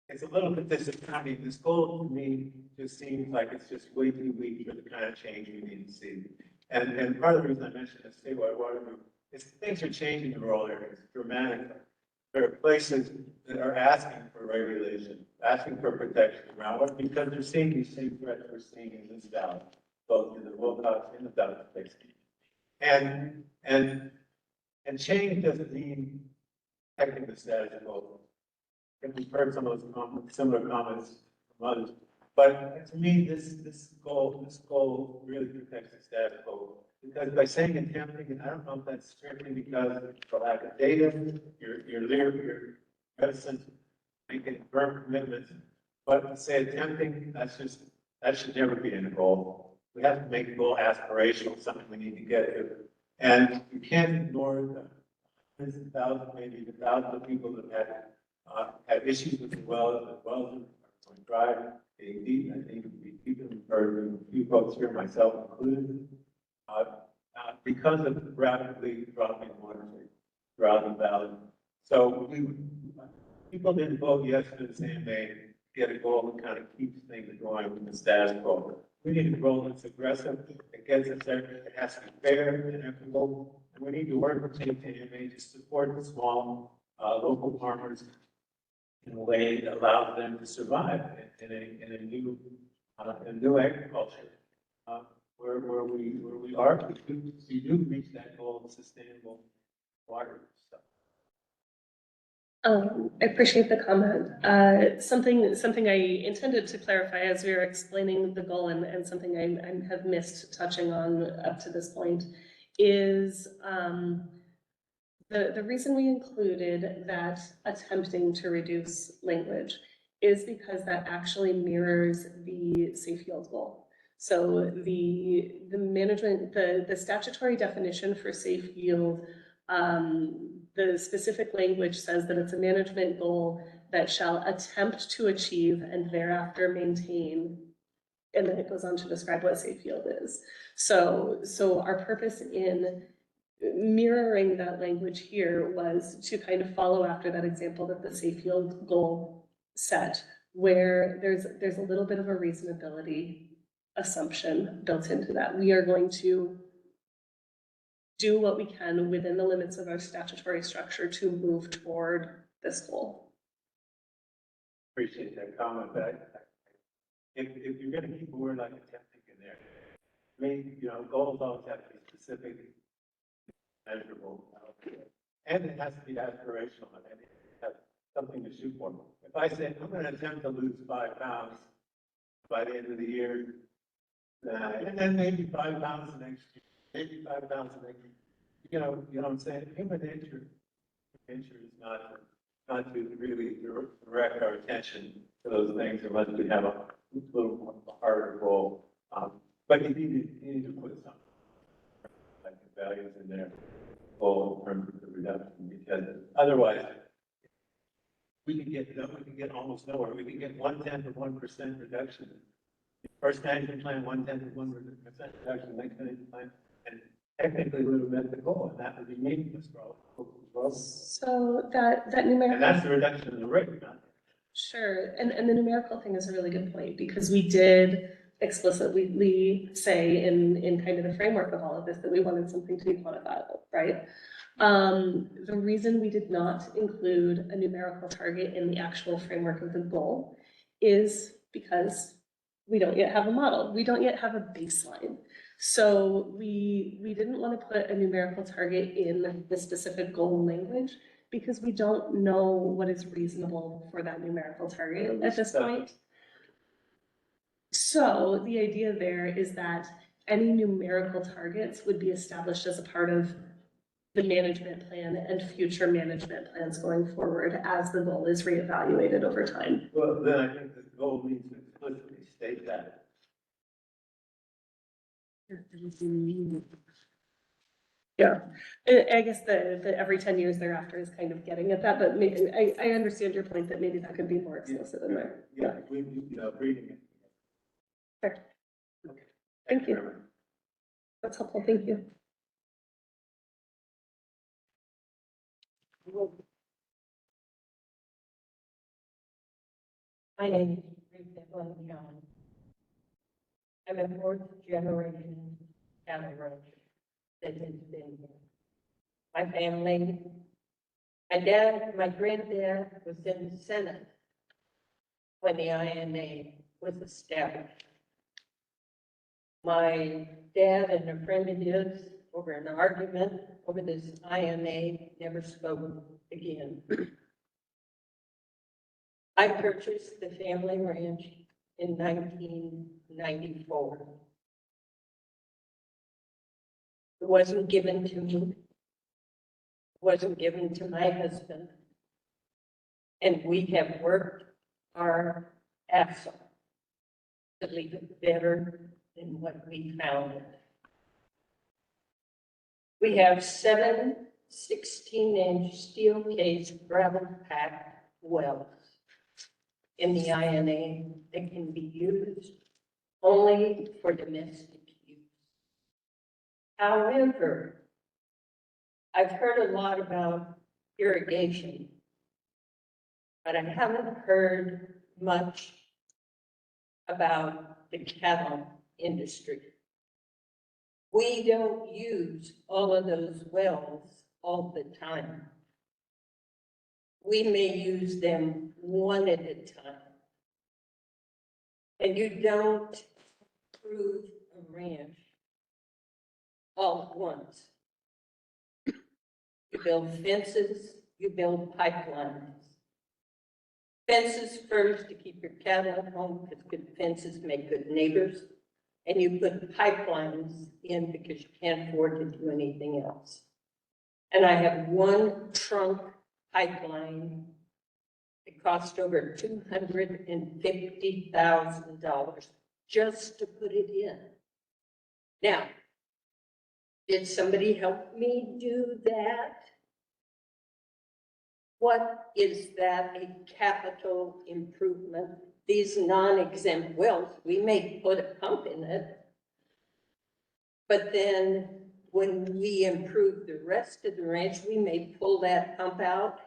it's a little bit disappointing. This goal to me just seems like it's just way too weak for the kind of change we need to see. And part of the reason I mentioned the statewide water group is things are changing in rural areas dramatically. There are places that are asking for regulation, asking for protection around it because they're seeing these same threats we're seeing in this valley, both in the Wilcox and the Douglas Basin. And change doesn't mean protecting the status quo. And we've heard some of those similar comments from others. But to me, this goal really protects the status quo. Because by saying attempting, and I don't know if that's strictly because of the lack of data, your reticent making firm commitments, but to say attempting, that's just That should never be in a goal. We have to make the goal aspirational, something we need to get to. And you can't ignore the hundreds of thousands, maybe even thousands of people that have issues with the wells are going dry, being deep. I think people have heard a few folks here, myself included, because of the rapidly dropping water throughout the valley. So people didn't vote yes for the AMA, get a goal that kind of keeps things going with the status quo. We need a goal that's aggressive, that gets us there, it has to be fair and equitable, and we need to work with the AMA to support the small local farmers in a way that allows them to survive in a new agriculture, where we are, we do reach that goal of sustainable water. I appreciate the comment. Something I intended to clarify as we were explaining the goal and something I have missed touching on up to this point is the reason we included that attempting to reduce language is because that actually mirrors the safe yield goal. So the management, the statutory definition for safe yield, the specific language says that it's a management goal that shall attempt to achieve and thereafter maintain, and then it goes on to describe what safe yield is. So our purpose in mirroring that language here was to kind of follow after that example that the safe yield goal set, where there's a little bit of a reasonability assumption built into that. We are going to do what we can within the limits of our statutory structure to move toward this goal. Appreciate that comment, but if you're gonna keep a word like attempting in there, I mean, goals always have to be specific, measurable, and it has to be aspirational, and it has something to shoot for. If I say, I'm gonna attempt to lose 5 pounds by the end of the year, and then maybe 5 pounds the next year, maybe 5 pounds the next year, you know what I'm saying? Human nature is not to really direct our attention to those things unless we have a little more harder goal. But you need to put some like values in there, goal in terms of the reduction, because otherwise we can get almost nowhere. We can get 0.1% reduction. First management plan, 0.1% reduction, next management plan, and technically we would have met the goal, and that would be meaningless for all. So that numerical. And that's the reduction in the rate, not. Sure, and the numerical thing is a really good point, because we did explicitly say in kind of the framework of all of this that we wanted something to be quantifiable, right? The reason we did not include a numerical target in the actual framework of the goal is because we don't yet have a model. We don't yet have a baseline. So we didn't want to put a numerical target in the specific goal language because we don't know what is reasonable for that numerical target at this point. So the idea there is that any numerical targets would be established as a part of the management plan and future management plans going forward as the goal is reevaluated over time. Well, then I think the goal needs to explicitly state that. Yeah, I guess the every 10 years thereafter is kind of getting at that, but maybe, I understand your point that maybe that could be more explicit in there. Yeah, we reading it. Sure. Okay. Thank you. That's helpful, thank you. My name is Rita John. I'm a fourth generation cattle rancher that has been here. My family, my granddad was in the Senate when the INA was established. My dad and a friend of his, over an argument over this INA, never spoke again. I purchased the family ranch in 1994. It wasn't given to me. It wasn't given to my husband. And we have worked our ass off to leave it better than what we found it. We have 7 16-inch steel case gravel packed wells in the INA that can be used only for domestic use. However, I've heard a lot about irrigation, but I haven't heard much about the cattle industry. We don't use all of those wells all the time. We may use them one at a time. And you don't improve a ranch all at once. You build fences, you build pipelines. Fences first to keep your cattle at home, because good fences make good neighbors. And you put pipelines in because you can't afford to do anything else. And I have one trunk pipeline. It cost over $250,000 just to put it in. Now, did somebody help me do that? What is that a capital improvement? These non-exempt wells, we may put a pump in it, but then when we improve the rest of the ranch, we may pull that pump out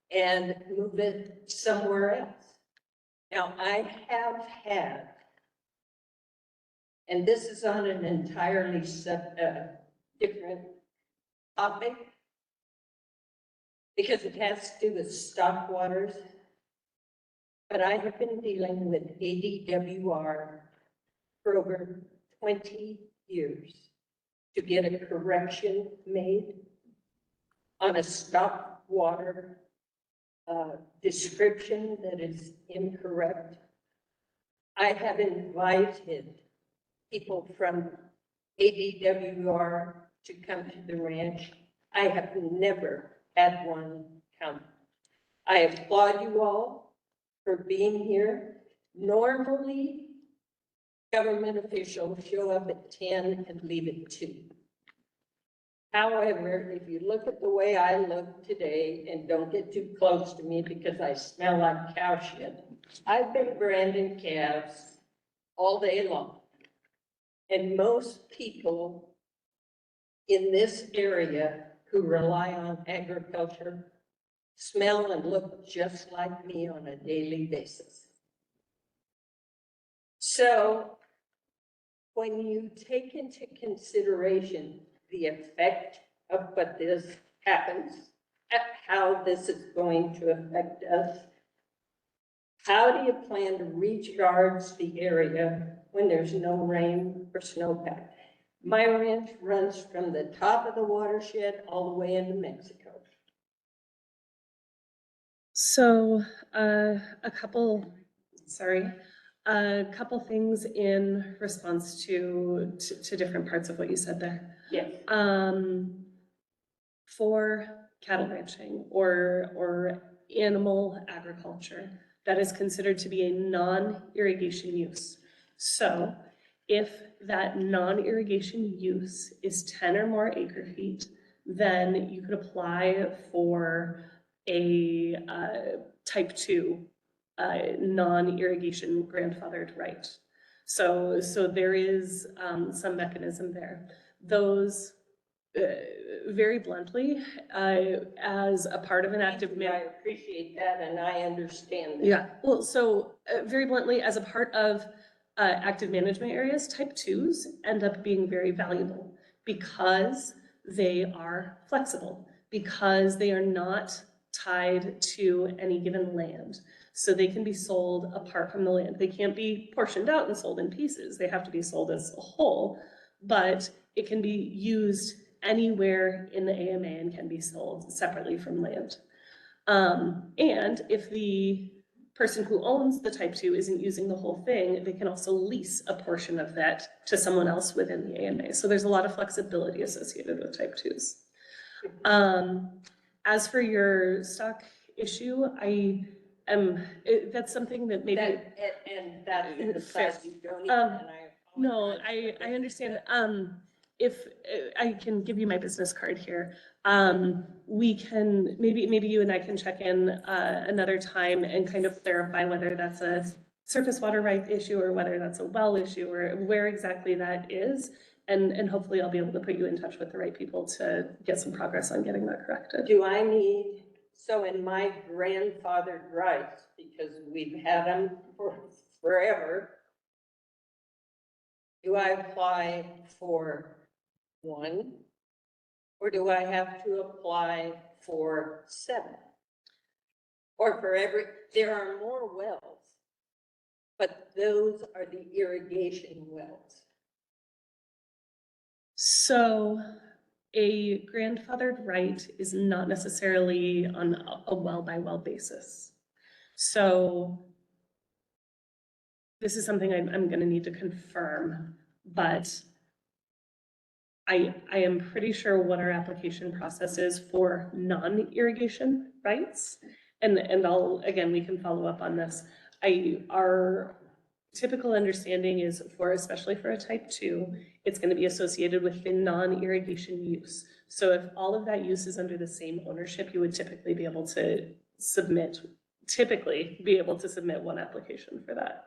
and move it somewhere else. Now, I have had, and this is on an entirely different topic, because it has to do with stock waters, but I have been dealing with ADWR for over 20 years to get a correction made on a stock water description that is incorrect. I have invited people from ADWR to come to the ranch. I have never had one come. I applaud you all for being here. Normally, government officials show up at 10 and leave at 2. However, if you look at the way I look today, and don't get too close to me because I smell like cow shit, I've been branding calves all day long. And most people in this area who rely on agriculture smell and look just like me on a daily basis. So when you take into consideration the effect of what this happens, how this is going to affect us, how do you plan to recharge the area when there's no rain or snowpack? My ranch runs from the top of the watershed all the way into Mexico. So a couple things in response to different parts of what you said there. Yes. For cattle ranching or animal agriculture, that is considered to be a non-irrigation use. So if that non-irrigation use is 10 or more acre feet, then you could apply for a type 2 non-irrigation grandfathered right. So there is some mechanism there. Those, very bluntly, as a part of an active I appreciate that and I understand that. Yeah, well, so very bluntly, as a part of active management areas, type 2s end up being very valuable because they are flexible, because they are not tied to any given land. So they can be sold apart from the land. They can't be portioned out and sold in pieces. They have to be sold as a whole, but it can be used anywhere in the AMA and can be sold separately from land. And if the person who owns the type 2 isn't using the whole thing, they can also lease a portion of that to someone else within the AMA. So there's a lot of flexibility associated with type 2s. As for your stock issue, that's something that maybe. And that's in the Fair. class you don't even, and I. No, I understand. If I can give you my business card here, we can, maybe you and I can check in, another time and kind of clarify whether that's a surface water right issue or whether that's a well issue or where exactly that is. And hopefully I'll be able to put you in touch with the right people to get some progress on getting that corrected. Do I need, so in my grandfathered rights, because we've had them for forever, do I apply for one? Or do I have to apply for 7? Or for there are more wells, but those are the irrigation wells. So a grandfathered right is not necessarily on a well by well basis. So this is something I'm going to need to confirm, but I am pretty sure what our application process is for non-irrigation rights. And I'll, again, we can follow up on this. Our typical understanding is especially for a type 2, it's going to be associated with the non-irrigation use. So if all of that use is under the same ownership, you would typically be able to submit one application for that.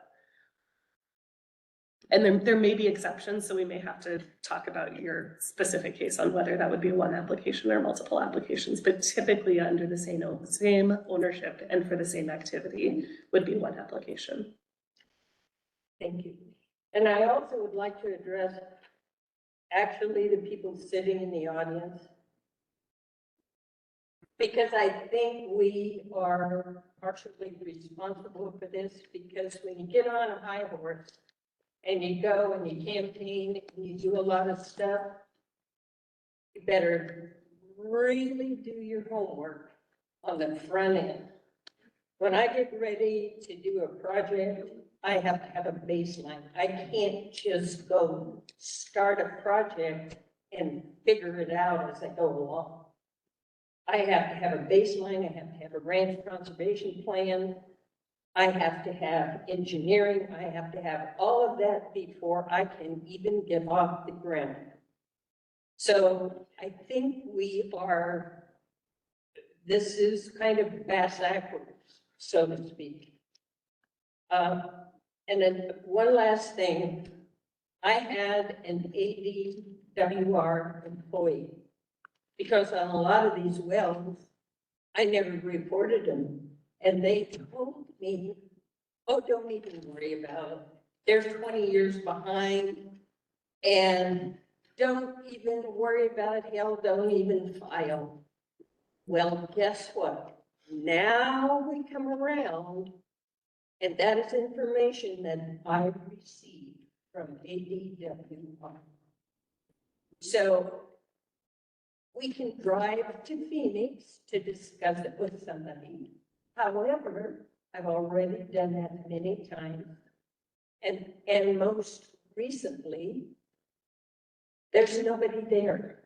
And then there may be exceptions, so we may have to talk about your specific case on whether that would be one application or multiple applications, but typically under the same ownership and for the same activity would be one application. Thank you. And I also would like to address actually the people sitting in the audience, because I think we are partially responsible for this, because when you get on a high horse and you go and you campaign and you do a lot of stuff, you better really do your homework on the front end. When I get ready to do a project, I have to have a baseline. I can't just go start a project and figure it out as I go along. I have to have a baseline. I have to have a ranch conservation plan. I have to have engineering. I have to have all of that before I can even get off the ground. So I think this is kind of bass backwards, so to speak. And then one last thing, I had an ADWR employee, because on a lot of these wells, I never reported them. And they told me, oh, don't even worry about it. They're 20 years behind, and don't even worry about it. Hell, don't even file. Well, guess what? Now we come around, and that is information that I received from ADWR. So we can drive to Phoenix to discuss it with somebody. However, I've already done that many times. And most recently, there's nobody there.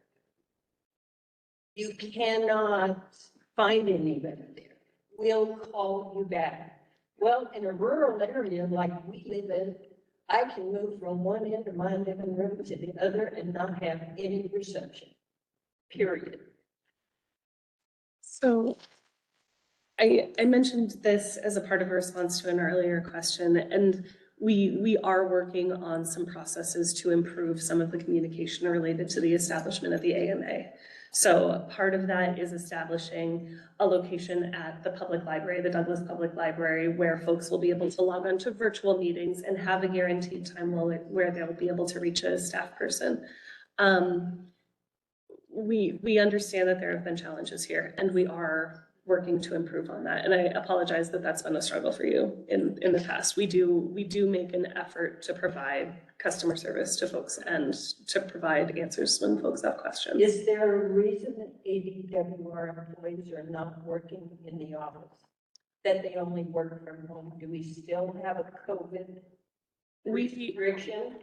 You cannot find anybody there. We'll call you back. Well, in a rural area like we live in, I can move from one end of my living room to the other and not have any reception, period. So I mentioned this as a part of a response to an earlier question, and we are working on some processes to improve some of the communication related to the establishment of the AMA. So part of that is establishing a location at the public library, the Douglas Public Library, where folks will be able to log on to virtual meetings and have a guaranteed time where they'll be able to reach a staff person. We understand that there have been challenges here, and we are working to improve on that. And I apologize that that's been a struggle for you in the past. We do make an effort to provide customer service to folks and to provide answers when folks have questions. Is there a reason that ADWR employees are not working in the office? That they only work from home? Do we still have a COVID restriction?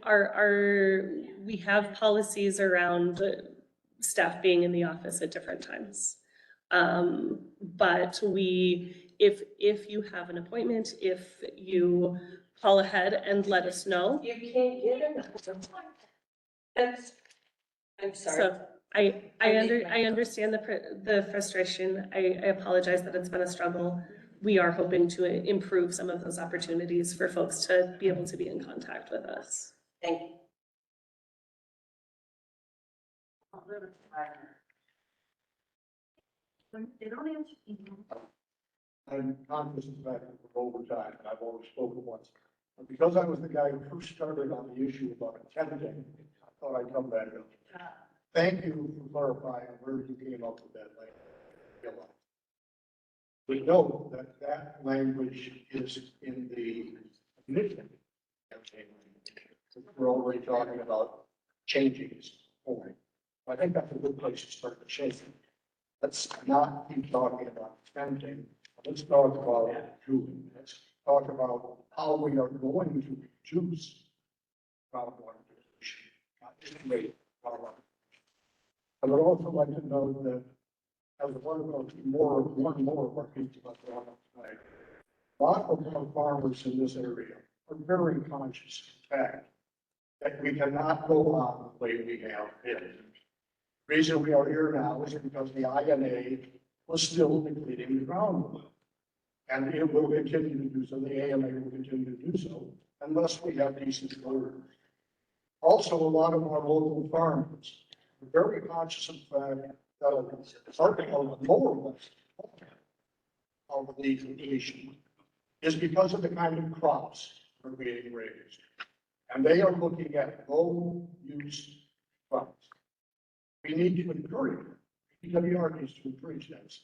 We have policies around staff being in the office at different times. But if you have an appointment, if you call ahead and let us know. You can't get enough. That's, I'm sorry. So I understand the frustration. I apologize that it's been a struggle. We are hoping to improve some of those opportunities for folks to be able to be in contact with us. Thank you. They don't answer email. I'm conscious of the fact that we're over time, and I've always spoken once. But because I was the guy who first started on the issue about attending, I thought I'd come back up. Thank you for clarifying where you came up with that language. We know that that language is in the initiative campaign. We're already talking about changing this point. I think that's a good place to start the change. Let's not keep talking about attending. Let's talk about doing. Let's talk about how we are going to reduce groundwater pollution. I would also like to know that as one of our people about tonight, a lot of our farmers in this area are very conscious of the fact that we cannot go on the way we have been. The reason we are here now is because the INA was still depleting the groundwater. And it will continue to do so, the AMA will continue to do so, unless we have decent orders. Also, a lot of our local farmers are very conscious of the fact that something of the lower of the issue is because of the kind of crops that are being raised. And they are looking at low-use crops. We need to encourage, PWR needs to encourage this.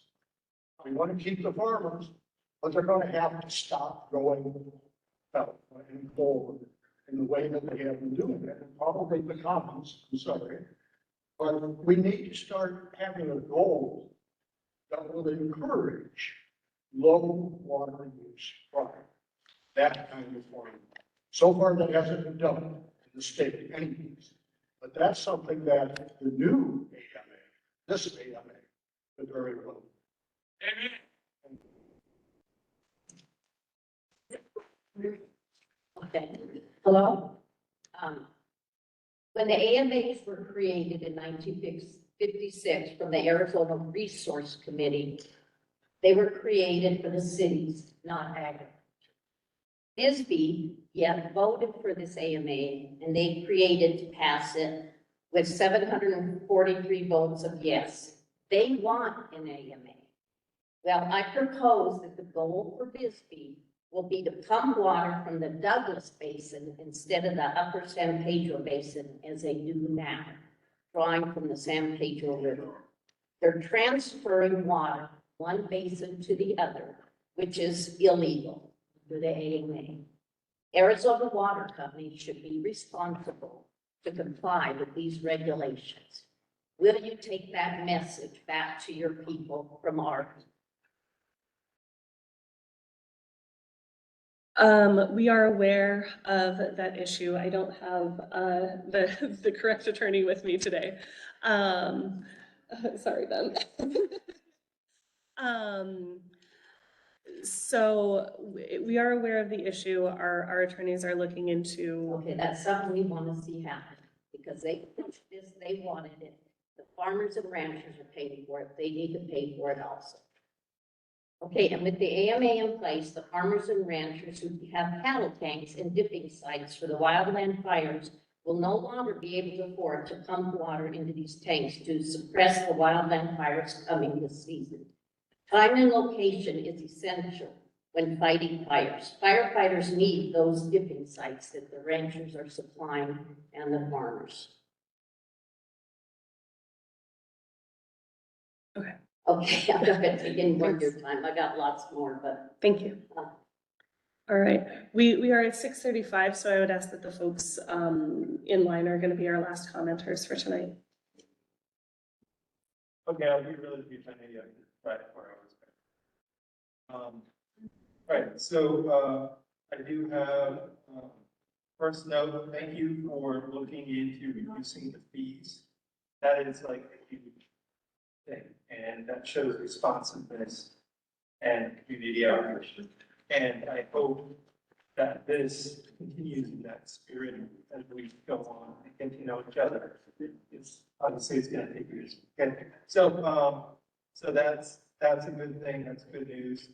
We want to keep the farmers, but they're going to have to stop going and forward in the way that they have been doing it. And probably the commons, I'm sorry, but we need to start having a goal that will encourage low water use farming, that kind of farming. So far, that hasn't been done in the state anyways. But that's something that the new AMA, this AMA, is very well. Okay, hello? When the AMAs were created in 1956 from the Arizona Resource Committee, they were created for the cities, not agriculture. Bisbee yet voted for this AMA, and they created to pass it with 743 votes of yes. They want an AMA. Well, I propose that the goal for Bisbee will be to pump water from the Douglas Basin instead of the upper San Pedro Basin as they do now, drawing from the San Pedro River. They're transferring water one basin to the other, which is illegal for the AMA. Arizona Water Company should be responsible to comply with these regulations. Will you take that message back to your people from our? We are aware of that issue. I don't have the correct attorney with me today. Sorry, Ben. So we are aware of the issue. Our attorneys are looking into. Okay, that's something we want to see happen because they pushed this, they wanted it. The farmers and ranchers are paying for it. They need to pay for it also. Okay, and with the AMA in place, the farmers and ranchers who have cattle tanks and dipping sites for the wildland fires will no longer be able to afford to pump water into these tanks to suppress the wildland fires coming this season. Time and location is essential when fighting fires. Firefighters need those dipping sites that the ranchers are supplying and the farmers. Okay. Okay, I'm not going to take any more of your time. I got lots more, but. Thank you. All right, we are at 6:35, so I would ask that the folks in line are going to be our last commenters for tonight. Okay, I'll be really brief. I know you have 4 hours. Right, so I do have first note, thank you for looking into reducing the fees. That is like a huge thing, and that shows responsiveness and community outreach. And I hope that this continues in that spirit as we go on and get to know each other. It's obviously it's gonna take years. Okay, so that's a good thing, that's good news.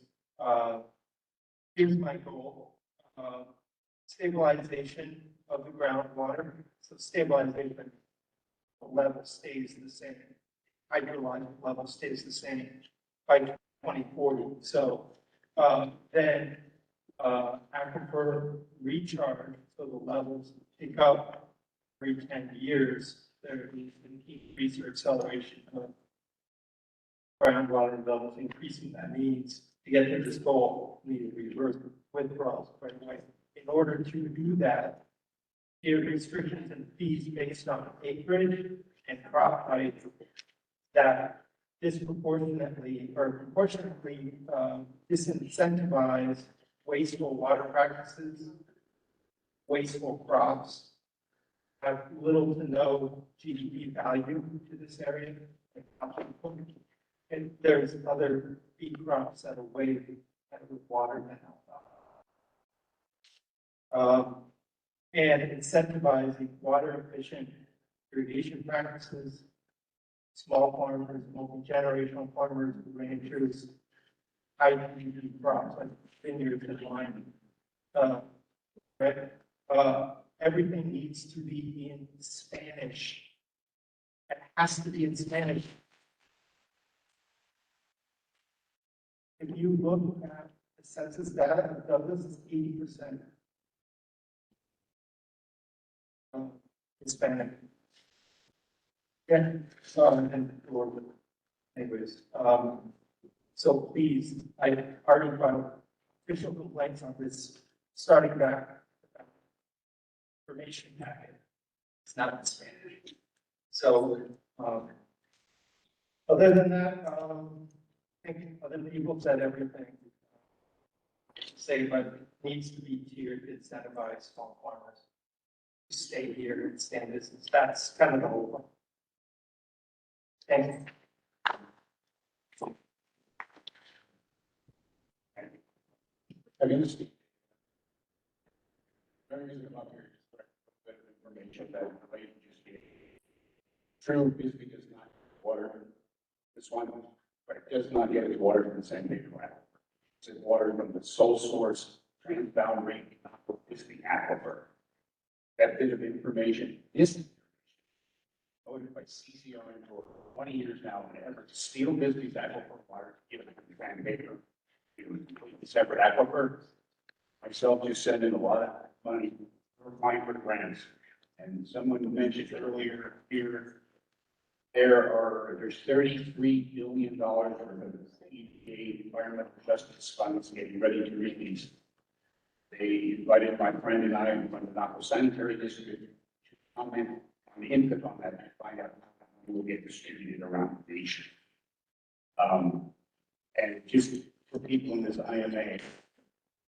Here's my goal, stabilization of the groundwater. So stabilization, the level stays the same. Hydrological level stays the same by 2040. So then aquifer recharge, so the levels pick up every 10 years. There needs to be increase or acceleration of groundwater levels increasing. That means to get to this goal, we need to reverse withdrawals right away. In order to do that, there are restrictions and fees based on acreage and crop height that disproportionately or proportionately disincentivize wasteful water practices, wasteful crops, have little to no GDP value to this area. And there's other feed crops that are way better with water than alfalfa. And incentivizing water efficient irrigation practices, small farmers, multi-generational farmers, ranchers, high GDP crops like vineyards and wine. Right? Everything needs to be in Spanish. It has to be in Spanish. If you look at the census data, Douglas is 80% Hispanic. Yeah, and anyways, so please, I already filed official complaints on this, starting back information packet. It's not in Spanish. So, other than that, I think other people said everything. Say, but it needs to be tiered, incentivize small farmers to stay here and stay in business. That's kind of the whole point. Thank you. I can just. Very reason I'm up here is for a bit of information that the lady just gave. True, Bisbee does not get water, this one, but it does not get its water from the San Diego Aquifer. It's water from the sole source transboundary Bisbee aquifer. That bit of information is voted by CCRN for 20 years now, whenever Steel Bisbee's aquifer water given to San Diego. It was completely separate aquifer. Myself just sent in a lot of money for applying for grants. And someone mentioned earlier here, there's $33 billion worth of EPA environmental justice funds getting ready to release. They invited my friend and I from the Napo Sanitary District to comment on the input on that to find out how it will get distributed around the nation. And just for people in this IMA,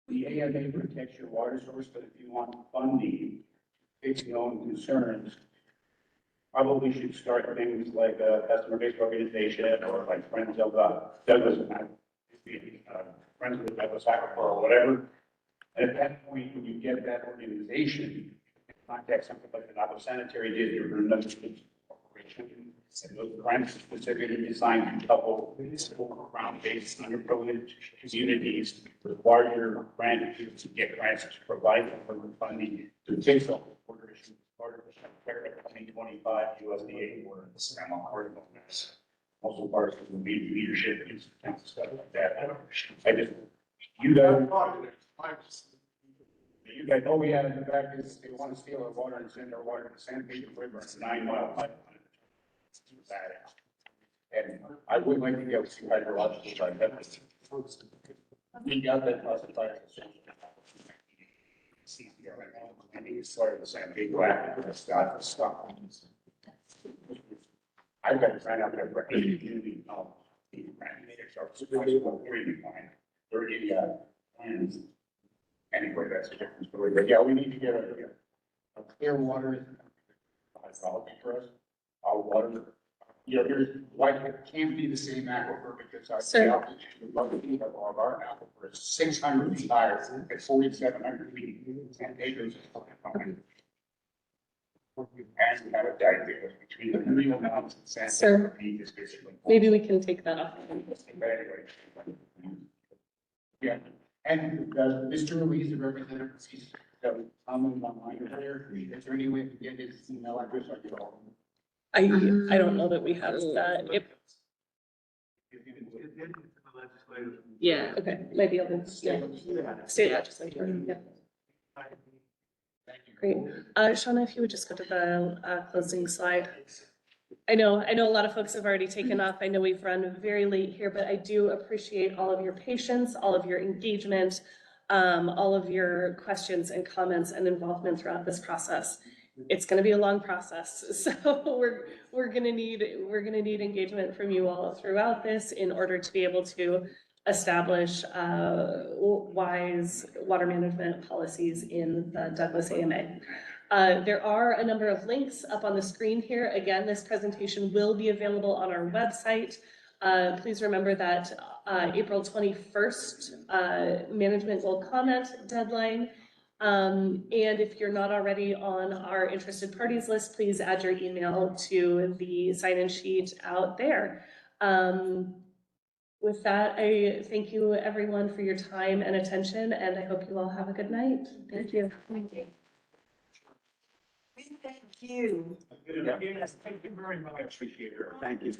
the AMA protects your water source, but if you want funding, fix known concerns, probably should start things like a customer-based organization or like Friends of Douglas, Friends of the Douglas Aquifer or whatever. And at that point, when you get that organization, contact something like the Napo Sanitary District or another corporation, and those grants specifically designed to couple municipal ground-based underprivileged communities with larger grant to get grants to provide for funding to fix all the border issues. Part of the 2025 USDA border in the San Critical mess. Also part of the leadership and stuff like that. I just, you guys know we have the fact is they want to steal our water and send our water to the San Pedro River. It's a 9-mile pipeline. And I would like to get some hydrological dynamics. We got that classified as I think it's sort of the same big graphic that's got the stuff. I've got to find out that we're community of the parameters are supposed treatment plan. 30 plans. Anyway, that's a different story. But yeah, we need to get a clear water hydrology for us. Our water you know, there's, like, it can't be the same aquifer because our Sir. altitude of our aquifer is 600 feet higher at 4,700 feet and acres. And we have a dike there between the Muriel Mountains and San Sir. Diego Peak is basically. Maybe we can take that off. But anyway. Yeah, and Mr. Ruiz, the representative, he's commented on my earlier, is there any way to get his email address or get all? I don't know that we have that. Yeah, okay, might be able to, yeah. State legislature, yeah. Great. Shauna, if you would just go to the closing slide. I know a lot of folks have already taken off. I know we've run very late here, but I do appreciate all of your patience, all of your engagement, all of your questions and comments and involvement throughout this process. It's going to be a long process, so we're going to need engagement from you all throughout this in order to be able to establish wise water management policies in the Douglas AMA. There are a number of links up on the screen here. Again, this presentation will be available on our website. Please remember that April 21st, management will comment deadline. And if you're not already on our interested parties list, please add your email to the sign-in sheet out there. With that, I thank you everyone for your time and attention, and I hope you all have a good night. Thank you. Thank you. Thank you. Yes, thank you very much. I appreciate it. Thank you.